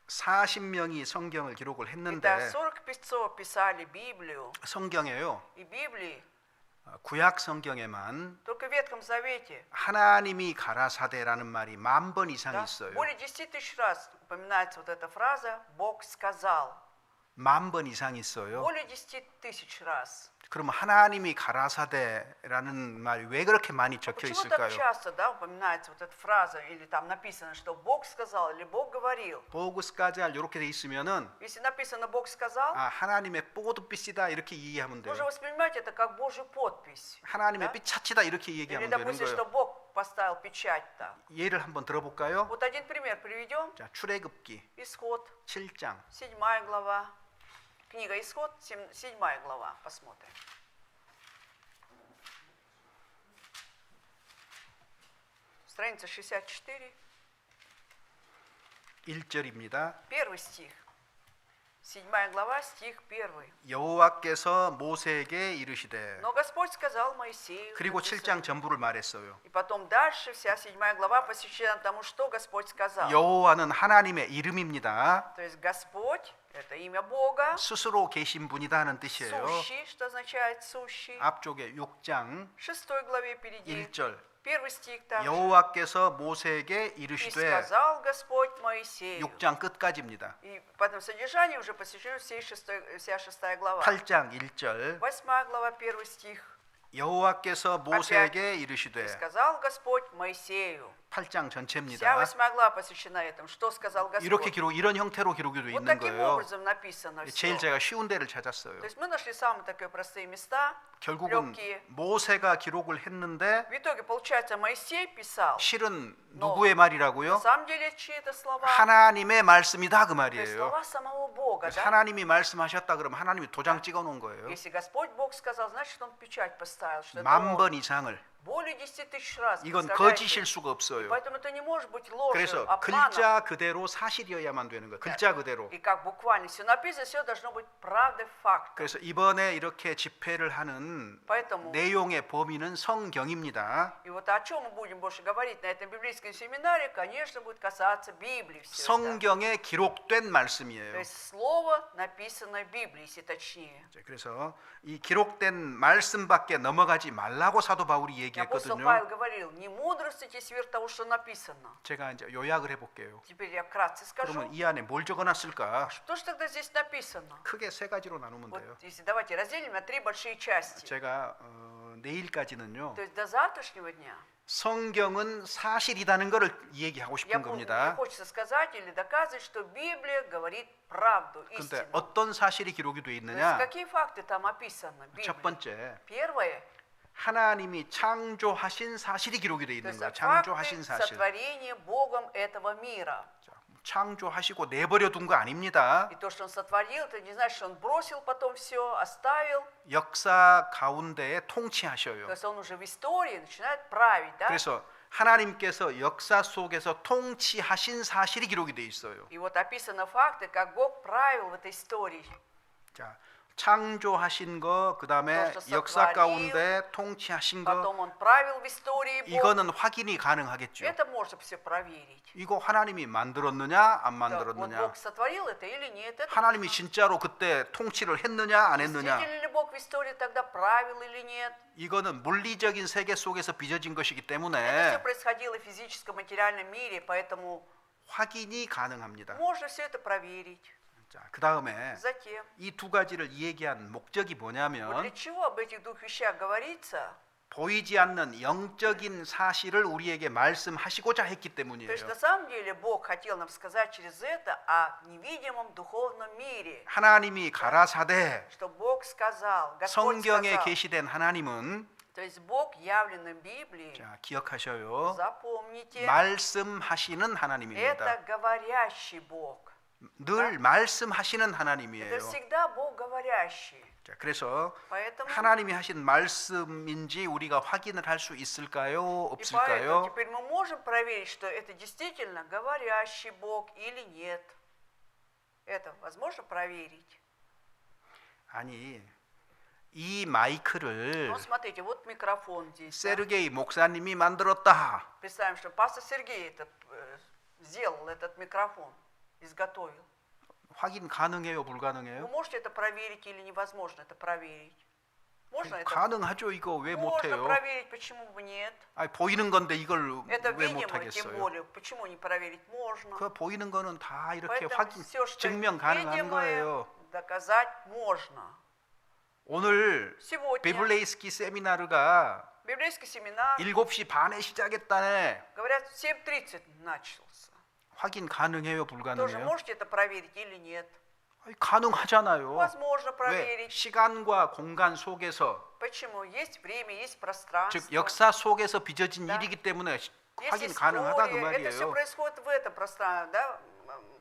S1: 40명이 성경을 기록을
S2: Итак,
S1: 했는데
S2: 40 писцов писали Библию,
S1: 성경에요.
S2: и Библии
S1: 구약 성경에만
S2: только в Ветхом Завете.
S1: 하나님이 가라사대라는 말이 10,000번 이상
S2: Да?
S1: 있어요.
S2: Более 10 тысяч раз упоминается вот эта фраза «Бог сказал».
S1: 10,000번 이상 있어요.
S2: Более 10 тысяч раз.
S1: 그러면 하나님이 가라사대라는 말이 왜 그렇게 많이 적혀
S2: Почему так
S1: 있을까요?
S2: часто, да, упоминается вот эта фраза, или там написано, что Бог сказал, или Бог говорил?
S1: 보그스가잘 이렇게 돼 있으면은
S2: Если написано «Бог сказал»,
S1: 아 하나님의 뽀드빛이다 이렇게 이해하면 돼요.
S2: можно воспринимать это как Божью подпись.
S1: 하나님의
S2: Да?
S1: 삐차치다 이렇게
S2: Или,
S1: 얘기하면 되는
S2: допустим, что
S1: 거예요.
S2: Бог поставил печать-то.
S1: 예를 한번 들어볼까요?
S2: Вот один пример приведем.
S1: 자, 출애굽기
S2: Исход,
S1: 7장
S2: 7 глава. Книга Исход, 7 глава. Посмотрим. Страница 64,
S1: 1절입니다.
S2: первый стих. 7 глава, стих 1.
S1: 여호와께서 모세에게 이르시되
S2: Но Господь сказал Моисею.
S1: 그리고
S2: написано.
S1: 7장 전부를 말했어요.
S2: И потом дальше вся 7 глава посвящена тому, что Господь сказал.
S1: 여호와는 하나님의 이름입니다.
S2: То есть Господь – это имя Бога.
S1: 스스로 계신 분이다는 뜻이에요.
S2: Сущий, что означает сущий.
S1: 앞쪽에 6장
S2: 6 главе впереди.
S1: 1절
S2: Первый стих там.
S1: 여호와께서 모세에게
S2: И
S1: 이르시되
S2: сказал Господь Моисею.
S1: 6장 끝까지입니다.
S2: И потом содержание уже посвящено вся 6 глава.
S1: 8장 1절
S2: 8 глава, 1 стих.
S1: 여호와께서 모세에게
S2: И
S1: 이르시되
S2: сказал Господь Моисею.
S1: 8장
S2: Вся
S1: 전체입니다.
S2: 8 глава посвящена этому. Что сказал
S1: 이렇게
S2: Господь?
S1: 이런 형태로 기록이 되어
S2: Вот
S1: 있는
S2: таким
S1: 거예요.
S2: образом написано
S1: 제일
S2: все.
S1: 제가 쉬운 데를 찾았어요.
S2: То есть мы нашли самые такие простые места,
S1: 결국은
S2: легкие.
S1: 모세가 기록을 했는데
S2: В итоге, получается, Моисей писал.
S1: 실은 누구의 말이라고요?
S2: На самом деле, чьи-то слова.
S1: 하나님의 말씀이다 그
S2: То есть
S1: 말이에요.
S2: слова самого Бога.
S1: 그래서
S2: Да?
S1: 하나님이 말씀하셨다 그러면 하나님이 도장 찍어 놓은 거예요.
S2: Если Господь Бог сказал, значит, Он печать поставил. Что это
S1: 10,000번
S2: Он.
S1: 이상을
S2: более 10 тысяч раз.
S1: 이건
S2: представляете?
S1: 거짓일 수가 없어요.
S2: Поэтому это не может быть ложью,
S1: 그래서
S2: обманом.
S1: 글자 그대로 사실이어야만 되는 거예요. 글자 그대로.
S2: И как буквально все написано, все должно быть правдой, фактом.
S1: 그래서 이번에 이렇게 집회를 하는
S2: Поэтому
S1: 내용의 범위는 성경입니다.
S2: и вот о чем мы будем больше говорить на этом библейском семинаре, конечно, будет касаться Библии. Все это.
S1: 성경에 기록된
S2: То
S1: 말씀이에요.
S2: есть слово, написанное в Библии, если точнее.
S1: 그래서 이 기록된 말씀밖에 넘어가지 말라고 사도 바울이
S2: Апостол
S1: 얘기했거든요.
S2: Павел говорил, не мудрствуйте сверх того, что написано.
S1: 제가 이제 요약을 해볼게요.
S2: Теперь я вкратце скажу.
S1: 그러면 이 안에 뭘 적어놨을까?
S2: Что же тогда здесь написано?
S1: 크게 세 가지로 나누면
S2: Вот
S1: 돼요.
S2: если давайте разделим на три большие части.
S1: 제가 내일까지는요.
S2: То есть до завтрашнего дня
S1: 성경은 사실이라는 것을 얘기하고
S2: мне
S1: 싶은 겁니다.
S2: хочется сказать или доказать, что Библия говорит правду,
S1: 근데
S2: истину.
S1: 어떤 사실이 기록이 되어
S2: То есть
S1: 있느냐?
S2: какие факты там описаны в
S1: 첫
S2: Библии?
S1: 번째,
S2: Первое,
S1: 하나님이 창조하신 사실이 기록이 되어
S2: то
S1: 있는
S2: есть
S1: 거예요.
S2: факты
S1: 창조하신 사실.
S2: сотворения Богом этого мира.
S1: 자, 창조하시고 내버려 둔 거 아닙니다.
S2: И то, что Он сотворил, это не значит, что Он бросил потом все, оставил.
S1: 역사 가운데에
S2: То
S1: 통치하셔요.
S2: есть Он уже в истории начинает править, да?
S1: 그래서 하나님께서 역사 속에서 통치하신 사실이 기록이 되어 있어요.
S2: И вот описаны факты, как Бог правил в этой истории.
S1: 자, 창조하신 거, 그다음에
S2: То, что
S1: 역사
S2: сотворил,
S1: 가운데 통치하신 거,
S2: Потом Он правил в истории Бог.
S1: 이거는 확인이 가능하겠죠.
S2: Это можно все проверить.
S1: 이거 하나님이 만들었느냐 안
S2: Да, вот
S1: 만들었느냐?
S2: Бог сотворил это или нет? Это
S1: 하나님이 진짜로 그때 통치를 했느냐 안 했느냐?
S2: действительно ли Бог в истории тогда правил или нет?
S1: 이거는 물리적인 세계 속에서 빚어진 것이기
S2: Это все
S1: 때문에
S2: происходило в физическом, материальном мире, поэтому
S1: 확인이 가능합니다.
S2: можно все это проверить.
S1: 자, 그다음에
S2: Затем,
S1: 이 두 가지를 얘기한 목적이
S2: вот
S1: 뭐냐면
S2: для чего об этих двух вещах говорится?
S1: 보이지 않는 영적인 사실을 우리에게 말씀하시고자 했기
S2: То есть
S1: 때문이에요.
S2: на самом деле Бог хотел нам сказать через это о невидимом духовном мире.
S1: 하나님이 가라사대
S2: Что Бог сказал, Господь
S1: 성경에
S2: сказал.
S1: 계시된 하나님은
S2: То есть Бог, явленный в Библии,
S1: 자, 기억하셔요.
S2: запомните,
S1: 말씀하시는
S2: это
S1: 하나님입니다.
S2: говорящий Бог.
S1: 늘 말씀하시는
S2: Это
S1: 하나님이에요.
S2: всегда Бог говорящий.
S1: 자, 그래서
S2: Поэтому,
S1: 하나님이 하신 말씀인지 우리가 확인을 할 수 있을까요?
S2: и поэтому
S1: 없을까요?
S2: теперь мы можем проверить, что это действительно говорящий Бог или нет. Это возможно проверить.
S1: 아니, 이 마이크를
S2: Ну, смотрите, вот микрофон здесь. да.
S1: 세르게이 목사님이 만들었다.
S2: Представим, что пастор Сергей сделал этот микрофон, изготовил.
S1: 확인 가능해요,
S2: Вы
S1: 불가능해요?
S2: можете это проверить или невозможно это проверить? Можно это?
S1: 가능하죠. 이거 왜
S2: Можно
S1: 못해요?
S2: проверить, почему бы нет?
S1: 아니, 보이는 건데 이걸
S2: Это
S1: 왜
S2: видимо, тем
S1: 못하겠어요?
S2: более. Почему не проверить? Можно.
S1: 그 보이는 거는 다 이렇게
S2: Поэтому
S1: 확인,
S2: все, что
S1: 증명 가능한
S2: видимое,
S1: 거예요.
S2: доказать можно.
S1: 오늘
S2: Сегодня
S1: 비블레이스키 세미나르가
S2: библейский семинар,
S1: 7시 반에 시작했다네.
S2: говорят, в 7:30 начался.
S1: 확인 가능해요,
S2: Тоже
S1: 불가능해요?
S2: можете это проверить или нет?
S1: 아니, 가능하잖아요.
S2: Возможно
S1: 왜?
S2: проверить.
S1: 시간과 공간 속에서
S2: Почему? Есть время, есть пространство.
S1: 즉 역사 속에서 빚어진
S2: Да.
S1: 일이기 때문에
S2: Есть
S1: 확인 가능하다 그
S2: история. Это все
S1: 말이에요.
S2: происходит в этом пространстве, да,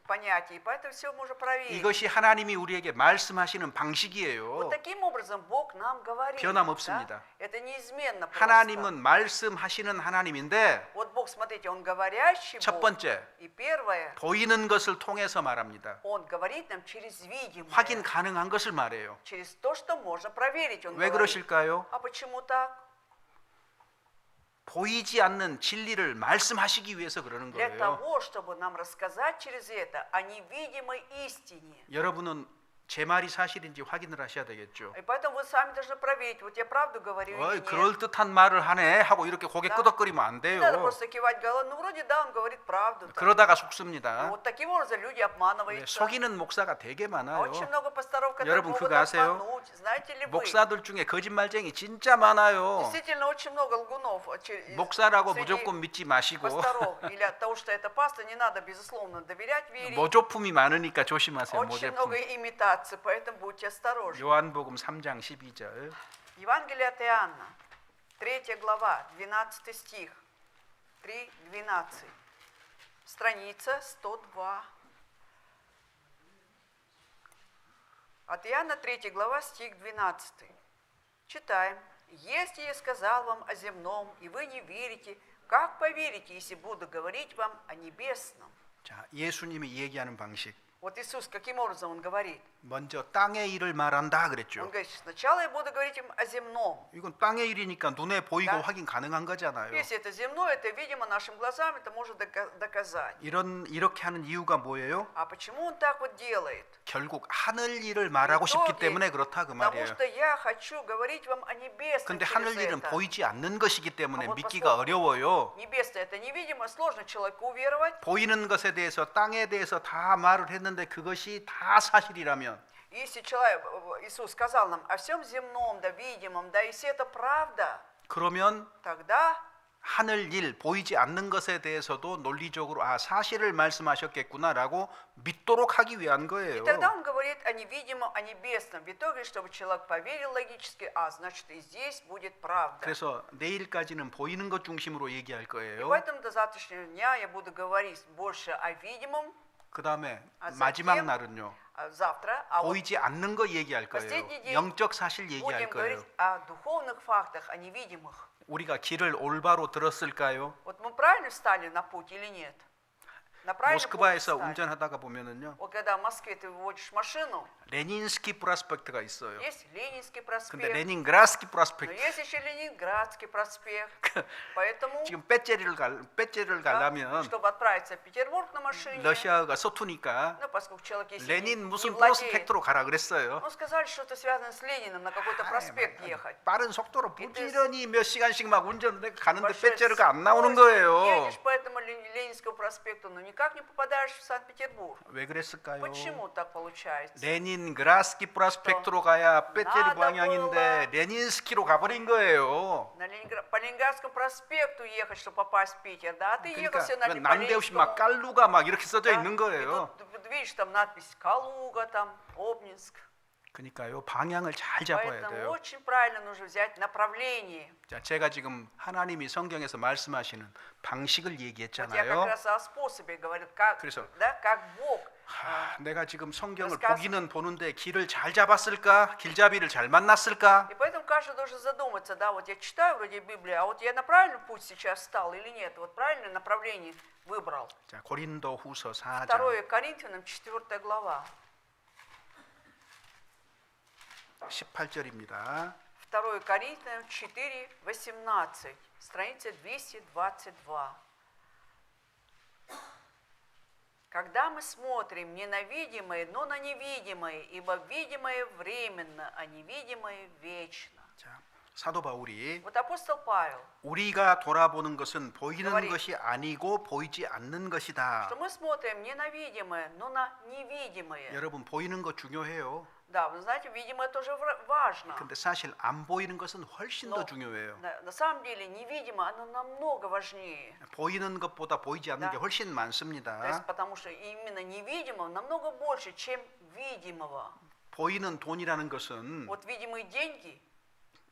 S2: понятии, поэтому все можно проверить.
S1: 이것이 하나님이 우리에게 말씀하시는 방식이에요.
S2: Вот таким образом Бог нам говорит.
S1: 변함없습니다.
S2: Да? Это неизменно просто.
S1: 하나님은 말씀하시는 하나님인데
S2: Вот Бог, смотрите, Он говорящий
S1: 첫
S2: Бог.
S1: 번째
S2: И первое,
S1: 보이는 것을 통해서 말합니다.
S2: Он говорит нам через видимое.
S1: 확인 가능한 것을 말해요.
S2: Через то, что можно проверить. Он
S1: 왜
S2: говорит.
S1: 그러실까요?
S2: А почему так?
S1: 보이지 않는 진리를 말씀하시기 위해서 그러는
S2: Для
S1: 거예요.
S2: того, чтобы нам рассказать через это о невидимой истине.
S1: 여러분은 제 말이 사실인지 확인을 하셔야 되겠죠.
S2: И поэтому вы сами должны проверить, вот я правду говорю или
S1: 어이,
S2: нет.
S1: 그럴 듯한 말을 하네 하고 이렇게 고개
S2: Да.
S1: 끄덕거리면 안
S2: Не надо
S1: 돼요.
S2: просто кивать головой. Ну, вроде да, он говорит правду.
S1: 그러다가 속습니다.
S2: Вот таким образом люди
S1: 네,
S2: обманываются.
S1: 속이는 목사가 되게 많아요.
S2: Очень много пасторов, которые
S1: 여러분
S2: могут
S1: 그거 아세요?
S2: обмануть. Знаете ли вы?
S1: 목사들 중에 거짓말쟁이 진짜 많아요.
S2: Действительно, очень много лгунов.
S1: 목사라고
S2: Среди
S1: 무조건 믿지 마시고
S2: пасторов или от того, что это пастор, не надо, безусловно, доверять, верить.
S1: 모조품이 많으니까 조심하세요.
S2: Очень много
S1: 모조품.
S2: имитаций, поэтому будьте осторожны.
S1: 요한복음 3장 12절.
S2: Евангелие от Иоанна, 3 глава, 12 стих, 3:12, страница 102. От Иоанна 3 глава, стих 12. Читаем. Если я сказал вам о земном, и вы не верите, как поверите, если буду говорить вам о небесном?
S1: 자, 예수님이 얘기하는 방식.
S2: Вот Иисус каким образом Он говорит?
S1: 먼저 땅의 일을 말한다
S2: Он
S1: 그랬죠.
S2: говорит, сначала я буду говорить им о земном.
S1: 이건 땅의 일이니까 눈에 보이고
S2: Да.
S1: 확인 가능한 거잖아요.
S2: Если это земное, это видимо нашим глазам, это можно доказать.
S1: 이렇게 하는 이유가 뭐예요?
S2: А почему Он так вот делает?
S1: 결국 하늘 일을 말하고 싶기 때문에 그렇다 그
S2: Потому
S1: 말이에요.
S2: что я хочу говорить вам о небесном
S1: 근데
S2: через
S1: 하늘 일은
S2: это.
S1: 보이지 않는 것이기 때문에
S2: вот
S1: 믿기가
S2: послушайте.
S1: 어려워요.
S2: Небесное это невидимо, сложно человеку уверовать.
S1: 보이는 것에 대해서 땅에 대해서 다 말을 했는데 그것이 다 사실이라면
S2: Если человек, Иисус сказал нам о всем земном, да видимом, да если это правда,
S1: 그러면
S2: тогда
S1: 하늘 일 보이지 않는 것에 대해서도 논리적으로 사실을 말씀하셨겠구나라고 믿도록 하기 위한
S2: и
S1: 거예요.
S2: тогда он говорит о невидимом, о небесном. В итоге, чтобы человек поверил логически, значит и здесь будет правда.
S1: 그래서 내일까지는 보이는 것 중심으로 얘기할
S2: И
S1: 거예요.
S2: поэтому до завтрашнего дня я буду говорить больше о видимом,
S1: 그 다음에
S2: затем
S1: 마지막 날은요.
S2: завтра, а вот
S1: 보이지 않는 거 얘기할 거예요.
S2: последний день
S1: 영적 사실 얘기할
S2: будем говорить
S1: 거예요.
S2: о духовных фактах, о невидимых.
S1: 우리가 길을 올바로 들었을까요?
S2: Вот мы правильно встали на путь или нет? На правильный путь
S1: 모스크바에서
S2: встали.
S1: 운전하다가 보면은요.
S2: Вот когда в Москве ты выводишь машину,
S1: 레닌스키 프로스펙트가 있어요.
S2: есть Ленинский
S1: 근데
S2: проспект,
S1: 레닌그라스키
S2: но
S1: 프로스펙트.
S2: есть еще Ленинградский проспект. Поэтому,
S1: 지금 배째리를
S2: да,
S1: 가려면
S2: чтобы отправиться в Петербург на машине,
S1: 러시아가 서투니까
S2: ну, поскольку человек если
S1: 레닌
S2: не
S1: 무슨
S2: владеет,
S1: 프로스펙트로 가라 그랬어요.
S2: ну, сказали, что это связано с Лениным, на какой-то проспект ехать.
S1: 빠른 속도로
S2: И ты
S1: 부지런히 몇 시간씩 막 운전을 가는데
S2: Большой
S1: 배째리가 안 나오는
S2: скоростью
S1: 거예요.
S2: едешь по этому Ленинскому проспекту, но никак не попадаешь в Санкт-Петербург.
S1: 왜 그랬을까요?
S2: Почему так получается?
S1: 레닌그라스키 프로스펙트로 가야 배째리
S2: 나도
S1: 방향인데
S2: 몰라.
S1: 레닌스키로 가버린 거예요.
S2: По Ленинградскому проспекту ехать, чтобы попасть в Питер, да? А ты ехал
S1: 그러니까
S2: все на
S1: 난데없이 막
S2: Ленинскому.
S1: 깔루가 막 이렇게 써져
S2: Да?
S1: 있는
S2: И
S1: 거예요.
S2: тут видишь там надпись Калуга, там Обнинск.
S1: 그러니까요 방향을 잘 잡아야
S2: Поэтому
S1: 돼요.
S2: очень правильно нужно взять направление.
S1: 자, 제가 지금 하나님이 성경에서 말씀하시는 방식을
S2: Вот я как
S1: 얘기했잖아요.
S2: раз о способе говорю, как,
S1: 그래서
S2: да, как Бог.
S1: 내가 지금 성경을
S2: рассказывай.
S1: 보기는 보는데 길을 잘 잡았을까? 길잡이를 잘 만났을까?
S2: И поэтому каждый должен задуматься, да, вот я читаю вроде Библию, а вот я на правильный путь сейчас встал или нет? Вот правильное направление выбрал.
S1: 자, 고린도후서 4장
S2: 2 Коринфянам 4 глава.
S1: 18절입니다.
S2: 2 Коринфянам 4, 18, страница 222. Когда мы смотрим не на видимое, но на невидимое, ибо видимое временно, а невидимое вечно.
S1: 자, 사도 바울이
S2: Вот апостол Павел,
S1: 우리가 돌아보는 것은 보이는
S2: говорит,
S1: 것이 아니고 보이지 않는 것이다.
S2: что мы смотрим не на видимое, но на невидимое.
S1: 여러분 보이는 거 중요해요.
S2: Да, вы знаете, видимое тоже важно.
S1: 근데 사실 안 보이는 것은 훨씬 더
S2: Но
S1: 중요해요.
S2: на самом деле невидимое, оно намного важнее.
S1: 보이는 것보다 보이지 않는
S2: Да.
S1: 게 훨씬
S2: То есть,
S1: 많습니다.
S2: потому что именно невидимого намного больше, чем видимого.
S1: 보이는 돈이라는 것은
S2: Вот видимые деньги,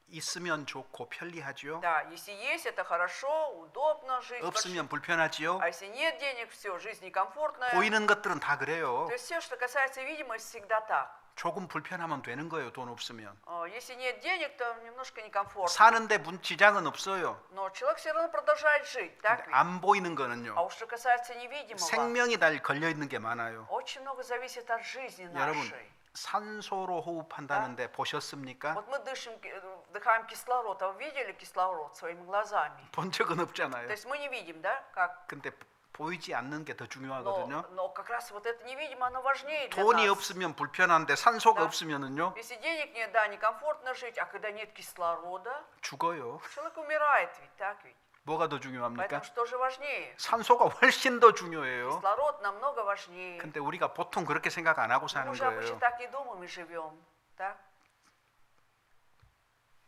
S1: 있으면 좋고 편리하죠.
S2: да, если есть, это хорошо, удобно жить.
S1: 없으면 불편하지요.
S2: А если нет денег, все, жизнь некомфортная.
S1: 보이는 것들은 다 그래요.
S2: То есть все, что касается видимости, всегда так.
S1: 조금 불편하면 되는 거예요. 돈 없으면.
S2: Если нет денег, то немножко некомфортно.
S1: 사는데 지장은 없어요.
S2: Но человек все равно продолжает жить, так
S1: 근데
S2: ведь?
S1: 안 보이는
S2: А
S1: 거는요.
S2: уж что касается невидимого,
S1: 생명이 달 걸려 있는 게 많아요.
S2: очень много зависит от жизни
S1: 여러분
S2: нашей.
S1: 산소로 호흡한다는데 보셨습니까?
S2: Вот мы вдыхаем кислород, а вы видели кислород своими глазами?
S1: 본 적은
S2: То
S1: 없잖아요.
S2: есть мы не видим, да, как?
S1: 근데 보이지 않는 게 더 중요하거든요.
S2: Но как раз вот это невидимо, оно важнее для
S1: 돈이
S2: нас.
S1: 없으면 불편한데 산소가
S2: Да.
S1: 없으면은요
S2: Если денег нет, да, некомфортно жить, а когда нет кислорода,
S1: 죽어요.
S2: человек умирает ведь, так ведь?
S1: 뭐가 더 중요합니까?
S2: Поэтому что же важнее?
S1: 산소가 훨씬 더 중요해요.
S2: Кислород намного важнее.
S1: 근데 우리가 보통 그렇게 생각 안 하고
S2: Мы
S1: 사는
S2: уже обычно
S1: 거예요.
S2: так и думаем и живем, так?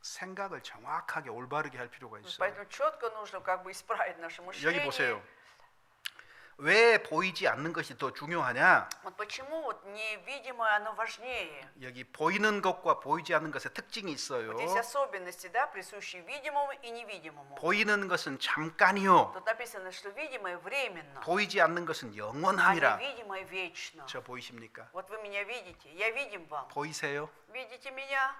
S1: 생각을 정확하게 올바르게 할 필요가 있어요.
S2: Поэтому четко нужно как бы исправить наше
S1: 여기
S2: мышление.
S1: 보세요. 왜 보이지 않는 것이 더 중요하냐?
S2: Вот почему вот невидимое оно важнее?
S1: 여기 보이는 것과 보이지 않는 것의 특징이 있어요.
S2: Вот есть особенности, да, присущие видимому и невидимому.
S1: 보이는 것은 잠깐이요.
S2: Тут написано, что видимое временно,
S1: 보이지 않는 것은
S2: а
S1: 영원함이라.
S2: невидимое вечно.
S1: 저 보이십니까?
S2: Вот вы меня видите, я видим вам.
S1: 보이세요?
S2: Видите меня?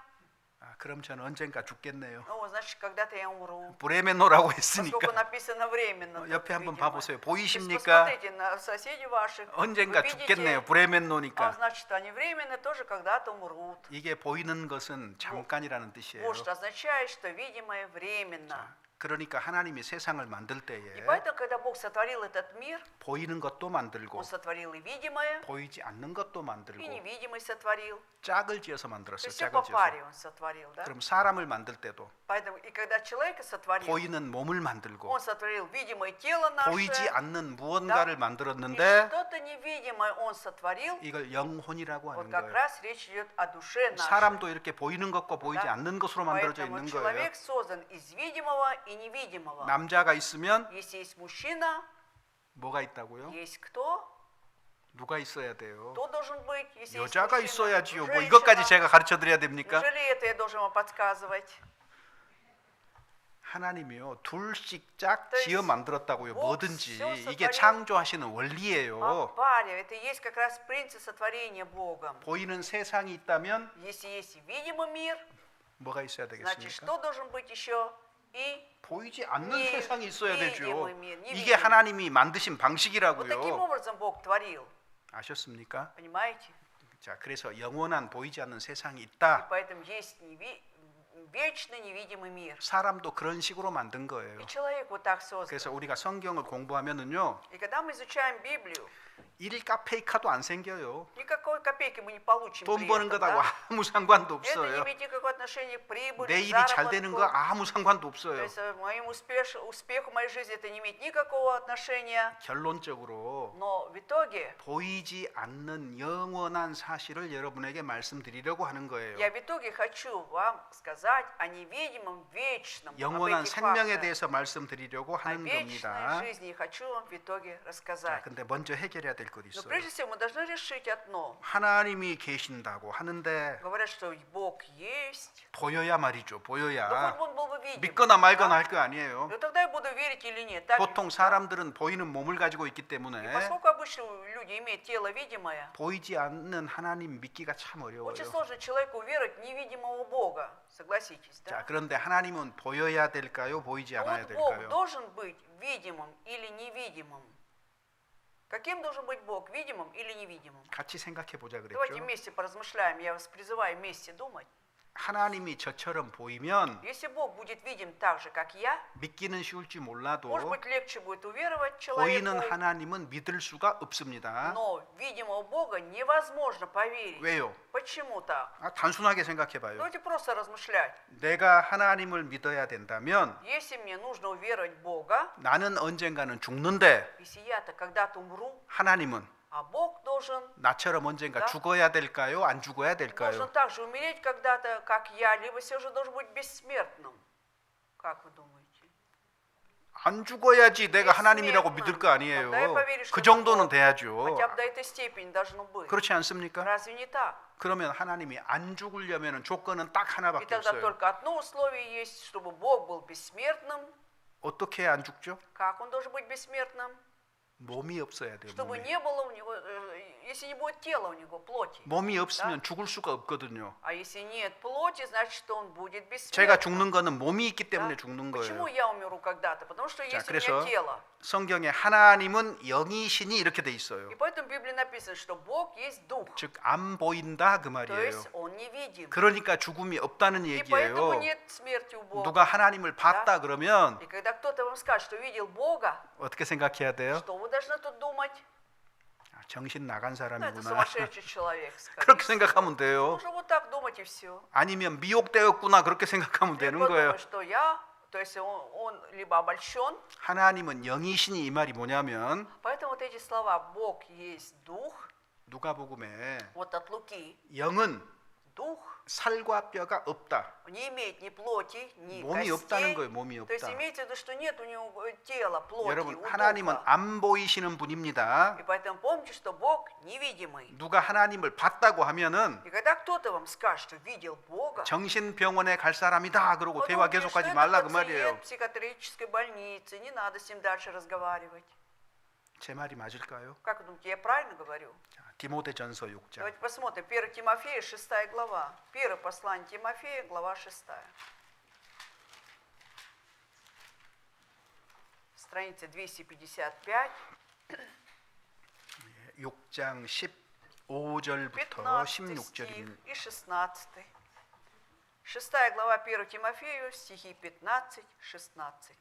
S1: 그럼 저는 언젠가 죽겠네요.
S2: Ну, значит, когда-то я умру.
S1: 브레멘노라고
S2: Поскольку
S1: 했으니까
S2: написано временно.
S1: 옆에 한번
S2: видимо.
S1: 봐보세요.
S2: То есть
S1: 보이십니까?
S2: посмотрите на соседей ваших.
S1: 언젠가
S2: Вы видите,
S1: 죽겠네요. 브레멘노니까.
S2: значит, они временно тоже когда-то умрут.
S1: 이게 보이는 것은 잠깐이라는 뜻이에요.
S2: Вот что означает, что видимое временно.
S1: 그러니까 하나님이 세상을 만들
S2: И
S1: 때에
S2: поэтому, когда Бог сотворил этот мир,
S1: 보이는 것도 만들고
S2: Он sotvorил и видимое,
S1: 보이지 않는 것도
S2: и
S1: 만들고
S2: невидимое сотворил.
S1: 짝을 지어서
S2: То
S1: 만들었어요.
S2: есть все
S1: 짝을
S2: по
S1: 지어서.
S2: паре Он сотворил, да?
S1: 그럼 사람을 만들 때도
S2: Поэтому и когда человека сотворил,
S1: 보이는 몸을 만들고
S2: Он сотворил видимое тело наше,
S1: 보이지 않는 무언가를
S2: и
S1: 만들었는데
S2: что-то невидимое Он сотворил.
S1: 이걸 영혼이라고
S2: Вот
S1: 하는
S2: как
S1: 거예요.
S2: раз речь идет о душе нашей.
S1: 사람도 이렇게 보이는 것과 보이지
S2: Да.
S1: 않는 것으로 만들어져
S2: Поэтому
S1: 있는 거예요.
S2: человек создан из видимого и невидимого.
S1: 남자가 있으면
S2: Если есть мужчина,
S1: 뭐가 있다고요?
S2: есть кто?
S1: 누가 있어야 돼요?
S2: Кто должен быть? Если есть
S1: 여자가
S2: мужчина,
S1: 있어야지요. 뭐
S2: женщина.
S1: 이것까지 제가 가르쳐 드려야 됩니까?
S2: Неужели это я должен вам подсказывать?
S1: 하나님이요 둘씩 짝
S2: То есть
S1: 지어 만들었다고요.
S2: Бог
S1: 뭐든지
S2: всё
S1: 이게
S2: сотворил
S1: 창조하시는
S2: По
S1: 원리예요.
S2: паре. Это и есть как раз принцип сотворения Богом.
S1: 보이는 세상이 있다면
S2: Если есть видимый мир,
S1: 뭐가 있어야
S2: значит,
S1: 되겠습니까?
S2: что должен быть еще? И
S1: 보이지 않는
S2: 네,
S1: 세상이 있어야 되죠.
S2: невидимый,
S1: 이게
S2: невидимый.
S1: 하나님이 만드신
S2: вот таким
S1: 방식이라고요.
S2: образом Бог творил.
S1: 아셨습니까?
S2: Понимаете?
S1: 자, 그래서 영원한 보이지 않는 세상이
S2: И
S1: 있다.
S2: поэтому есть вечный невидимый мир.
S1: 사람도 그런 식으로 만든 거예요.
S2: И человек вот так создан.
S1: 그래서 우리가 성경을 공부하면은요.
S2: И когда мы изучаем Библию,
S1: 일카페이카도 안 생겨요.
S2: никакой копейки мы не получим
S1: 돈
S2: при
S1: 버는
S2: этом,
S1: 거하고
S2: да?
S1: 아무 상관도
S2: Это не
S1: 없어요.
S2: имеет никакого отношения к прибыли,
S1: 내
S2: к
S1: 일이 잘 되는 거
S2: заработку.
S1: 아무 상관도
S2: То
S1: 없어요.
S2: есть моему успеху моей жизни это не имеет никакого отношения.
S1: 결론적으로
S2: Но в итоге,
S1: 보이지 않는 영원한 사실을 여러분에게 말씀드리려고 하는 거예요.
S2: я в итоге хочу вам сказать о невидимом, вечном, об
S1: 영원한
S2: этих
S1: 생명에
S2: фактах.
S1: 대해서 말씀드리려고
S2: О
S1: 하는
S2: вечной
S1: 겁니다.
S2: жизни хочу вам в итоге
S1: 자,
S2: рассказать.
S1: 근데 먼저 해결해야 될 것
S2: Но
S1: 있어요.
S2: прежде всего мы должны решить одно.
S1: 하나님이 계신다고 하는데
S2: Говорят, что Бог есть.
S1: 보여야 말이죠.
S2: Но
S1: 보여야
S2: хоть бы Он был бы видим.
S1: 믿거나 말거나
S2: да?
S1: 할 거 아니에요.
S2: Ну тогда я буду верить или нет. Так
S1: 보통
S2: ведь, да?
S1: 사람들은 보이는 몸을 가지고 있기
S2: И
S1: 때문에
S2: поскольку обычно люди имеют тело видимое,
S1: 보이지 않는 하나님 믿기가 참 어려워요.
S2: очень сложно человеку уверовать в невидимого Бога. Согласитесь, да?
S1: 자, 그런데 하나님은 보여야 될까요? 보이지
S2: Но
S1: 않아야
S2: вот Бог
S1: 될까요?
S2: должен быть видимым или невидимым? Каким должен быть Бог, видимым или невидимым?
S1: 같이 생각해 보자
S2: Давайте
S1: 그랬죠.
S2: вместе поразмышляем. Я вас призываю вместе думать.
S1: 하나님이 저처럼 보이면
S2: Если Бог будет видим так же, как я,
S1: 믿기는 쉬울지 몰라도
S2: может быть, легче будет уверовать
S1: 보이는
S2: человеку.
S1: 하나님은 믿을 수가 없습니다.
S2: Но видимого Бога невозможно поверить.
S1: 왜요?
S2: Почему так?
S1: 단순하게 생각해 봐요.
S2: Давайте просто размышлять.
S1: 내가 하나님을 믿어야 된다면
S2: Если мне нужно уверовать в Бога,
S1: 나는 언젠가는 죽는데
S2: если я-то когда-то умру,
S1: 하나님은
S2: а Бог должен
S1: 나처럼 언젠가
S2: Да.
S1: 죽어야 될까요? 안 죽어야 될까요?
S2: должен также умереть когда-то, как я, либо все же должен быть бессмертным. Как вы думаете?
S1: 안 죽어야지 내가 하나님이라고
S2: бессмертным.
S1: 믿을 거 아니에요.
S2: тогда я поверю, что
S1: 그
S2: это
S1: 정도는
S2: Бог.
S1: 돼야죠.
S2: Хотя бы до этой степени должно быть.
S1: 그렇지 않습니까?
S2: Разве не так?
S1: 그러면 하나님이 안 죽으려면 조건은 딱
S2: И
S1: 하나밖에
S2: тогда
S1: 없어요.
S2: только одно условие есть, чтобы Бог был бессмертным.
S1: 어떻게 안 죽죠?
S2: Как он должен быть бессмертным?
S1: 몸이 없어야 돼요.
S2: Чтобы
S1: 몸이.
S2: не было у него, если не будет тела у него, плоти.
S1: 몸이 없으면 죽을 수가 없거든요.
S2: А если нет плоти, значит, что он будет
S1: 제가
S2: бессмертным.
S1: 죽는 거는 몸이 있기
S2: Да?
S1: 때문에 죽는
S2: Почему
S1: 거예요.
S2: я умеру когда-то? Потому что
S1: 자,
S2: есть у
S1: 그래서
S2: меня тело.
S1: 성경에 하나님은 영이시니 이렇게 돼 있어요.
S2: И поэтому в Библии написано, что Бог есть Дух.
S1: 즉 안 보인다 그
S2: То
S1: 말이에요.
S2: есть Он невидим.
S1: 그러니까 죽음이 없다는
S2: И поэтому
S1: 얘기예요.
S2: нет смерти у Бога.
S1: 누가 하나님을 봤다 그러면
S2: И когда кто-то вам скажет, что видел Бога,
S1: 어떻게 생각해야 돼요?
S2: что вы должны тут думать?
S1: 아, 정신 나간
S2: Ну, это
S1: 사람이구나.
S2: сумасшедший человек.
S1: 그렇게
S2: скорее всего.
S1: 생각하면 돼요.
S2: Нужно вот так думать и все.
S1: 아니면 미혹되었구나 그렇게 생각하면 되는 거예요.
S2: что я, то есть он либо обольщен.
S1: 하나님은 영이시니 이 말이 뭐냐면
S2: Поэтому вот эти слова «Бог есть Дух»,
S1: 누가복음에
S2: вот от Луки,
S1: 영은
S2: Дух
S1: 살과 뼈가 없다.
S2: не имеет ни плоти, ни
S1: 몸이 없다는
S2: костей.
S1: 거예요. 몸이
S2: То есть
S1: 없다.
S2: имеется в виду, что нет у него тела, плоти,
S1: 여러분
S2: у
S1: 하나님은
S2: Духа.
S1: 안 보이시는 분입니다.
S2: И поэтому помните, что Бог невидимый.
S1: 누가 하나님을 봤다고 하면은
S2: И когда кто-то вам скажет, что видел Бога,
S1: 정신병원에 갈 사람이다 그러고 대화
S2: подумайте, что
S1: 계속하지
S2: это
S1: 말라 그 말이에요.
S2: пациент психиатрической больницы, не надо с ним дальше разговаривать.
S1: 제 말이 맞을까요?
S2: Как вы думаете, я правильно говорю?
S1: 자, 디모데전서 6장.
S2: Давайте посмотрим. 1 Тимофея, 6 глава. Первое послание Тимофея, глава 6. Страница 255,
S1: 6장 15절부터
S2: 15 стих
S1: 16절입니다.
S2: и 16. 6 глава 1 Тимофею, стихи 15-16.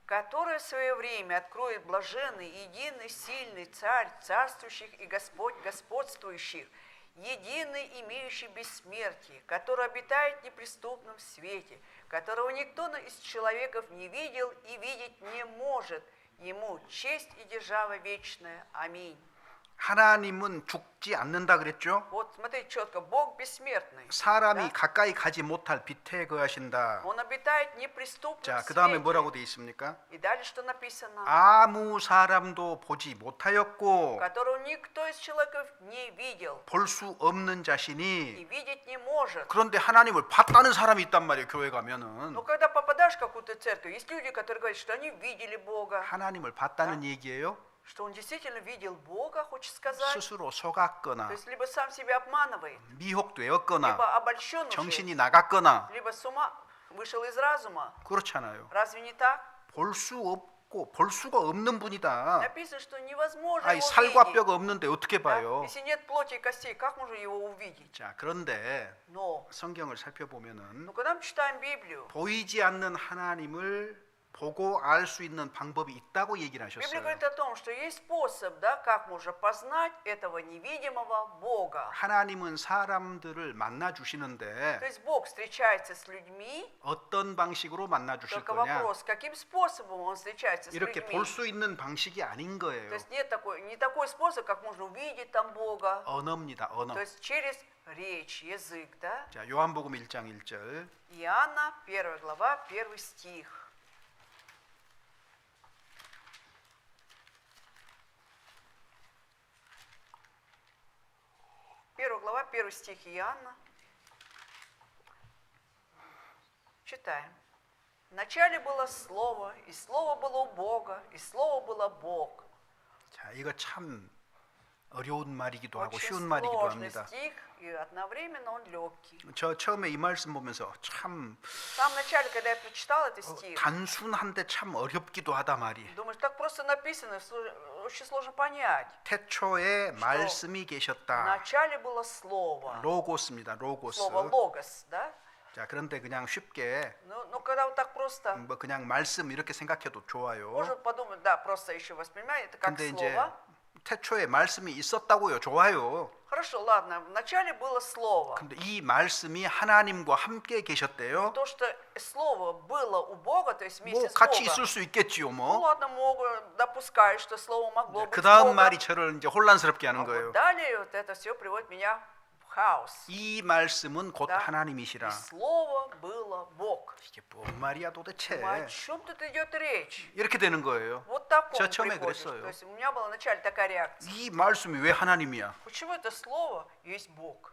S2: Который в свое время откроет блаженный, единый, сильный Царь царствующих и Господь господствующих, единый, имеющий бессмертие, который обитает в неприступном свете, которого никто из человеков не видел и видеть не может. Ему честь и держава вечная. Аминь.
S1: 하나님은 죽지 않는다 그랬죠?
S2: Вот смотрите четко, Бог бессмертный.
S1: 사람이
S2: Да?
S1: 가까이 가지 못할 빛에 거하신다.
S2: Он обитает в неприступном
S1: 자, 그 다음에
S2: свете.
S1: 뭐라고 돼 있습니까?
S2: И далее что написано?
S1: 아무 사람도 보지 못하였고
S2: Которого никто из человеков не видел
S1: 볼 수 없는
S2: и
S1: 자신이
S2: видеть не может.
S1: 그런데 하나님을 봤다는 사람이 있단 말이에요. 교회 가면은
S2: Но когда попадаешь в какую-то церковь, есть люди, которые говорят, что они видели Бога,
S1: 하나님을 봤다는 얘기예요.
S2: что он действительно видел Бога, хочет сказать.
S1: 스스로 속았거나
S2: То есть либо сам себя обманывает,
S1: 미혹되었거나
S2: либо обольщен уже,
S1: 정신이 나갔거나
S2: либо с ума вышел из разума.
S1: 그렇잖아요.
S2: Разве не так?
S1: 볼 수 없고 볼 수가 없는 분이다.
S2: Написано, что невозможно
S1: 아니
S2: его
S1: 살과
S2: увидеть.
S1: 뼈가 없는데 어떻게
S2: Да?
S1: 봐요?
S2: Если нет плоти и костей, как можно его увидеть?
S1: 자, 그런데
S2: Но,
S1: 성경을 살펴보면은
S2: когда мы читаем Библию,
S1: 보이지 않는 하나님을 보고 알 수 있는 방법이 있다고 얘기를
S2: Библия
S1: 하셨어요.
S2: говорит о том, что есть способ, да, как можно познать этого невидимого Бога.
S1: 하나님은 사람들을 만나 주시는데
S2: То есть Бог встречается с людьми,
S1: 어떤 방식으로 만나 주실
S2: только
S1: 거냐?
S2: вопрос, каким способом Он встречается с
S1: 이렇게
S2: людьми.
S1: 볼 수 있는 방식이 아닌
S2: То
S1: 거예요.
S2: есть нет не такой способ, как можно увидеть там Бога.
S1: 언어입니다. 언어.
S2: То есть через речь, язык, да?
S1: 자, 요한복음 1장 1절.
S2: Иоанна, 1 глава, 1 стих. Первая глава, 1 стих Иоанна. Читаем. Вначале было Слово, и Слово было у Бога, и Слово было Бог.
S1: 자, 이거 참 어려운 말이기도 하고
S2: Очень
S1: 쉬운 말이기도
S2: сложный
S1: 합니다.
S2: стих, и одновременно он легкий.
S1: 저 처음에 이 말씀 보면서 참
S2: В самом начале, когда я прочитал этот стих,
S1: 단순한데 참 어렵기도 하다 말이.
S2: думаешь, так просто написано, очень сложно понять.
S1: 태초에 말씀이
S2: В
S1: 계셨다.
S2: начале было Слово,
S1: 로고스입니다. 로고스.
S2: Слово Логос, да?
S1: 자, 그런데 그냥 쉽게
S2: Ну, когда вот так просто,
S1: 뭐 그냥 말씀 이렇게 생각해도 좋아요.
S2: можно подумать, да, просто еще воспринимать это как
S1: 근데 이제
S2: Слово.
S1: 태초에 말씀이 있었다고요. 좋아요.
S2: Хорошо, ладно, вначале было Слово.
S1: 근데 이 말씀이 하나님과 함께 계셨대요.
S2: То, что Слово было у Бога, то есть
S1: 뭐
S2: вместе с
S1: 같이
S2: Богом.
S1: 있을 수 있겠지요,
S2: Ну
S1: 뭐.
S2: ладно, могу допускать, что Слово могло быть
S1: 그
S2: с
S1: 다음
S2: Богом.
S1: 말이 저를 이제 혼란스럽게
S2: А
S1: 하는
S2: вот
S1: 거예요.
S2: далее вот это все приводит меня в хаос.
S1: 이 말씀은 곧
S2: Да.
S1: 하나님이시라.
S2: И Слово было Бог.
S1: 이게 뭔 말이야 도대체?
S2: Ну, о чем тут идет речь?
S1: 이렇게 되는 거예요.
S2: Вот таком
S1: 저 처음에
S2: приходишь.
S1: 그랬어요.
S2: То есть у меня была вначале такая реакция.
S1: 이 말씀이 왜 하나님이야?
S2: Почему это слово есть Бог?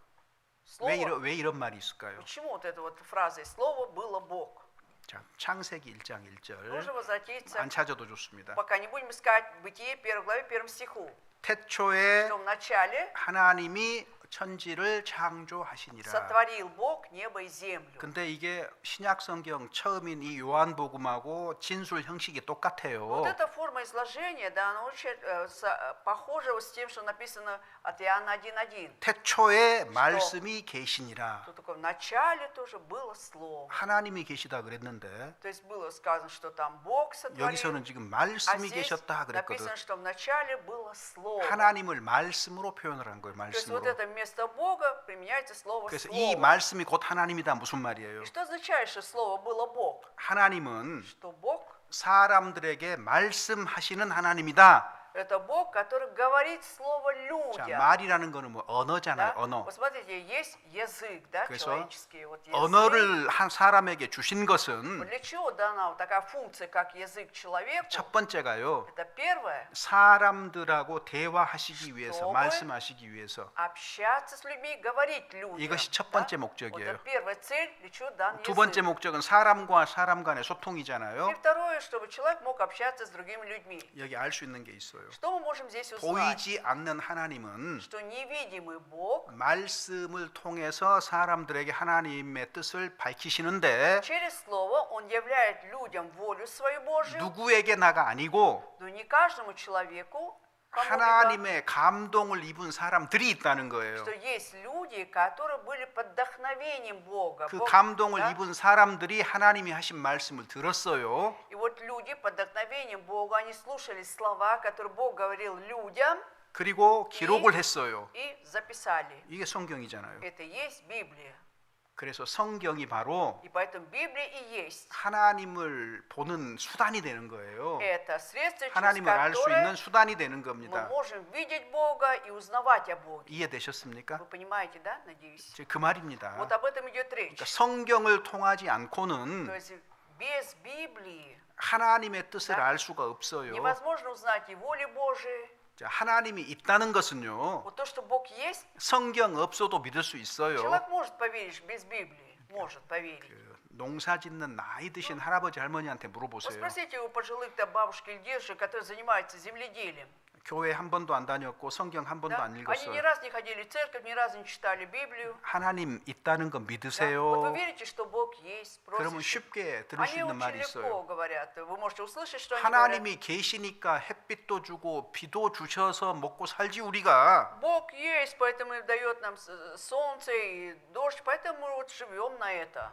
S1: 왜
S2: Слово,
S1: 왜 이런 말이 있을까요?
S2: почему вот эта вот фраза «слово было Бог»?
S1: 자, 창세기 1장 1절.
S2: Нужно возвратиться,
S1: 안 찾아도 좋습니다.
S2: пока не будем искать Бытие 1 главе 1 стиху.
S1: 태초에
S2: Что в начале
S1: 하나님이 천지를 창조하시니라.
S2: сотворил Бог небо и землю.
S1: 근데 이게 신약 성경 처음인 이 요한복음하고 진술 형식이 똑같아요.
S2: Вот эта форма изложения, да, она очень похожа вот с тем, что написано от Иоанна 1:1.
S1: 태초에 말씀이 계시니라.
S2: Тут только в начале тоже было слово.
S1: 하나님이 계시다 그랬는데
S2: То есть было сказано, что там Бог сотворил,
S1: 여기서는 지금
S2: а
S1: 말씀이
S2: здесь
S1: 계셨다 그랬거든.
S2: написано, что в начале было слово.
S1: 하나님을 말씀으로 표현을 한 거예요.
S2: То есть вот
S1: 말씀으로.
S2: это вместо Бога применяется слово
S1: 그래서 이
S2: слово.
S1: 말씀이 곧 하나님이다 무슨 말이에요?
S2: И что означает, что слово было Бог?
S1: 하나님은
S2: Что Бог,
S1: 사람들에게 말씀하시는 하나님이다.
S2: Это Бог, который говорит слово
S1: 자,
S2: людям.
S1: 말이라는 거는 뭐 언어잖아요.
S2: Да?
S1: 언어.
S2: Вот смотрите, есть язык, да,
S1: 그래서
S2: человеческий. Вот язык.
S1: 언어를 한 사람에게 주신
S2: Вот
S1: 것은
S2: для чего дана вот такая функция, как язык человеку?
S1: 첫 번째가요.
S2: Это первое.
S1: 사람들하고 대화하시기 위해서,
S2: чтобы
S1: 말씀하시기 위해서.
S2: Общаться с людьми, говорить людям.
S1: 이것이 첫
S2: да?
S1: 번째
S2: Вот
S1: 목적이에요.
S2: это первая цель, для чего дан
S1: 두
S2: язык.
S1: 번째 목적은 사람과 사람 간의
S2: И
S1: 소통이잖아요.
S2: второе, чтобы человек мог общаться с другими людьми.
S1: 여기 알 수 있는 게 있어요.
S2: Что мы можем здесь узнать?
S1: 보이지 않는 하나님은
S2: Что невидимый Бог
S1: 말씀을 통해서 사람들에게 하나님의 뜻을 밝히시는데
S2: через слово Он являет людям волю свою Божью,
S1: 누구에게나가 아니고
S2: но не каждому человеку, кому-либо,
S1: 하나님의 감동을 입은 사람들이 있다는 거예요.
S2: что есть люди, которые были под вдохновением Бога.
S1: 그
S2: Бог,
S1: 감동을
S2: да?
S1: 입은 사람들이 하나님이 하신 말씀을 들었어요.
S2: И вот люди под вдохновением Бога, они слушали слова, которые Бог говорил людям,
S1: 그리고 기록을 했어요.
S2: и записали.
S1: 이게 성경이잖아요.
S2: Это и есть Библия.
S1: 그래서 성경이 바로
S2: И поэтому Библия и есть.
S1: 하나님을 보는 수단이 되는 거예요.
S2: Это средство, через
S1: 하나님을 알 수
S2: которое
S1: 있는 수단이 되는
S2: мы
S1: 겁니다.
S2: можем видеть Бога и узнавать о Боге.
S1: 이해되셨습니까?
S2: Вы понимаете, да? Надеюсь.
S1: 그 말입니다.
S2: Вот об этом идет речь.
S1: 그러니까 성경을 통하지
S2: То
S1: 않고는
S2: есть без Библии
S1: 하나님의 뜻을 알 수가 없어요.
S2: невозможно узнать и воли Божией.
S1: 자, 하나님이 있다는 것은요.
S2: Вот то, что Бог есть,
S1: 성경 없어도 믿을 수 있어요.
S2: человек может поверить без Библии. Может поверить.
S1: 그 농사짓는 나이 드신 할아버지 할머니한테
S2: Вот
S1: 물어보세요.
S2: спросите у пожилых-то бабушек или дедушек, которые занимаются земледелием.
S1: 교회 한 번도 안 다녔고 성경 한 번도
S2: Да?
S1: 안
S2: Они ни
S1: 읽었어요.
S2: разу не ходили в церковь, ни разу не читали Библию.
S1: 하나님 있다는 거
S2: Да? Вот
S1: 믿으세요.
S2: вы верите, что Бог есть,
S1: 그러면
S2: просите.
S1: 쉽게 들을 수
S2: Они
S1: 있는
S2: очень
S1: 말이
S2: легко
S1: 있어요.
S2: говорят. Вы можете услышать, что они говорят.
S1: 하나님이 계시니까 햇빛도 주고 비도 주셔서 먹고 살지 우리가.
S2: Бог есть, поэтому и дает нам солнце и дождь, поэтому мы вот живем на это.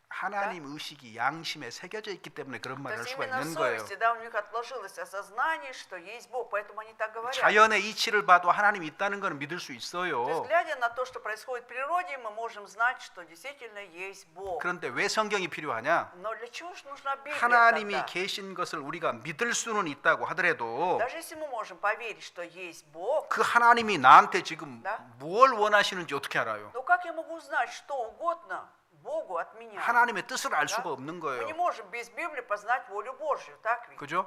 S1: 하나님 의식이 양심에 새겨져 있기 때문에 그런
S2: То
S1: 말을 할
S2: есть
S1: 수가
S2: именно в
S1: 있는 거예요.
S2: совести, да, у них отложилось осознание, что есть Бог, поэтому они так говорят.
S1: 자연의 이치를 봐도 하나님이 있다는 걸 믿을 수
S2: То есть,
S1: 있어요.
S2: глядя на то, что происходит в природе, мы можем знать, что действительно есть Бог.
S1: 그런데 왜 성경이 필요하냐?
S2: Но для чего же нужна Библия
S1: 하나님이
S2: тогда?
S1: 계신 것을 우리가 믿을 수는 있다고 하더라도
S2: Даже если мы можем поверить, что есть Бог,
S1: 그 하나님이 나한테 지금
S2: Да.
S1: 뭘 원하시는지 어떻게 알아요?
S2: но как я могу узнать что угодно Богу от меня?
S1: 하나님의 뜻을 알
S2: Да?
S1: 수가 없는
S2: Мы не
S1: 거예요.
S2: можем без Библии познать волю Божью, так ведь?
S1: 그죠?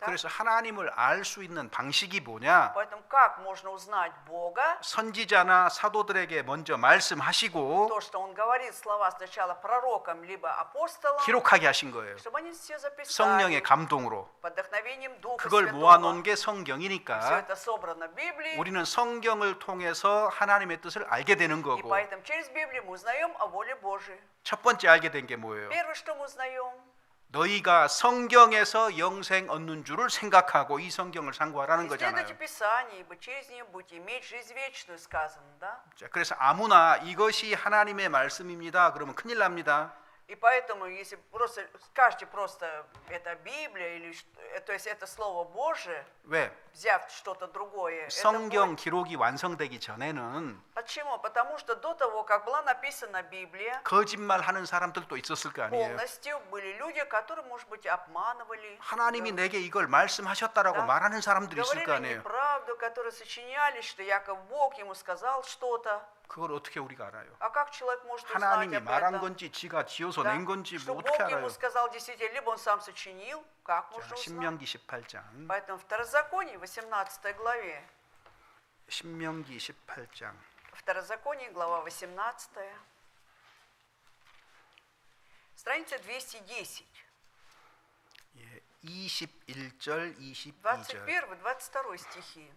S2: Да.
S1: 그래서 하나님을 알 수 있는 방식이 뭐냐?
S2: Поэтому как можно узнать Бога?
S1: 선지자나 사도들에게 먼저 말씀하시고
S2: То, что Он говорит слова сначала пророкам, либо апостолам,
S1: 기록하게 하신 거예요.
S2: чтобы они все записали
S1: 성령의 감동으로.
S2: под вдохновением Духа
S1: 그걸
S2: Святого.
S1: 모아놓은 게
S2: Все
S1: 성경이니까
S2: это собрано в Библии,
S1: 우리는 성경을 통해서 하나님의 뜻을 알게 되는
S2: и
S1: 거고
S2: поэтому через Библию мы узнаем о воле Божией.
S1: 첫 번째 알게 된 게 뭐예요?
S2: Первое, что мы узнаем,
S1: 너희가 성경에서 영생 얻는 줄을 생각하고 이 성경을 상고하라는 거잖아요.
S2: исследуйте Писание, ибо через нее будете иметь жизнь вечную, сказано, да?
S1: 자, 그래서 아무나 이것이 하나님의 말씀입니다. 그러면 큰일 납니다.
S2: И поэтому, если просто скажете просто это Библия, или, то есть это Слово Божие,
S1: 왜?
S2: взяв что-то другое, это
S1: 성경
S2: будет-
S1: 기록이 완성되기 전에는
S2: Почему? Потому что до того, как была написана Библия,
S1: 거짓말하는 사람들도 있었을 거 아니에요.
S2: полностью были люди, которые, может быть, обманывали,
S1: 하나님이 내게 이걸 말씀하셨다라고
S2: Да.
S1: 말하는 사람들이 있을 거
S2: говорили
S1: 아니에요.
S2: неправду, которые сочиняли, что якобы Бог ему сказал что-то.
S1: 그걸 어떻게 우리가 알아요?
S2: А как человек может узнать
S1: 하나님이
S2: об
S1: 말한
S2: этом?
S1: 건지 지가 지어서
S2: Да?
S1: 낸 건지
S2: Что
S1: 뭐
S2: Бог
S1: 어떻게
S2: ему
S1: 알아요?
S2: сказал действительно, либо он сам сочинил, как
S1: 자,
S2: можно узнать?
S1: 신명기 18장.
S2: Поэтому Второзаконие, 18 главе,
S1: 신명기 18장.
S2: Второзаконие, глава 18, страница 210,
S1: 예, 21절, 22절.
S2: 21-22 стихи.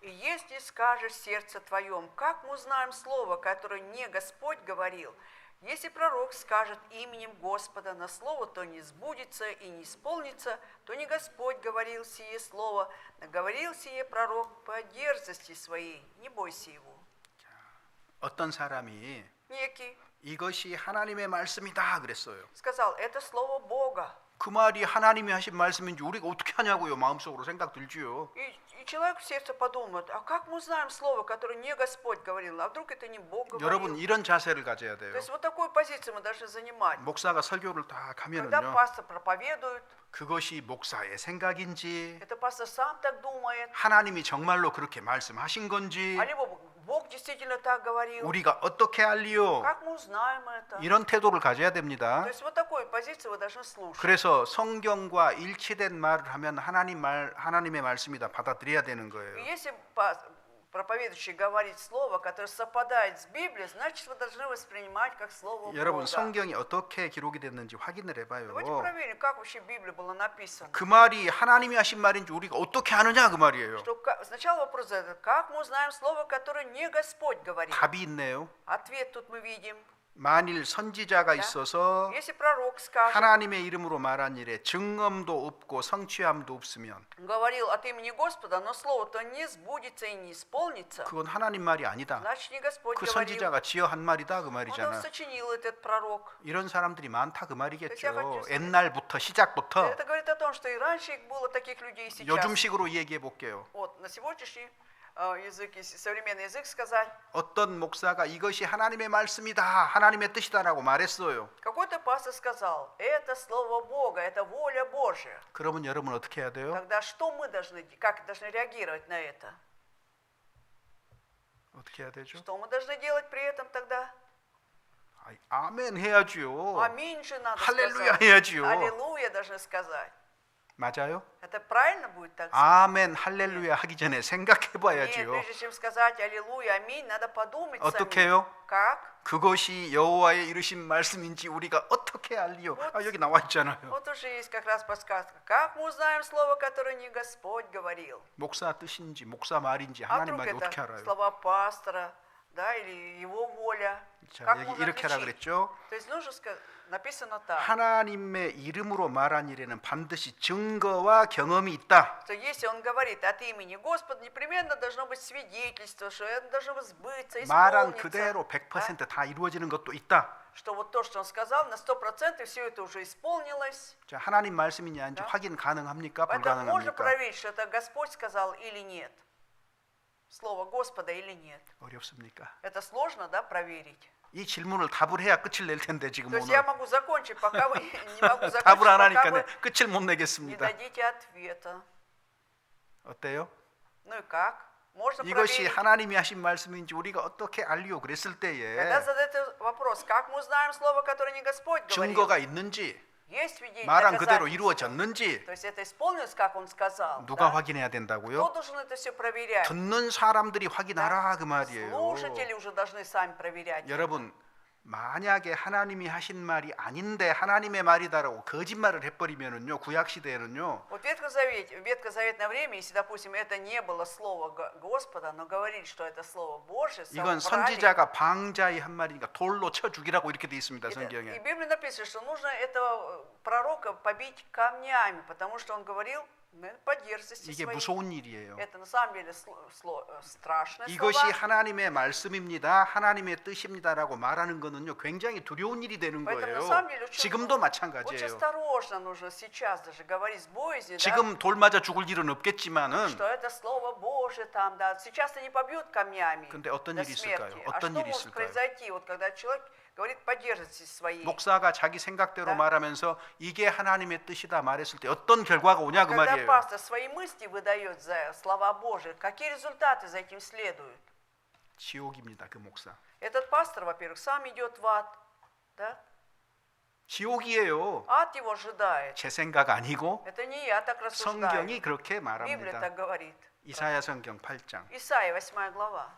S2: «И если скажешь в сердце твоем, как мы узнаем слово, которое не Господь говорил? Если пророк скажет именем Господа на слово, то не сбудется и не исполнится, то не Господь говорил сие слово, но говорил сие пророк по дерзости своей, не бойся его».
S1: 어떤 사람이
S2: Некий
S1: 이것이 하나님의 말씀이다 그랬어요.
S2: сказал, это слово Бога.
S1: 그 말이 하나님이 하신 말씀인지 우리가 어떻게 하냐고요. 마음속으로 생각 들지요.
S2: И И человек в сердце подумает, а как мы узнаем слово, которое не Господь говорил, а вдруг это не Бог говорил?
S1: 여러분 이런 자세를 가져야
S2: То
S1: 돼요.
S2: есть вот такую позицию мы должны занимать.
S1: 목사가 설교를 딱
S2: Когда
S1: 하면은요.
S2: пастор проповедует,
S1: 그것이 목사의 생각인지
S2: это пастор сам так думает,
S1: 하나님이 정말로 그렇게 말씀하신 건지
S2: а либо Бог действительно так говорил.
S1: 우리가 어떻게 알리요?
S2: Как мы узнаем это?
S1: 이런 태도를 가져야
S2: То
S1: 됩니다.
S2: есть вот такую позицию вы должны слушать.
S1: 그래서 성경과 일치된 말을 하면 하나님의 말씀이다 받아들여야 되는
S2: И
S1: 거예요.
S2: если проповедующий говорит слово, которое совпадает с Библией, значит, вы должны воспринимать как слово
S1: 여러분
S2: Бога.
S1: 성경이 어떻게 기록이 됐는지 확인을 해봐요.
S2: Давайте проверим, как вообще в Библии было написано.
S1: 그 말이 하나님이 하신 말인지 우리가 어떻게 아느냐 그 말이에요.
S2: Сначала вопрос этот, как мы узнаем слово, которое не Господь говорит?
S1: 답이 있네요.
S2: Ответ тут мы видим.
S1: 만일 선지자가 있어서
S2: Если пророк скажет,
S1: 하나님의 이름으로 말한 일에 증언도 없고 성취함도 없으면
S2: говорил от имени Господа, но слово-то не сбудется и не исполнится,
S1: 그건 하나님 말이 아니다.
S2: значит, не Господь
S1: 그
S2: говорил.
S1: 선지자가 지어 한 말이다 그
S2: Он
S1: 말이잖아.
S2: сочинил этот пророк.
S1: 이런 사람들이 많다 그 말이겠죠.
S2: 제가 хочу
S1: 옛날부터 시작부터
S2: Это говорит о том, что и раньше было таких людей, и сейчас.
S1: 요즘식으로 얘기해 볼게요.
S2: Вот, на сегодняшний язык, если современный язык сказать,
S1: 어떤 목사가 이것이 하나님의 말씀이다, 하나님의 뜻이다라고 말했어요.
S2: какой-то пастор сказал, это слово Бога, это воля Божья.
S1: 그러면 여러분 어떻게 해야 돼요?
S2: Тогда что мы должны, как должны реагировать на это?
S1: 어떻게 해야 되죠?
S2: Что мы должны делать при этом тогда?
S1: 아이, 아멘 해야지요.
S2: Аминь же надо
S1: 할렐루야
S2: сказать.
S1: 해야지요.
S2: Аллилуйя должны сказать.
S1: 맞아요?
S2: Это правильно будет так?
S1: 아멘 할렐루야 하기 전에 생각해
S2: Нет,
S1: 봐야지요.
S2: прежде чем сказать аллилуйя, аминь, надо подумать
S1: 어떻게
S2: самим.
S1: 해요?
S2: Как?
S1: 그것이 여호와의 이르신 말씀인지 우리가 어떻게 알리요? 아, 여기 나와 있잖아요.
S2: Вот уже есть как раз подсказка. Как мы узнаем слово, которое не Господь говорил?
S1: 목사 뜻인지 목사 말인지
S2: А
S1: 하나님
S2: вдруг
S1: 말이 어떻게
S2: это
S1: 알아요?
S2: слова пастора, да, или его воля?
S1: 자,
S2: Как
S1: 여기
S2: можно
S1: 이렇게 하라
S2: отличить?
S1: 그랬죠?
S2: То есть нужно написано так,
S1: 하나님의 이름으로 말한 일에는 반드시 증거와 경험이 있다.
S2: что если он говорит от имени Господа, непременно должно быть свидетельство, что это должно сбыться,
S1: 말한
S2: исполниться.
S1: 그대로 100% 다 이루어지는 것도 있다.
S2: Что вот то, что он сказал, на 100% все это уже исполнилось.
S1: 자, 하나님 말씀이냐 아닌지
S2: Да.
S1: 확인 가능합니까?
S2: Поэтому можно
S1: 불가능합니까?
S2: проверить, что это Господь сказал или нет. Слово Господа или нет.
S1: 어렵습니까?
S2: Это сложно, да, проверить?
S1: 이 질문을 답을 해야 끝을 낼 텐데 지금
S2: То есть
S1: 오늘
S2: я могу закончить, пока вы не могу закончить,
S1: 답을 안
S2: пока
S1: 하니까
S2: вы
S1: 끝을 못
S2: не
S1: 내겠습니다.
S2: дадите ответа.
S1: 어때요?
S2: Ну и как? Можно
S1: 이것이
S2: проверить.
S1: 하나님이 하신 말씀인지 우리가 어떻게 알리요? 그랬을
S2: Когда
S1: 때에
S2: задают вопрос, как мы узнаем слово, которое не Господь говорил?
S1: 증거가 있는지
S2: Есть свидетельство,
S1: 말한 그대로
S2: доказательства?
S1: 이루어졌는지
S2: То есть это исполнилось, как он сказал.
S1: 누가
S2: да?
S1: 확인해야
S2: Кто
S1: 된다고요?
S2: должен это все проверять?
S1: 듣는 사람들이 확인하라 그 말이에요.
S2: Слушатели уже должны сами проверять.
S1: 여러분 만약에 하나님이 하신 말이 아닌데 하나님의 말이다라고 거짓말을 해버리면은요 구약 시대에는요
S2: Вот в ветхозаветное время, если, допустим, это не было слово Господа, но говорили, что это слово Божье,
S1: 이건
S2: соврали.
S1: 선지자가 방자의 한 말이니까 돌로 쳐 죽이라고 이렇게 돼 있습니다
S2: И
S1: 성경에.
S2: в Библии написано, что нужно этого пророка побить камнями, потому что он говорил по дерзости
S1: 이게
S2: своей.
S1: 무서운 일이에요.
S2: Это на самом деле страшные
S1: 이것이
S2: слова.
S1: 하나님의 말씀입니다. 하나님의 뜻입니다라고 말하는 거는요 굉장히 두려운 일이 되는
S2: Поэтому
S1: 거예요.
S2: на самом деле очень,
S1: 지금도
S2: очень
S1: 마찬가지예요.
S2: осторожно нужно сейчас даже говорить с боязнью, да,
S1: 지금 돌 맞아 죽을 일은 없겠지만은
S2: что это слово Божье там, да. Сейчас-то не побьют камнями
S1: 근데 어떤
S2: до
S1: 일이
S2: смерти.
S1: 있을까요?
S2: А что
S1: 어떤 일이
S2: может
S1: 있을까요?
S2: произойти, вот когда человек говорит по дерзости своей?
S1: 목사가 자기 생각대로
S2: Да.
S1: 말하면서 이게 하나님의 뜻이다 말했을 때 어떤 결과가 오냐 그
S2: Когда
S1: 말이에요.
S2: пастор свои мысли выдает за слова Божьи, какие результаты за этим следуют?
S1: 지옥입니다. 그 목사.
S2: Этот пастор, во-первых, сам идет в ад, да?
S1: 지옥이에요.
S2: Ад его ожидает.
S1: 제 생각 아니고
S2: Это не я так рассуждаю.
S1: 성경이 그렇게
S2: Библия
S1: 말합니다.
S2: так говорит.
S1: 이사야 성경 8장.
S2: Исайя, 8 глава.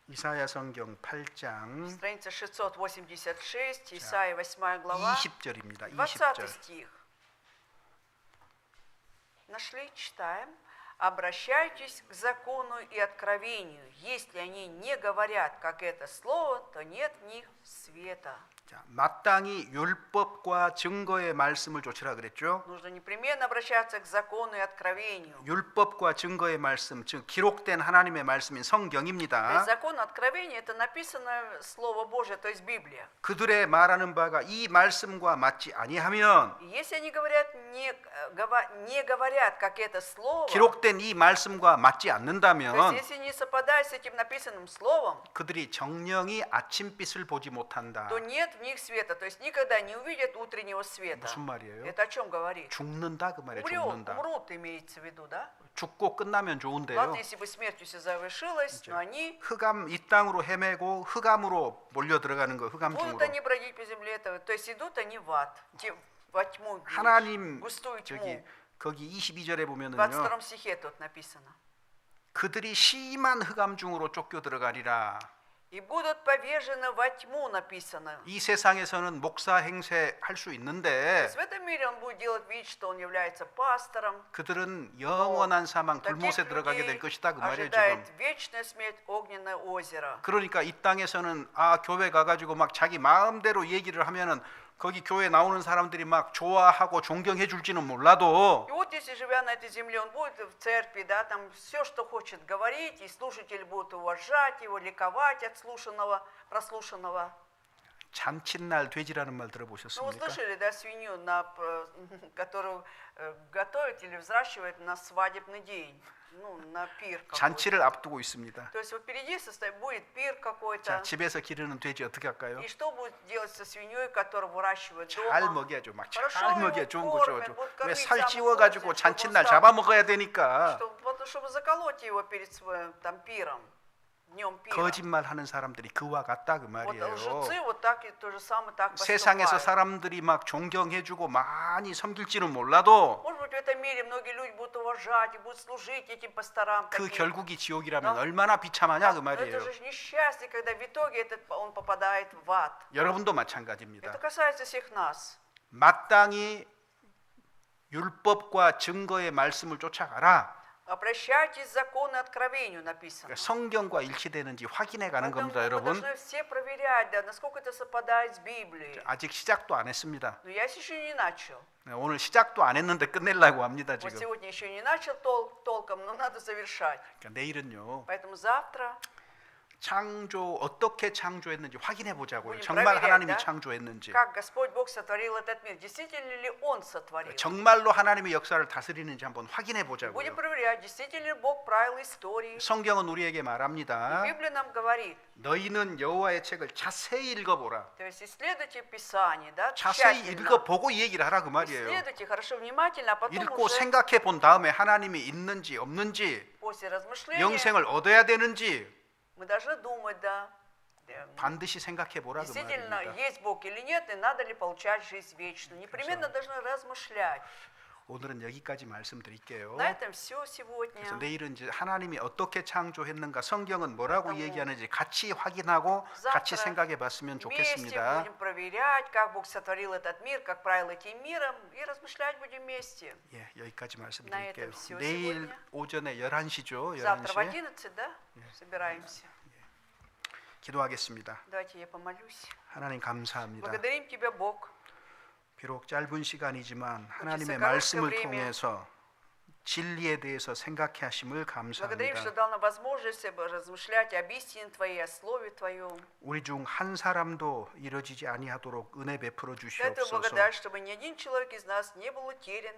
S1: 이사야 성경 8장
S2: Страница 686, Исайя, 8 глава,
S1: 20절입니다.
S2: 20
S1: 20절.
S2: стих. Нашли, читаем. «Обращайтесь к закону и откровению. Если они не говорят, как это слово, то нет в них света».
S1: 자, 마땅히 율법과 증거의 말씀을 쫓으라 그랬죠.
S2: Нужно непременно обращаться к закону и откровению.
S1: 율법과 증거의 말씀, 즉 기록된 하나님의 말씀인
S2: То есть
S1: 성경입니다.
S2: закон откровения это написано Слово Божье, то есть Библия.
S1: 그들의 말하는 바가 이 말씀과 맞지 아니하면,
S2: И если они говорят не говорят, как это слово,
S1: 기록된 이 말씀과 맞지
S2: то есть
S1: 않는다면
S2: если не совпадает с этим написанным словом,
S1: 그들이 정령이 아침빛을 보지 못한다.
S2: то нет в них света, то есть никогда не увидят утреннего света.
S1: 무슨 말이에요?
S2: Это о чем говорит?
S1: 죽는다 그 말이에요. 죽는다.
S2: Умрут, имеется в виду, да?
S1: 죽고 끝나면 좋은데요.
S2: Ладно, если бы смертью все завершилось, но они
S1: 흑암 이 땅으로 헤매고 흑암으로 몰려 들어가는 거, 흑암
S2: будут
S1: 중으로.
S2: они бродить по земле этого, то есть идут они в ад, во тьму,
S1: 하나님
S2: густую
S1: 저기
S2: тьму.
S1: 거기 22절에
S2: В
S1: 보면은요.
S2: 22 стихе тут написано.
S1: 그들이 심한 흑암 중으로 쫓겨 들어가리라.
S2: И будут повержены во тьму, написано.
S1: 이 세상에서는 목사 행세 할 수
S2: То
S1: 있는데
S2: есть в этом мире он будет делать вид, что он является пастором.
S1: 그들은 영원한 사망
S2: Таких
S1: 불못에 들어가게 될
S2: людей
S1: 것이다 그 말이에요
S2: ожидает
S1: 지금.
S2: вечная смерть, огненное озеро.
S1: 그러니까 이 땅에서는 교회 가가지고 막 자기 마음대로 얘기를 하면은 거기 교회 나오는 사람들이 막 좋아하고 존경해 줄지는 몰라도
S2: И вот если, живя на этой земле, он будет в церкви, да, там все, что хочет говорить, и слушатели будут уважать его, ликовать от слушанного, прослушанного.
S1: 잔칫날 돼지라는 말
S2: Ну, вы
S1: 들어보셨습니까?
S2: слышали, да, свинью, которую готовят или взращивают на свадебный день, ну, на пир какой-то.
S1: 잔치를 앞두고 있습니다.
S2: То есть вот впереди будет пир
S1: 자,
S2: какой-то.
S1: 집에서 기르는 돼지 어떻게 할까요?
S2: И что будет делать со свиньей, которую выращивают
S1: 잘
S2: дома?
S1: 먹여야죠. 막 잘
S2: хорошо его
S1: 먹여 좋은 거
S2: кормят,
S1: 줘줘.
S2: будут
S1: 왜
S2: кормить
S1: 살
S2: самым
S1: 찌워가지고
S2: вкусным, чтобы он
S1: 잔칫날
S2: стал-
S1: 잡아먹어야 되니까
S2: чтобы заколоть его перед своим там пиром, днем пира.
S1: 거짓말하는 사람들이 그와 같다 그
S2: Вот
S1: 말이에요.
S2: лжецы вот так и то же самое так
S1: 세상에서
S2: поступают.
S1: 사람들이 막 존경해주고 많이 섬길지는 몰라도
S2: Может быть, в этом мире многие люди будут уважать и будут служить этим пасторам.
S1: 그
S2: таким.
S1: 결국이 지옥이라면
S2: 어?
S1: 얼마나 비참하냐 그
S2: Но это
S1: 말이에요.
S2: же несчастье, когда в итоге он попадает в ад.
S1: 여러분도
S2: Это
S1: 마찬가지입니다.
S2: касается всех нас.
S1: 마땅히 율법과 증거의 말씀을 쫓아가라.
S2: Обращайтесь к закону и откровению, написано.
S1: 그러니까 성경과 일치되는지 확인해 가는
S2: Поэтому
S1: 겁니다,
S2: мы
S1: 여러분.
S2: должны все проверять, да, насколько это совпадает с Библией.
S1: 아직 시작도 안 했습니다.
S2: Но я еще не начал.
S1: 오늘 시작도 안 했는데 끝내려고 합니다,
S2: Вот
S1: 지금.
S2: сегодня еще не начал толком, но надо завершать.
S1: 그러니까 내일은요.
S2: Поэтому завтра
S1: 어떻게 창조했는지 확인해 보자고요.
S2: будем
S1: 정말
S2: проверять,
S1: 하나님이
S2: да,
S1: 창조했는지.
S2: как Господь Бог сотворил этот мир. Действительно ли Он сотворил?
S1: 정말로 하나님의 역사를 다스리는지 한번 확인해
S2: Будем
S1: 보자고요.
S2: проверять, действительно ли Бог правил истории.
S1: 성경은 우리에게 말합니다.
S2: Библия нам говорит,
S1: 너희는 여호와의 책을 자세히 읽어보라.
S2: то есть исследуйте Писание, да,
S1: 자세히
S2: тщательно.
S1: 읽어보고 이 얘기를 하라 그 말이에요.
S2: Исследуйте хорошо, внимательно, а потом
S1: 읽고
S2: уже
S1: 생각해 본 다음에 하나님이 있는지 없는지,
S2: после размышления
S1: 영생을 얻어야 되는지
S2: мы должны думать, да,
S1: 반드시 생각해 보라 그
S2: действительно
S1: 말입니다.
S2: есть Бог или нет, и надо ли получать жизнь вечную. Непременно должны размышлять.
S1: 오늘은 여기까지 말씀드릴게요.
S2: На этом все сегодня.
S1: 그래서 내일은 이제 하나님이 어떻게 창조했는가, 성경은 뭐라고
S2: 그렇다고
S1: 얘기하는지 같이 확인하고 같이
S2: завтра
S1: 생각해 봤으면
S2: Вместе
S1: 좋겠습니다.
S2: будем проверять, как Бог сотворил этот мир, как правил этим миром, и размышлять будем вместе.
S1: 예, 여기까지
S2: На
S1: 말씀드릴게요.
S2: этом всё
S1: 내일
S2: сегодня.
S1: 오전에 11시죠.
S2: Завтра в
S1: 11시에
S2: 11, да, собираемся.
S1: 기도하겠습니다.
S2: Давайте я помолюсь.
S1: 하나님 감사합니다.
S2: Благодарим Тебя, Бог.
S1: 비록 짧은 시간이지만 하나님의
S2: 그렇게
S1: 말씀을
S2: 그렇게
S1: 통해서 진리에 대해서 생각해 하심을
S2: Благодарим, что
S1: 감사합니다.
S2: дал нам возможность размышлять об истине Твоей, о Слове Твоем.
S1: 우리 중 한 사람도 이뤄지지 아니하도록 은혜 베풀어
S2: За это
S1: 주시옵소서.
S2: благодарь, чтобы ни один человек из нас не был утерян.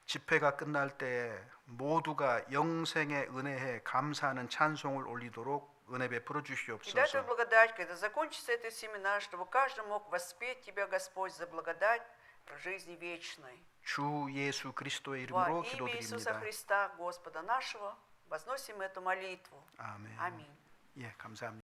S1: 집회가 끝날 때 모두가 영생의 은혜에 감사하는 찬송을 올리도록 은혜 베풀어
S2: И дай Тебе
S1: 주시옵소서.
S2: благодать, когда закончится этот семинар, чтобы каждый мог воспеть Тебя, Господь, за благодать в жизни вечной.
S1: 주 예수 그리스도의
S2: Во
S1: 이름으로
S2: имя Иисуса
S1: 기도드립니다.
S2: Христа, Господа нашего, возносим эту молитву.
S1: 아멘.
S2: Аминь.
S1: 예, 감사합니다.